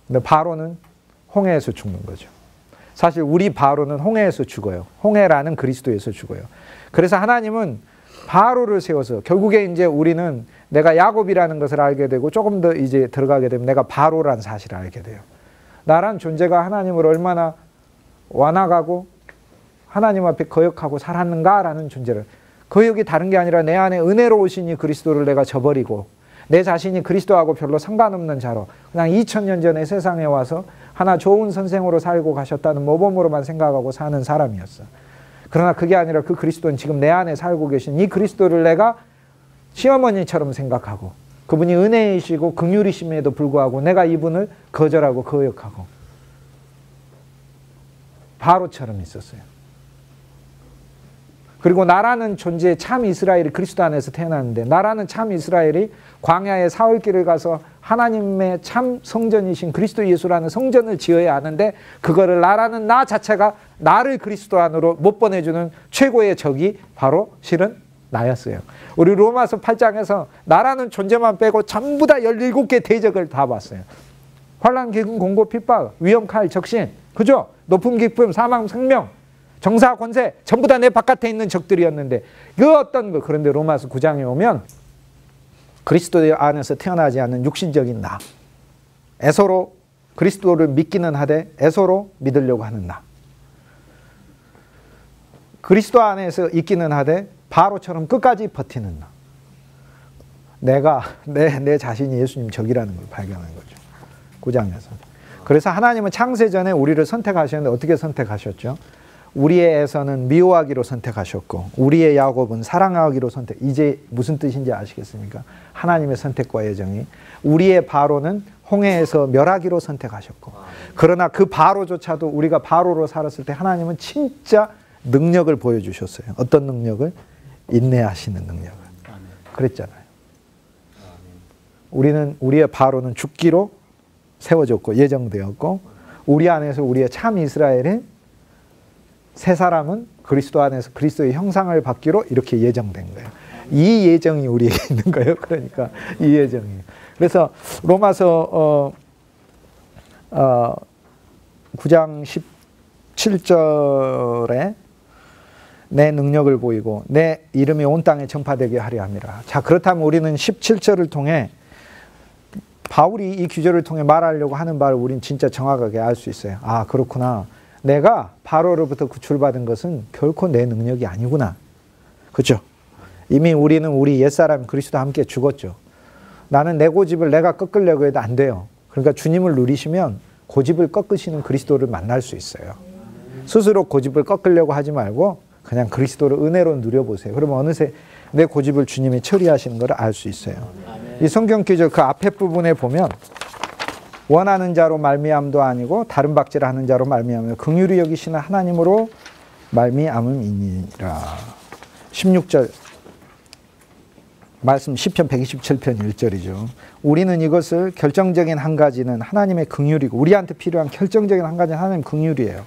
근데 바로는 홍해에서 죽는 거죠. 사실 우리 바로는 홍해에서 죽어요. 홍해라는 그리스도에서 죽어요. 그래서 하나님은 바로를 세워서, 결국에 이제 우리는 내가 야곱이라는 것을 알게 되고, 조금 더 이제 들어가게 되면 내가 바로라는 사실을 알게 돼요. 나란 존재가 하나님을 얼마나 완악하고 하나님 앞에 거역하고 살았는가라는 존재를, 거역이 다른 게 아니라 내 안에 은혜로우시니 그리스도를 내가 저버리고 내 자신이 그리스도하고 별로 상관없는 자로 그냥 2000년 전에 세상에 와서 하나 좋은 선생으로 살고 가셨다는 모범으로만 생각하고 사는 사람이었어. 그러나 그게 아니라 그 그리스도는 지금 내 안에 살고 계신 이 그리스도를 내가 시어머니처럼 생각하고, 그분이 은혜이시고 긍휼이심에도 불구하고 내가 이분을 거절하고 거역하고 바로처럼 있었어요. 그리고 나라는 존재, 참 이스라엘이 그리스도 안에서 태어났는데, 나라는 참 이스라엘이 광야의 사흘길을 가서 하나님의 참 성전이신 그리스도 예수라는 성전을 지어야 하는데, 그거를 나라는 나 자체가 나를 그리스도 안으로 못 보내주는 최고의 적이 바로 실은 나였어요. 우리 로마서 8장에서 나라는 존재만 빼고 전부 다 17개 대적을 다 봤어요. 환난, 기근, 공고, 핍박, 위험, 칼, 적신, 그죠? 높음, 기쁨, 사망, 생명, 정사, 권세, 전부 다 내 바깥에 있는 적들이었는데, 그 어떤 거. 그런데 로마서 9장에 오면 그리스도 안에서 태어나지 않는 육신적인 나, 애서로 그리스도를 믿기는 하되 애서로 믿으려고 하는 나, 그리스도 안에서 있기는 하되 바로처럼 끝까지 버티는 나, 내가 내 자신이 예수님 적이라는 걸 발견한 거죠. 9장에서. 그래서 하나님은 창세전에 우리를 선택하셨는데 어떻게 선택하셨죠? 우리의 에서는 미워하기로 선택하셨고 우리의 야곱은 사랑하기로 선택. 이제 무슨 뜻인지 아시겠습니까? 하나님의 선택과 예정이. 우리의 바로는 홍해에서 멸하기로 선택하셨고, 그러나 그 바로조차도 우리가 바로로 살았을 때 하나님은 진짜 능력을 보여주셨어요. 어떤 능력을? 인내하시는 능력을. 그랬잖아요. 우리의 바로는 죽기로 세워졌고 예정되었고, 우리 안에서 우리의 참 이스라엘은 새 사람은 그리스도 안에서 그리스도의 형상을 받기로 이렇게 예정된 거예요. 이 예정이 우리에게 있는 거예요. 그러니까 이 예정이. 그래서 로마서 9장 17절에 내 능력을 보이고 내 이름이 온 땅에 전파되게 하려 함이라. 자, 그렇다면 우리는 17절을 통해 바울이 이 구절을 통해 말하려고 하는 바를 우린 진짜 정확하게 알 수 있어요. 아, 그렇구나. 내가 바로로부터 구출받은 것은 결코 내 능력이 아니구나. 그렇죠? 이미 우리는 우리 옛사람 그리스도와 함께 죽었죠. 나는 내 고집을 내가 꺾으려고 해도 안 돼요. 그러니까 주님을 누리시면 고집을 꺾으시는 그리스도를 만날 수 있어요. 스스로 고집을 꺾으려고 하지 말고 그냥 그리스도를 은혜로 누려보세요. 그러면 어느새 내 고집을 주님이 처리하시는 걸 알 수 있어요. 이 성경 구절 그 앞에 부분에 보면 원하는 자로 말미암도 아니고 다른 박제를 하는 자로 말미암으며 긍휼히 여기시는 하나님으로 말미암음이니라. 16절 말씀 시편 127편 1절이죠. 우리는 이것을 결정적인 한 가지는 하나님의 긍휼이고, 우리한테 필요한 결정적인 한 가지는 하나님의 긍휼이에요.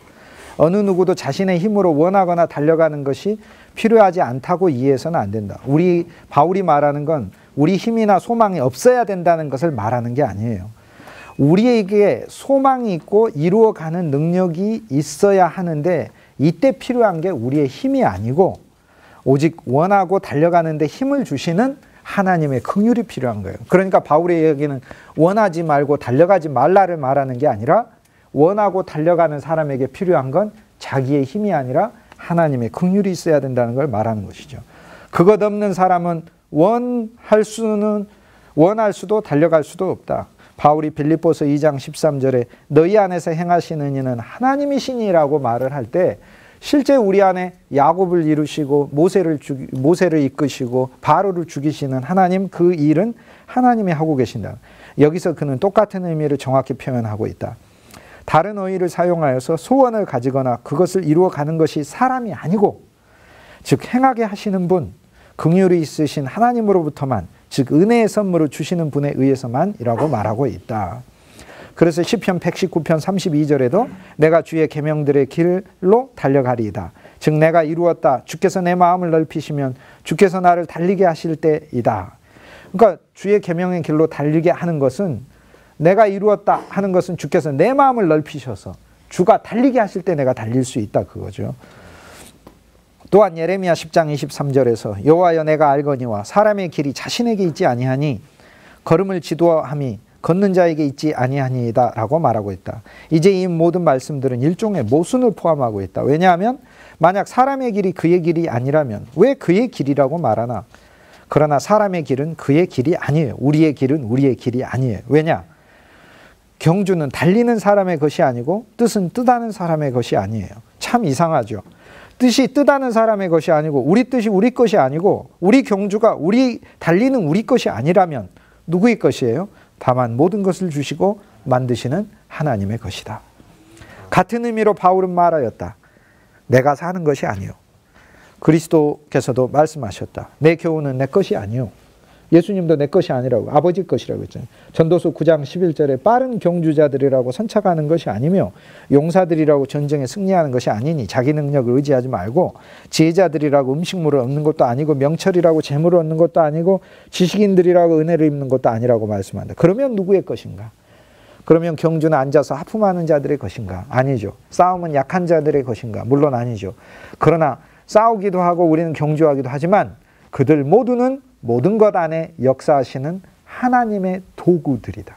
어느 누구도 자신의 힘으로 원하거나 달려가는 것이 필요하지 않다고 이해해서는 안 된다. 바울이 말하는 건 우리 힘이나 소망이 없어야 된다는 것을 말하는 게 아니에요. 우리에게 소망이 있고 이루어가는 능력이 있어야 하는데, 이때 필요한 게 우리의 힘이 아니고 오직 원하고 달려가는데 힘을 주시는 하나님의 긍휼이 필요한 거예요. 그러니까 바울의 얘기는 원하지 말고 달려가지 말라를 말하는 게 아니라, 원하고 달려가는 사람에게 필요한 건 자기의 힘이 아니라 하나님의 긍휼이 있어야 된다는 걸 말하는 것이죠. 그것 없는 사람은 원할 수도 달려갈 수도 없다. 바울이 빌립보서 2장 13절에 너희 안에서 행하시는 이는 하나님이시니라고 말을 할 때 실제 우리 안에 야곱을 이루시고 모세를 이끄시고 바로를 죽이시는 하나님, 그 일은 하나님이 하고 계신다. 여기서 그는 똑같은 의미를 정확히 표현하고 있다. 다른 어휘를 사용하여서 소원을 가지거나 그것을 이루어가는 것이 사람이 아니고, 즉 행하게 하시는 분, 긍휼이 있으신 하나님으로부터만, 즉 은혜의 선물을 주시는 분에 의해서만이라고 말하고 있다. 그래서 시편 119편 32절에도 내가 주의 계명들의 길로 달려가리이다. 즉 내가 이루었다. 주께서 내 마음을 넓히시면 주께서 나를 달리게 하실 때이다. 그러니까 주의 계명의 길로 달리게 하는 것은, 내가 이루었다 하는 것은 주께서 내 마음을 넓히셔서 주가 달리게 하실 때 내가 달릴 수 있다, 그거죠. 또한 예레미야 10장 23절에서 여호와여 내가 알거니와 사람의 길이 자신에게 있지 아니하니 걸음을 지도함이 걷는 자에게 있지 아니하니이다 라고 말하고 있다. 이제 이 모든 말씀들은 일종의 모순을 포함하고 있다. 왜냐하면 만약 사람의 길이 그의 길이 아니라면 왜 그의 길이라고 말하나? 그러나 사람의 길은 그의 길이 아니에요. 우리의 길은 우리의 길이 아니에요. 왜냐? 경주는 달리는 사람의 것이 아니고 뜻은 뜻하는 사람의 것이 아니에요. 참 이상하죠. 뜻이 뜻하는 사람의 것이 아니고 우리 뜻이 우리 것이 아니고 우리 경주가 우리 달리는 우리 것이 아니라면 누구의 것이에요? 다만 모든 것을 주시고 만드시는 하나님의 것이다. 같은 의미로 바울은 말하였다. 내가 사는 것이 아니요. 그리스도께서도 말씀하셨다. 내 교훈은 내 것이 아니요. 예수님도 내 것이 아니라고, 아버지 것이라고 했잖아요. 전도서 9장 11절에 빠른 경주자들이라고 선착하는 것이 아니며 용사들이라고 전쟁에 승리하는 것이 아니니 자기 능력을 의지하지 말고 지혜자들이라고 음식물을 얻는 것도 아니고 명철이라고 재물을 얻는 것도 아니고 지식인들이라고 은혜를 입는 것도 아니라고 말씀한다. 그러면 누구의 것인가? 그러면 경주는 앉아서 하품하는 자들의 것인가? 아니죠. 싸움은 약한 자들의 것인가? 물론 아니죠. 그러나 싸우기도 하고 우리는 경주하기도 하지만 그들 모두는 모든 것 안에 역사하시는 하나님의 도구들이다.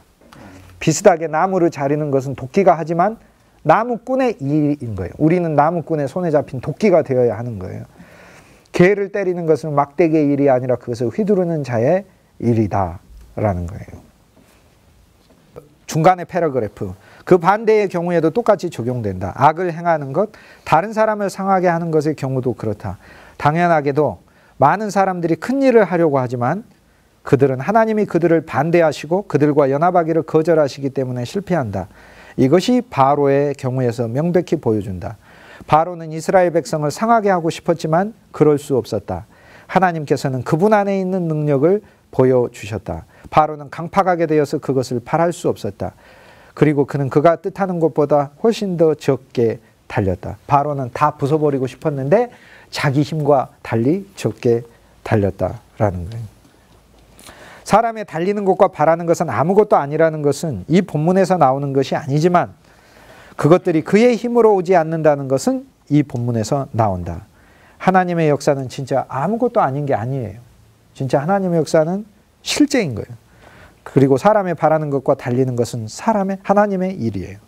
비슷하게 나무를 자르는 것은 도끼가 하지만 나무꾼의 일인 거예요. 우리는 나무꾼의 손에 잡힌 도끼가 되어야 하는 거예요. 개를 때리는 것은 막대기의 일이 아니라 그것을 휘두르는 자의 일이다 라는 거예요. 중간의 패러그래프, 그 반대의 경우에도 똑같이 적용된다. 악을 행하는 것, 다른 사람을 상하게 하는 것의 경우도 그렇다. 당연하게도 많은 사람들이 큰 일을 하려고 하지만 그들은 하나님이 그들을 반대하시고 그들과 연합하기를 거절하시기 때문에 실패한다. 이것이 바로의 경우에서 명백히 보여준다. 바로는 이스라엘 백성을 상하게 하고 싶었지만 그럴 수 없었다. 하나님께서는 그분 안에 있는 능력을 보여주셨다. 바로는 강팍하게 되어서 그것을 발할 수 없었다. 그리고 그는 그가 뜻하는 것보다 훨씬 더 적게 달렸다. 바로는 다 부숴버리고 싶었는데 자기 힘과 달리 적게 달렸다라는 거예요. 사람의 달리는 것과 바라는 것은 아무것도 아니라는 것은 이 본문에서 나오는 것이 아니지만 그것들이 그의 힘으로 오지 않는다는 것은 이 본문에서 나온다. 하나님의 역사는 진짜 아무것도 아닌 게 아니에요. 진짜 하나님의 역사는 실제인 거예요. 그리고 사람의 바라는 것과 달리는 것은 하나님의 일이에요.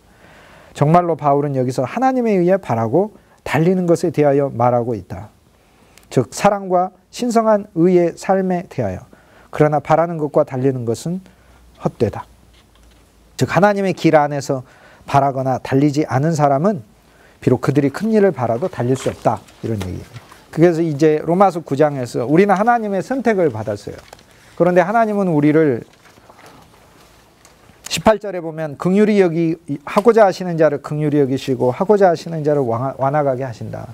정말로 바울은 여기서 하나님에 의해 바라고 달리는 것에 대하여 말하고 있다. 즉 사랑과 신성한 의의 삶에 대하여. 그러나 바라는 것과 달리는 것은 헛되다. 즉 하나님의 길 안에서 바라거나 달리지 않은 사람은 비록 그들이 큰 일을 바라도 달릴 수 없다. 이런 얘기예요. 그래서 이제 로마서 9장에서 우리는 하나님의 선택을 받았어요. 그런데 하나님은 우리를 18절에 보면 하고자 하시는 자를 긍휼히 여기시고 하고자 하시는 자를 완악하게 하신다.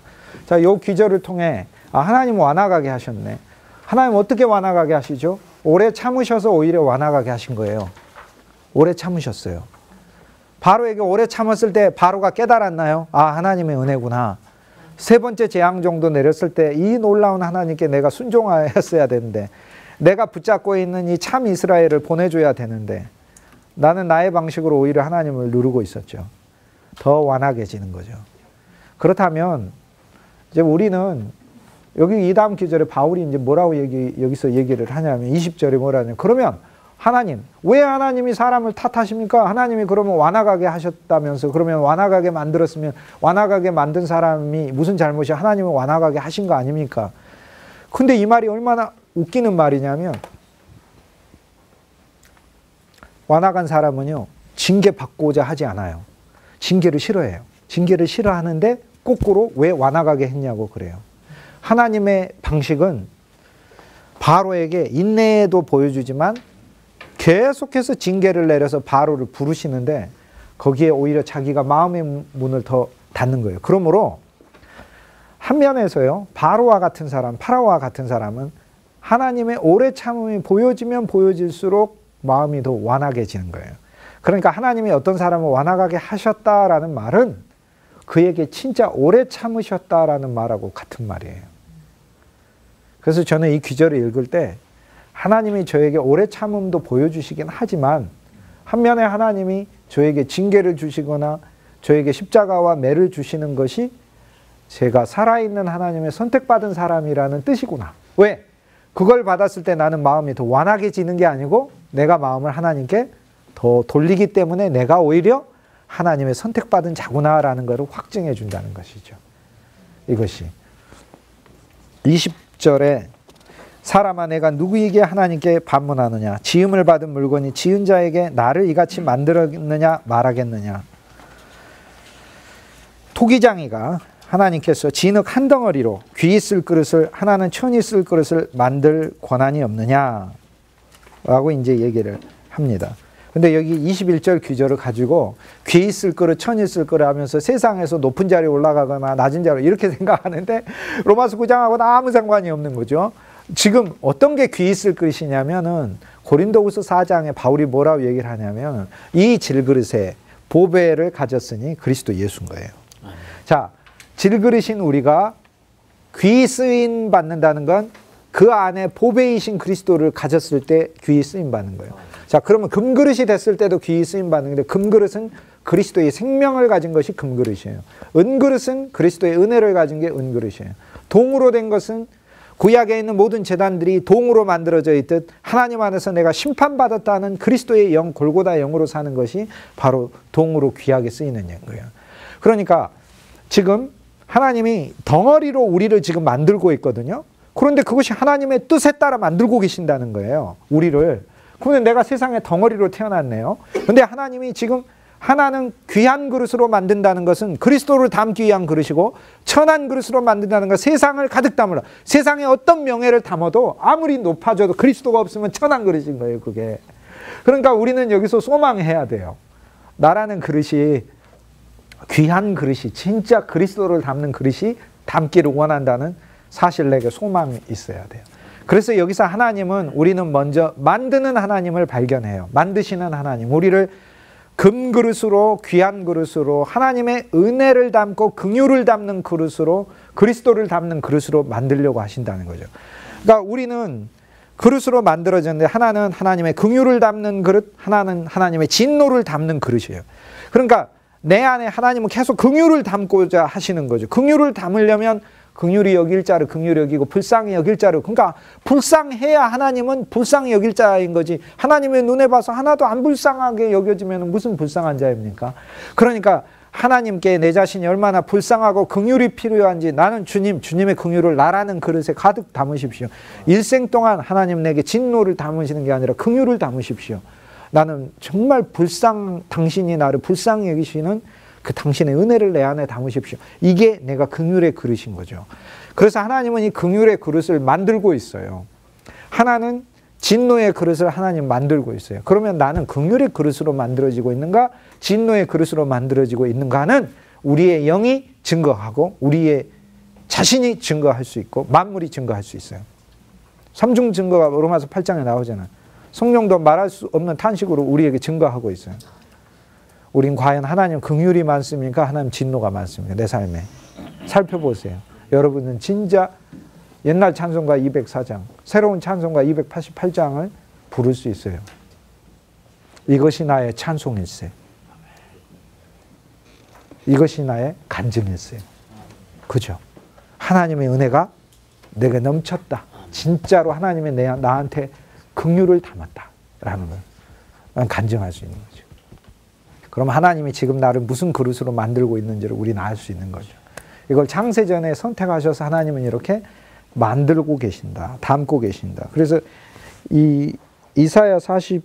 자, 이 귀절을 통해 하나님 완악하게 하셨네. 하나님 어떻게 완악하게 하시죠? 오래 참으셔서 오히려 완악하게 하신 거예요. 오래 참으셨어요. 바로에게 오래 참았을 때 바로가 깨달았나요? 하나님의 은혜구나. 세 번째 재앙 정도 내렸을 때 이 놀라운 하나님께 내가 순종하였어야 되는데, 내가 붙잡고 있는 이 참 이스라엘을 보내줘야 되는데 나는 나의 방식으로 오히려 하나님을 누르고 있었죠. 더 완악해지는 거죠. 그렇다면 이제 우리는 여기 이 다음 기절에 바울이 이제 뭐라고 여기서 얘기를 하냐면 20절에 뭐라냐면, 그러면 하나님, 왜 하나님이 사람을 탓하십니까? 하나님이 그러면 완악하게 하셨다면서, 그러면 완악하게 만들었으면 완악하게 만든 사람이 무슨 잘못이 하나님을 완악하게 하신 거 아닙니까? 근데 이 말이 얼마나 웃기는 말이냐면, 완악한 사람은요 징계받고자 하지 않아요. 징계를 싫어해요. 징계를 싫어하는데 거꾸로 왜 완악하게 했냐고 그래요. 하나님의 방식은 바로에게 인내도 보여주지만 계속해서 징계를 내려서 바로를 부르시는데 거기에 오히려 자기가 마음의 문을 더 닫는 거예요. 그러므로 한 면에서요, 바로와 같은 사람, 파라오와 같은 사람은 하나님의 오래 참음이 보여지면 보여질수록 마음이 더 완악해지는 거예요. 그러니까 하나님이 어떤 사람을 완악하게 하셨다라는 말은 그에게 진짜 오래 참으셨다라는 말하고 같은 말이에요. 그래서 저는 이 귀절을 읽을 때 하나님이 저에게 오래 참음도 보여주시긴 하지만 한면에 하나님이 저에게 징계를 주시거나 저에게 십자가와 매를 주시는 것이 제가 살아있는 하나님의 선택받은 사람이라는 뜻이구나. 왜? 그걸 받았을 때 나는 마음이 더 완악해지는 게 아니고 내가 마음을 하나님께 더 돌리기 때문에 내가 오히려 하나님의 선택받은 자구나라는 것을 확증해 준다는 것이죠. 이것이 20절에 사람아 내가 누구에게 하나님께 반문하느냐 지음을 받은 물건이 지은 자에게 나를 이같이 만들었느냐 말하겠느냐. 토기장이가 하나님께서 진흙 한 덩어리로 귀 쓸 그릇을 하나는 천이 쓸 그릇을 만들 권한이 없느냐 라고 이제 얘기를 합니다. 근데 여기 21절 귀절을 가지고 귀 쓸 그릇, 천이 쓸 그릇 하면서 세상에서 높은 자리에 올라가거나 낮은 자리에 이렇게 생각하는데 로마서 9장하고는 아무 상관이 없는 거죠. 지금 어떤 게 귀 쓸 그릇이냐면은 고린도후서 4장에 바울이 뭐라고 얘기를 하냐면 이 질그릇에 보배를 가졌으니 그리스도 예수인 거예요. 자, 질그릇인 우리가 귀 쓰임 받는다는 건 그 안에 보배이신 그리스도를 가졌을 때 귀 쓰임 받는 거예요. 자, 그러면 금그릇이 됐을 때도 귀 쓰임 받는 건데 금그릇은 그리스도의 생명을 가진 것이 금그릇이에요. 은그릇은 그리스도의 은혜를 가진 게 은그릇이에요. 동으로 된 것은 구약에 있는 모든 제단들이 동으로 만들어져 있듯 하나님 안에서 내가 심판받았다는 그리스도의 영, 골고다 영으로 사는 것이 바로 동으로 귀하게 쓰이는 거예요. 그러니까 지금 하나님이 덩어리로 우리를 지금 만들고 있거든요. 그런데 그것이 하나님의 뜻에 따라 만들고 계신다는 거예요. 우리를. 그런데 내가 세상에 덩어리로 태어났네요. 그런데 하나님이 지금 하나는 귀한 그릇으로 만든다는 것은 그리스도를 담기 위한 그릇이고 천한 그릇으로 만든다는 것 세상을 가득 담으라. 세상에 어떤 명예를 담아도 아무리 높아져도 그리스도가 없으면 천한 그릇인 거예요. 그게. 그러니까 우리는 여기서 소망해야 돼요. 나라는 그릇이 귀한 그릇이 진짜 그리스도를 담는 그릇이 담기를 원한다는 사실 내게 소망이 있어야 돼요. 그래서 여기서 하나님은 우리는 먼저 만드는 하나님을 발견해요. 만드시는 하나님. 우리를 금그릇으로 귀한 그릇으로 하나님의 은혜를 담고 긍휼을 담는 그릇으로 그리스도를 담는 그릇으로 만들려고 하신다는 거죠. 그러니까 우리는 그릇으로 만들어졌는데 하나는 하나님의 긍휼을 담는 그릇, 하나는 하나님의 진노를 담는 그릇이에요. 그러니까 내 안에 하나님은 계속 긍휼을 담고자 하시는 거죠. 긍휼을 담으려면 긍휼히 여길 자를 긍휼히 여기고 불쌍히 여길 자를, 그러니까 불쌍해야 하나님은 불쌍히 여길 자인 거지 하나님의 눈에 봐서 하나도 안 불쌍하게 여겨지면 무슨 불쌍한 자입니까? 그러니까 하나님께 내 자신이 얼마나 불쌍하고 긍휼이 필요한지 나는 주님의 긍휼을 나라는 그릇에 가득 담으십시오. 일생 동안 하나님 내게 진노를 담으시는 게 아니라 긍휼을 담으십시오. 나는 정말 당신이 나를 불쌍히 여기시는 그 당신의 은혜를 내 안에 담으십시오. 이게 내가 긍휼의 그릇인 거죠. 그래서 하나님은 이 긍휼의 그릇을 만들고 있어요. 하나는 진노의 그릇을 하나님 만들고 있어요. 그러면 나는 긍휼의 그릇으로 만들어지고 있는가? 진노의 그릇으로 만들어지고 있는가는 우리의 영이 증거하고 우리의 자신이 증거할 수 있고 만물이 증거할 수 있어요. 삼중 증거가 로마서 8장에 나오잖아요. 성령도 말할 수 없는 탄식으로 우리에게 증거하고 있어요. 우린 과연 하나님 긍휼이 많습니까? 하나님 진노가 많습니까? 내 삶에. 살펴보세요. 여러분은 진짜 옛날 찬송가 204장, 새로운 찬송가 288장을 부를 수 있어요. 이것이 나의 찬송일세. 이것이 나의 간증일세. 그죠? 하나님의 은혜가 내게 넘쳤다. 진짜로 하나님이 나한테 긍휼을 담았다라는 걸 간증할 수 있는 거죠. 그럼 하나님이 지금 나를 무슨 그릇으로 만들고 있는지를 우리는 알 수 있는 거죠. 이걸 창세전에 선택하셔서 하나님은 이렇게 만들고 계신다. 담고 계신다. 그래서 이 이사야 45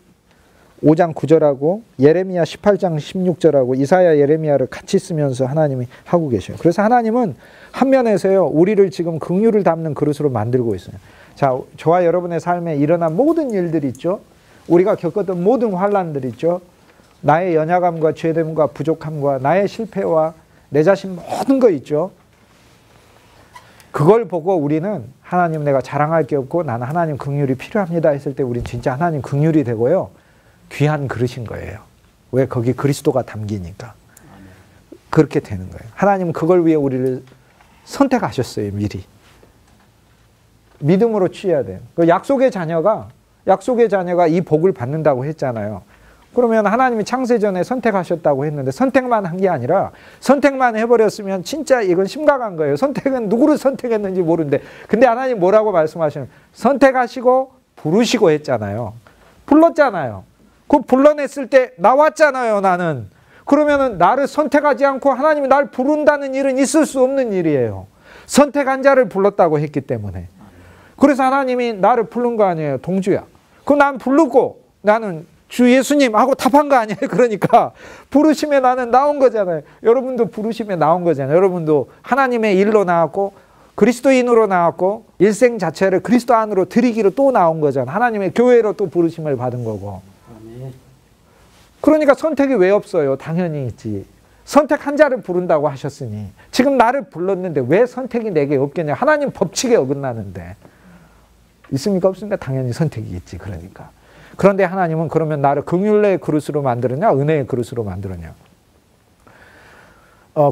5장 9절하고 예레미야 18장 16절하고 이사야 예레미야를 같이 쓰면서 하나님이 하고 계셔요. 그래서 하나님은 한 면에서요, 우리를 지금 긍휼을 담는 그릇으로 만들고 있어요. 자, 저와 여러분의 삶에 일어난 모든 일들 있죠. 우리가 겪었던 모든 환난들 있죠. 나의 연약함과 죄됨과 부족함과 나의 실패와 내 자신 모든 거 있죠. 그걸 보고 우리는 하나님 내가 자랑할 게 없고 나는 하나님 긍휼이 필요합니다 했을 때 우리는 진짜 하나님 긍휼이 되고요. 귀한 그릇인 거예요. 왜? 거기 그리스도가 담기니까. 그렇게 되는 거예요. 하나님은 그걸 위해 우리를 선택하셨어요. 미리. 믿음으로 취해야 돼요. 약속의 자녀가 이 복을 받는다고 했잖아요. 그러면 하나님이 창세전에 선택하셨다고 했는데 선택만 한 게 아니라 선택만 해버렸으면 진짜 이건 심각한 거예요. 선택은 누구를 선택했는지 모르는데 근데 하나님 뭐라고 말씀하시는 선택하시고 부르시고 했잖아요. 불렀잖아요. 그 불러냈을 때 나왔잖아요. 나는. 그러면은 나를 선택하지 않고 하나님이 날 부른다는 일은 있을 수 없는 일이에요. 선택한 자를 불렀다고 했기 때문에. 그래서 하나님이 나를 부른 거 아니에요. 동주야. 그럼 난 부르고 나는 주 예수님 하고 답한 거 아니에요. 그러니까 부르심에 나는 나온 거잖아요. 여러분도 부르심에 나온 거잖아요. 여러분도 하나님의 일로 나왔고 그리스도인으로 나왔고 일생 자체를 그리스도 안으로 드리기로 또 나온 거잖아요. 하나님의 교회로 또 부르심을 받은 거고. 그러니까 선택이 왜 없어요? 당연히 있지. 선택한 자를 부른다고 하셨으니 지금 나를 불렀는데 왜 선택이 내게 없겠냐. 하나님 법칙에 어긋나는데. 있습니까? 없습니까? 당연히 선택이 있지. 그러니까. 그런데 하나님은 그러면 나를 긍휼의 그릇으로 만들었냐? 은혜의 그릇으로 만들었냐?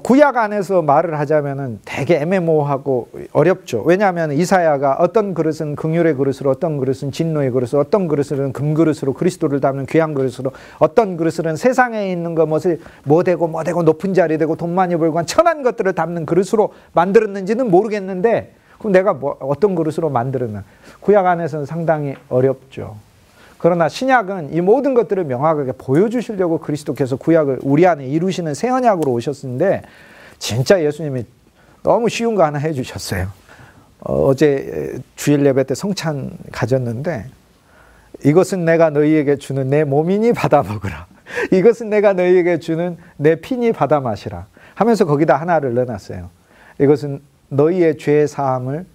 구약 안에서 말을 하자면은 되게 애매모호하고 어렵죠. 왜냐하면 이사야가 어떤 그릇은 긍휼의 그릇으로, 어떤 그릇은 진노의 그릇으로, 어떤 그릇은 금그릇으로, 그리스도를 담는 귀한 그릇으로, 어떤 그릇은 세상에 있는 거 뭐 되고 높은 자리 되고 돈 많이 벌고 한 천한 것들을 담는 그릇으로 만들었는지는 모르겠는데 그럼 내가 어떤 그릇으로 만들었나? 구약 안에서는 상당히 어렵죠. 그러나 신약은 이 모든 것들을 명확하게 보여주시려고 그리스도께서 구약을 우리 안에 이루시는 새 언약으로 오셨는데 진짜 예수님이 너무 쉬운 거 하나 해주셨어요. 어제 주일 예배 때 성찬 가졌는데 이것은 내가 너희에게 주는 내 몸이니 받아 먹으라. 이것은 내가 너희에게 주는 내 피니 받아 마시라 하면서 거기다 하나를 넣어놨어요. 이것은 너희의 죄 사함을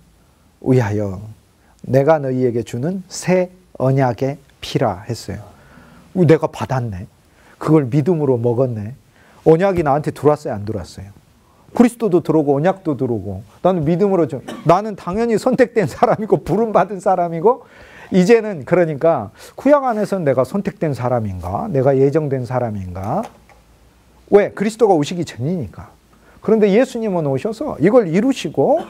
위하여 내가 너희에게 주는 새 언약의 피라 했어요. 내가 받았네. 그걸 믿음으로 먹었네. 언약이 나한테 들어왔어요? 안 들어왔어요? 그리스도도 들어오고 언약도 들어오고 나는 믿음으로 나는 당연히 선택된 사람이고 부름받은 사람이고 이제는 그러니까 구약 안에서는 내가 선택된 사람인가? 내가 예정된 사람인가? 왜? 그리스도가 오시기 전이니까. 그런데 예수님은 오셔서 이걸 이루시고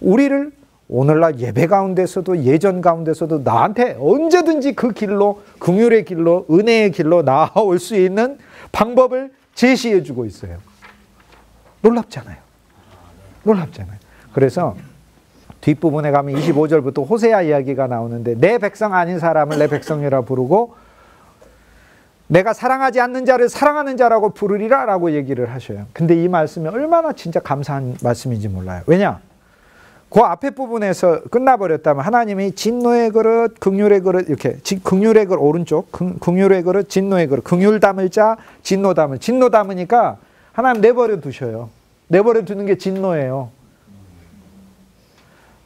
우리를 오늘날 예배 가운데서도 예전 가운데서도 나한테 언제든지 그 길로 긍휼의 길로 은혜의 길로 나아올 수 있는 방법을 제시해 주고 있어요. 놀랍잖아요. 놀랍잖아요. 그래서 뒷부분에 가면 25절부터 호세아 이야기가 나오는데 내 백성 아닌 사람을 내 백성이라 부르고 내가 사랑하지 않는 자를 사랑하는 자라고 부르리라 라고 얘기를 하셔요. 근데 이 말씀이 얼마나 진짜 감사한 말씀인지 몰라요. 왜냐? 그 앞에 부분에서 끝나버렸다면 하나님이 진노의 그릇, 긍휼의 그릇 이렇게 긍휼의 그릇 오른쪽 긍휼의 그릇, 진노의 그릇 긍휼 담을 자, 진노 담으니까 하나님 내버려 두셔요. 내버려 두는 게 진노예요.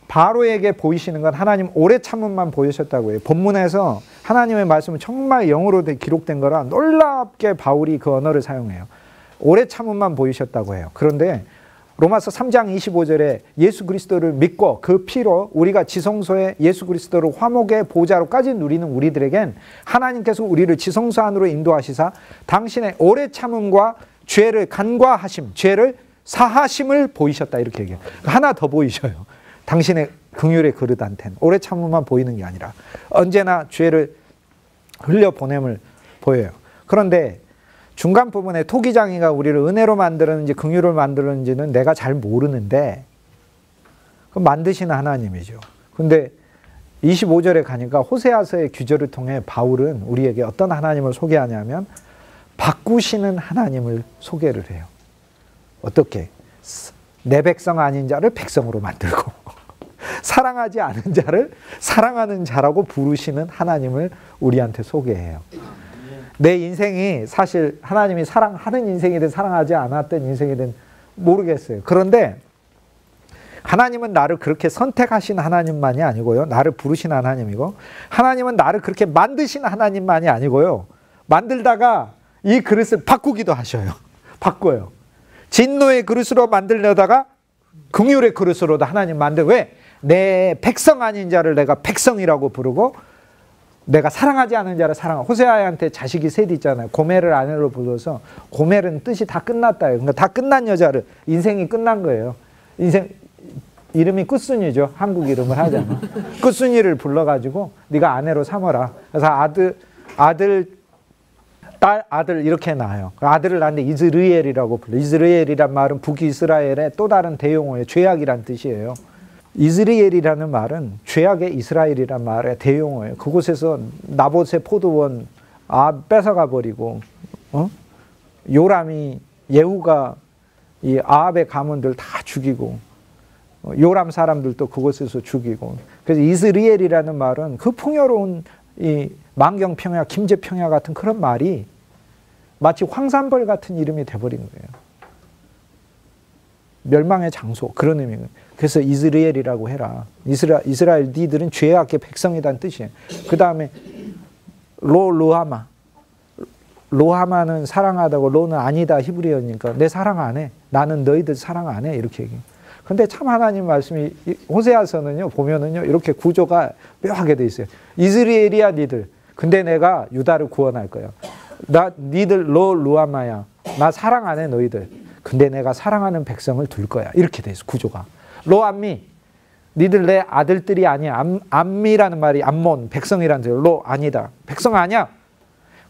바로에게 보이시는 건 하나님 오래 참음만 보이셨다고 해요. 본문에서 하나님의 말씀은 정말 영어로 기록된 거라 놀랍게 바울이 그 언어를 사용해요. 오래 참음만 보이셨다고 해요. 그런데 로마서 3장 25절에 예수 그리스도를 믿고 그 피로 우리가 지성소에 예수 그리스도를 화목의 보좌로까지 누리는 우리들에겐 하나님께서 우리를 지성소 안으로 인도하시사 당신의 오래 참음과 죄를 간과하심, 죄를 사하심을 보이셨다 이렇게 얘기해요. 하나 더 보이셔요. 당신의 긍휼의 그릇한테는 오래 참음만 보이는 게 아니라 언제나 죄를 흘려보냄을 보여요. 그런데 중간 부분에 토기장이가 우리를 은혜로 만들었는지 긍휼을 만들었는지는 내가 잘 모르는데 그 만드시는 하나님이죠. 근데 25절에 가니까 호세아서의 규절을 통해 바울은 우리에게 어떤 하나님을 소개하냐면 바꾸시는 하나님을 소개를 해요. 어떻게? 내 백성 아닌 자를 백성으로 만들고 사랑하지 않은 자를 사랑하는 자라고 부르시는 하나님을 우리한테 소개해요. 내 인생이 사실 하나님이 사랑하는 인생이든 사랑하지 않았던 인생이든 모르겠어요. 그런데 하나님은 나를 그렇게 선택하신 하나님만이 아니고요. 나를 부르신 하나님이고, 하나님은 나를 그렇게 만드신 하나님만이 아니고요. 만들다가 이 그릇을 바꾸기도 하셔요. 바꿔요. 진노의 그릇으로 만들려다가 긍휼의 그릇으로도 하나님 만들고, 왜? 내 백성 아닌 자를 내가 백성이라고 부르고 내가 사랑하지 않은 자를 사랑하고, 호세아한테 자식이 셋 있잖아요. 고멜을 아내로 불러서, 고멜은 뜻이 다 끝났다. 그러니까 다 끝난 여자를, 인생이 끝난 거예요. 인생 이름이 끝순이죠. 한국 이름을 하자면 끝순이를 불러가지고 네가 아내로 삼아라. 그래서 아들, 딸, 아들 이렇게 낳아요. 아들을 낳는데 이스르엘이라고 불러요. 이스르엘이란 말은 북이스라엘의 또 다른 대용어예요. 죄악이란 뜻이에요. 이스라엘이라는 말은 죄악의 이스라엘이란 말의 대용어예요. 그곳에서 나봇의 포도원 뺏어가 버리고, 요람이, 예후가 이 아합의 가문들 다 죽이고, 요람 사람들도 그곳에서 죽이고, 그래서 이스라엘이라는 말은 그 풍요로운 이 만경평야, 김제평야 같은 그런 말이 마치 황산벌 같은 이름이 돼버린 거예요. 멸망의 장소, 그런 의미예요. 그래서 이스라엘이라고 해라. 이스라엘 니들은 죄악의 백성이란 뜻이에요. 그 다음에 로하마. 로하마는 사랑하다고, 로는 아니다 히브리어니까 내 사랑 안 해. 나는 너희들 사랑 안 해. 이렇게 얘기해요. 근데 참 하나님 말씀이 호세아서는요, 보면은요, 이렇게 구조가 묘하게 돼 있어요. 이스라엘이야 니들. 근데 내가 유다를 구원할 거야. 니들 로하마야. 나 사랑 안 해 너희들. 근데 내가 사랑하는 백성을 둘 거야. 이렇게 돼 있어, 구조가. 로암미, 니들 내 아들들이 아니야. 암미라는 말이 암몬, 백성이라는 뜻이에요. 로, 아니다. 백성 아니야.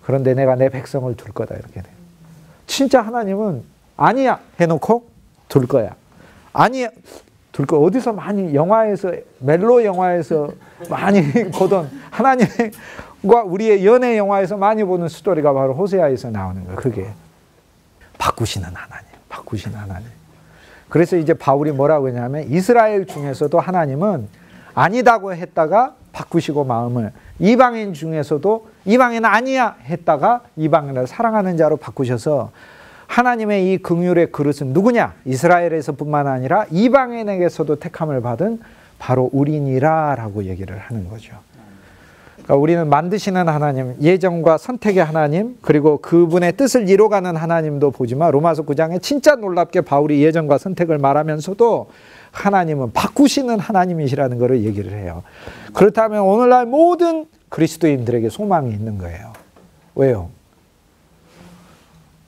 그런데 내가 내 백성을 둘 거다. 이렇게 돼. 진짜 하나님은 아니야 해놓고 둘 거야. 아니야 둘 거. 어디서 많이 영화에서, 멜로 영화에서 많이 보던 하나님과 우리의 연애 영화에서 많이 보는 스토리가 바로 호세아에서 나오는 거예요. 그게 바꾸시는 하나님, 바꾸시는 하나님. 그래서 이제 바울이 뭐라고 했냐면, 이스라엘 중에서도 하나님은 아니다고 했다가 바꾸시고 마음을, 이방인 중에서도 이방인 아니야 했다가 이방인을 사랑하는 자로 바꾸셔서, 하나님의 이 긍휼의 그릇은 누구냐? 이스라엘에서뿐만 아니라 이방인에게서도 택함을 받은 바로 우리니라 라고 얘기를 하는 거죠. 그러니까 우리는 만드시는 하나님, 예정과 선택의 하나님, 그리고 그분의 뜻을 이뤄가는 하나님도 보지만, 로마서 9장에 진짜 놀랍게 바울이 예정과 선택을 말하면서도 하나님은 바꾸시는 하나님이시라는 것을 얘기를 해요. 그렇다면 오늘날 모든 그리스도인들에게 소망이 있는 거예요. 왜요?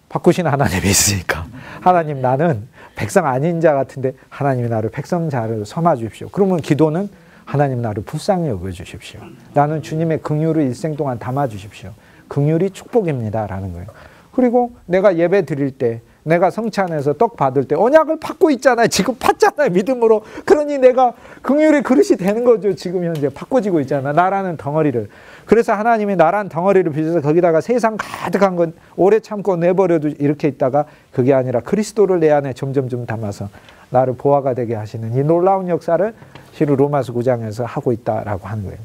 바꾸시는 하나님이 있으니까. 하나님, 나는 백성 아닌 자 같은데 하나님이 나를 백성 자를 삼아 주십시오. 그러면 기도는 하나님 나를 불쌍히 여겨주십시오. 나는 주님의 긍휼을 일생 동안 담아 주십시오. 긍휼이 축복입니다 라는 거예요. 그리고 내가 예배 드릴 때, 내가 성찬에서 떡 받을 때 언약을 받고 있잖아요. 지금 받잖아요, 믿음으로. 그러니 내가 긍휼의 그릇이 되는 거죠. 지금 현재 바꿔지고 있잖아, 나라는 덩어리를. 그래서 하나님이 나란 덩어리를 빚어서 거기다가 세상 가득한 건 오래 참고 내버려도 이렇게 있다가, 그게 아니라 그리스도를 내 안에 점점점 담아서 나를 보화가 되게 하시는 이 놀라운 역사를 실로 로마서 9장에서 하고 있다라고 하는 거예요.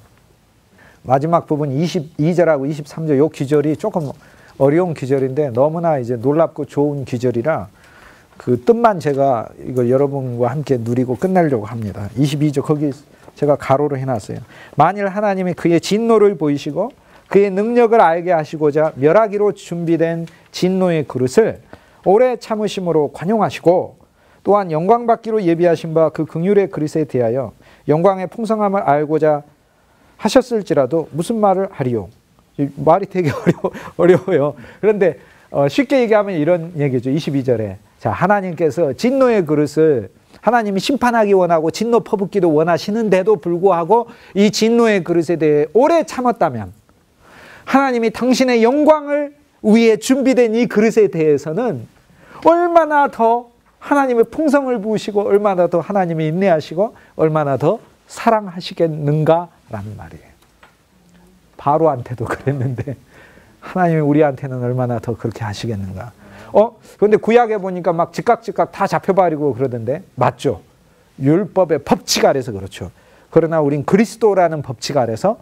마지막 부분 22절하고 23절 요 기절이 조금 어려운 기절인데 너무나 이제 놀랍고 좋은 기절이라 그 뜻만 제가 이걸 여러분과 함께 누리고 끝내려고 합니다. 22절 거기 제가 가로로 해놨어요. 만일 하나님이 그의 진노를 보이시고 그의 능력을 알게 하시고자 멸하기로 준비된 진노의 그릇을 오래 참으심으로 관용하시고, 또한 영광받기로 예비하신 바 그 긍휼의 그릇에 대하여 영광의 풍성함을 알고자 하셨을지라도 무슨 말을 하리요? 말이 되게 어려워요. 그런데 쉽게 얘기하면 이런 얘기죠. 22절에 자, 하나님께서 진노의 그릇을 하나님이 심판하기 원하고 진노 퍼붓기도 원하시는데도 불구하고 이 진노의 그릇에 대해 오래 참았다면, 하나님이 당신의 영광을 위해 준비된 이 그릇에 대해서는 얼마나 더 하나님의 풍성을 부으시고 얼마나 더 하나님이 인내하시고 얼마나 더 사랑하시겠는가라는 말이에요. 바로한테도 그랬는데 하나님이 우리한테는 얼마나 더 그렇게 하시겠는가. 그런데 구약에 보니까 막 즉각 다 잡혀버리고 그러던데 맞죠? 율법의 법칙 아래서 그렇죠. 그러나 우린 그리스도라는 법칙 아래서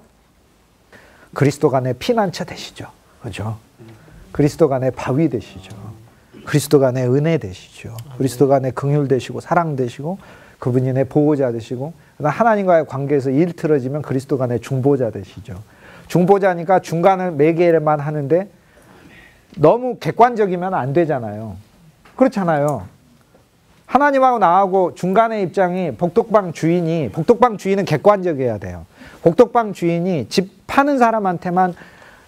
그리스도가 내 피난처 되시죠. 그죠? 그리스도가 내 바위 되시죠. 그리스도가 내 은혜 되시죠. 그리스도가 내 긍휼 되시고 사랑 되시고 그분이 내 보호자 되시고 하나님과의 관계에서 일 틀어지면 그리스도가 내 중보자 되시죠. 중보자니까 중간을 매개만 하는데 너무 객관적이면 안 되잖아요. 그렇잖아요. 하나님하고 나하고 중간의 입장이 복덕방 주인은 객관적이어야 돼요. 복덕방 주인이 집 파는 사람한테만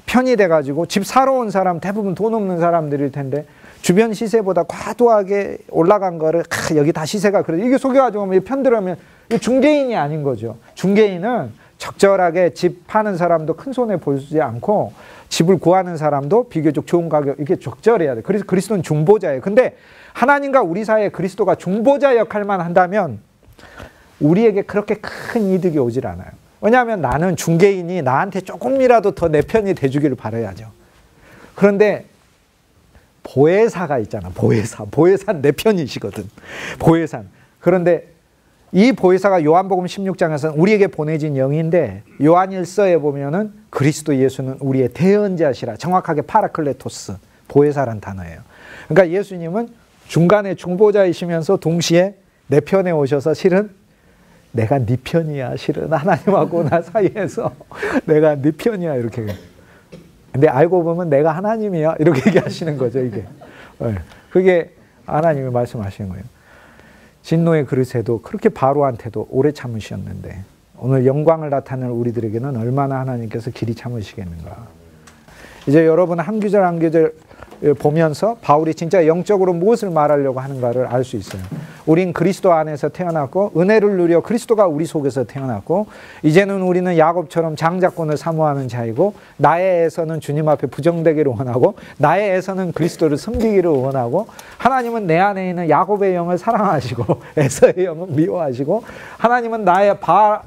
편이 돼가지고 집 사러 온 사람 대부분 돈 없는 사람들일 텐데 주변 시세보다 과도하게 올라간 거를 여기 다 시세가 그래 이게 속여가지고 편들으면 중개인이 아닌 거죠. 중개인은 적절하게 집 파는 사람도 큰 손해 보지 않고 집을 구하는 사람도 비교적 좋은 가격 이렇게 적절해야 돼. 그래서 그리스도는 중보자예요. 근데 하나님과 우리 사이에 그리스도가 중보자 역할만 한다면 우리에게 그렇게 큰 이득이 오질 않아요. 왜냐하면 나는 중개인이 나한테 조금이라도 더 내 편이 돼주기를 바라야죠. 그런데 보혜사가 있잖아. 보혜사는 내 편이시거든. 보혜사는. 그런데 이 보혜사가 요한복음 16장에서는 우리에게 보내진 영인데 요한일서에 보면은 그리스도 예수는 우리의 대언자시라 정확하게 파라클레토스 보혜사란 단어예요. 그러니까 예수님은 중간에 중보자이시면서 동시에 내 편에 오셔서 실은 내가 네 편이야. 실은 하나님하고 나 사이에서 내가 네 편이야. 이렇게. 근데 알고 보면 내가 하나님이야. 이렇게 얘기하시는 거죠. 이게. 그게 하나님이 말씀하시는 거예요. 진노의 그릇에도 그렇게 바로한테도 오래 참으셨는데 오늘 영광을 나타낼 우리들에게는 얼마나 하나님께서 길이 참으시겠는가. 이제 여러분 한 구절 한 구절 보면서 바울이 진짜 영적으로 무엇을 말하려고 하는가를 알 수 있어요. 우린 그리스도 안에서 태어났고 은혜를 누려 그리스도가 우리 속에서 태어났고 이제는 우리는 야곱처럼 장자권을 사모하는 자이고 나의 애서는 주님 앞에 부정되기를 원하고 나의 애서는 그리스도를 섬기기를 원하고 하나님은 내 안에 있는 야곱의 영을 사랑하시고 에서의 영은 미워하시고 하나님은 나의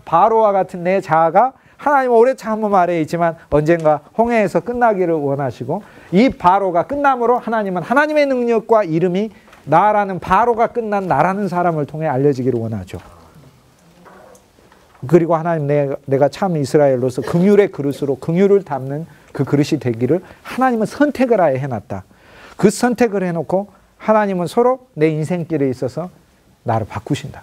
바로와 같은 내 자아가 하나님은 오래 참음 아래에 있지만 언젠가 홍해에서 끝나기를 원하시고 이 바로가 끝남으로 하나님은 하나님의 능력과 이름이 나라는 바로가 끝난 나라는 사람을 통해 알려지기를 원하죠. 그리고 하나님 내가 참 이스라엘로서 긍휼의 그릇으로 긍휼을 담는 그 그릇이 되기를 하나님은 선택을 아예 해놨다. 그 선택을 해놓고 하나님은 서로 내 인생길에 있어서 나를 바꾸신다.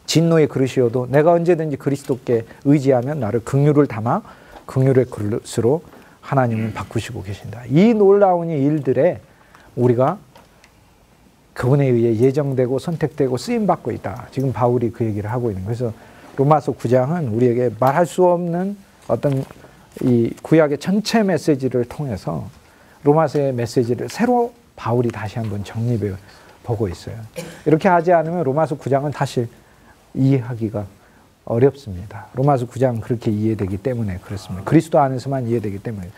진노의 그릇이어도 내가 언제든지 그리스도께 의지하면 나를 긍휼을 담아 긍휼의 그릇으로 하나님은 바꾸시고 계신다. 이 놀라운 일들에 우리가 그분에 의해 예정되고 선택되고 쓰임받고 있다. 지금 바울이 그 얘기를 하고 있는 거예요. 그래서 로마서 9장은 우리에게 말할 수 없는 어떤 이 구약의 전체 메시지를 통해서 로마서의 메시지를 새로 바울이 다시 한번 정립해 보고 있어요. 이렇게 하지 않으면 로마서 9장은 사실 이해하기가 어렵습니다. 로마서 9장은 그렇게 이해되기 때문에 그렇습니다. 그리스도 안에서만 이해되기 때문에.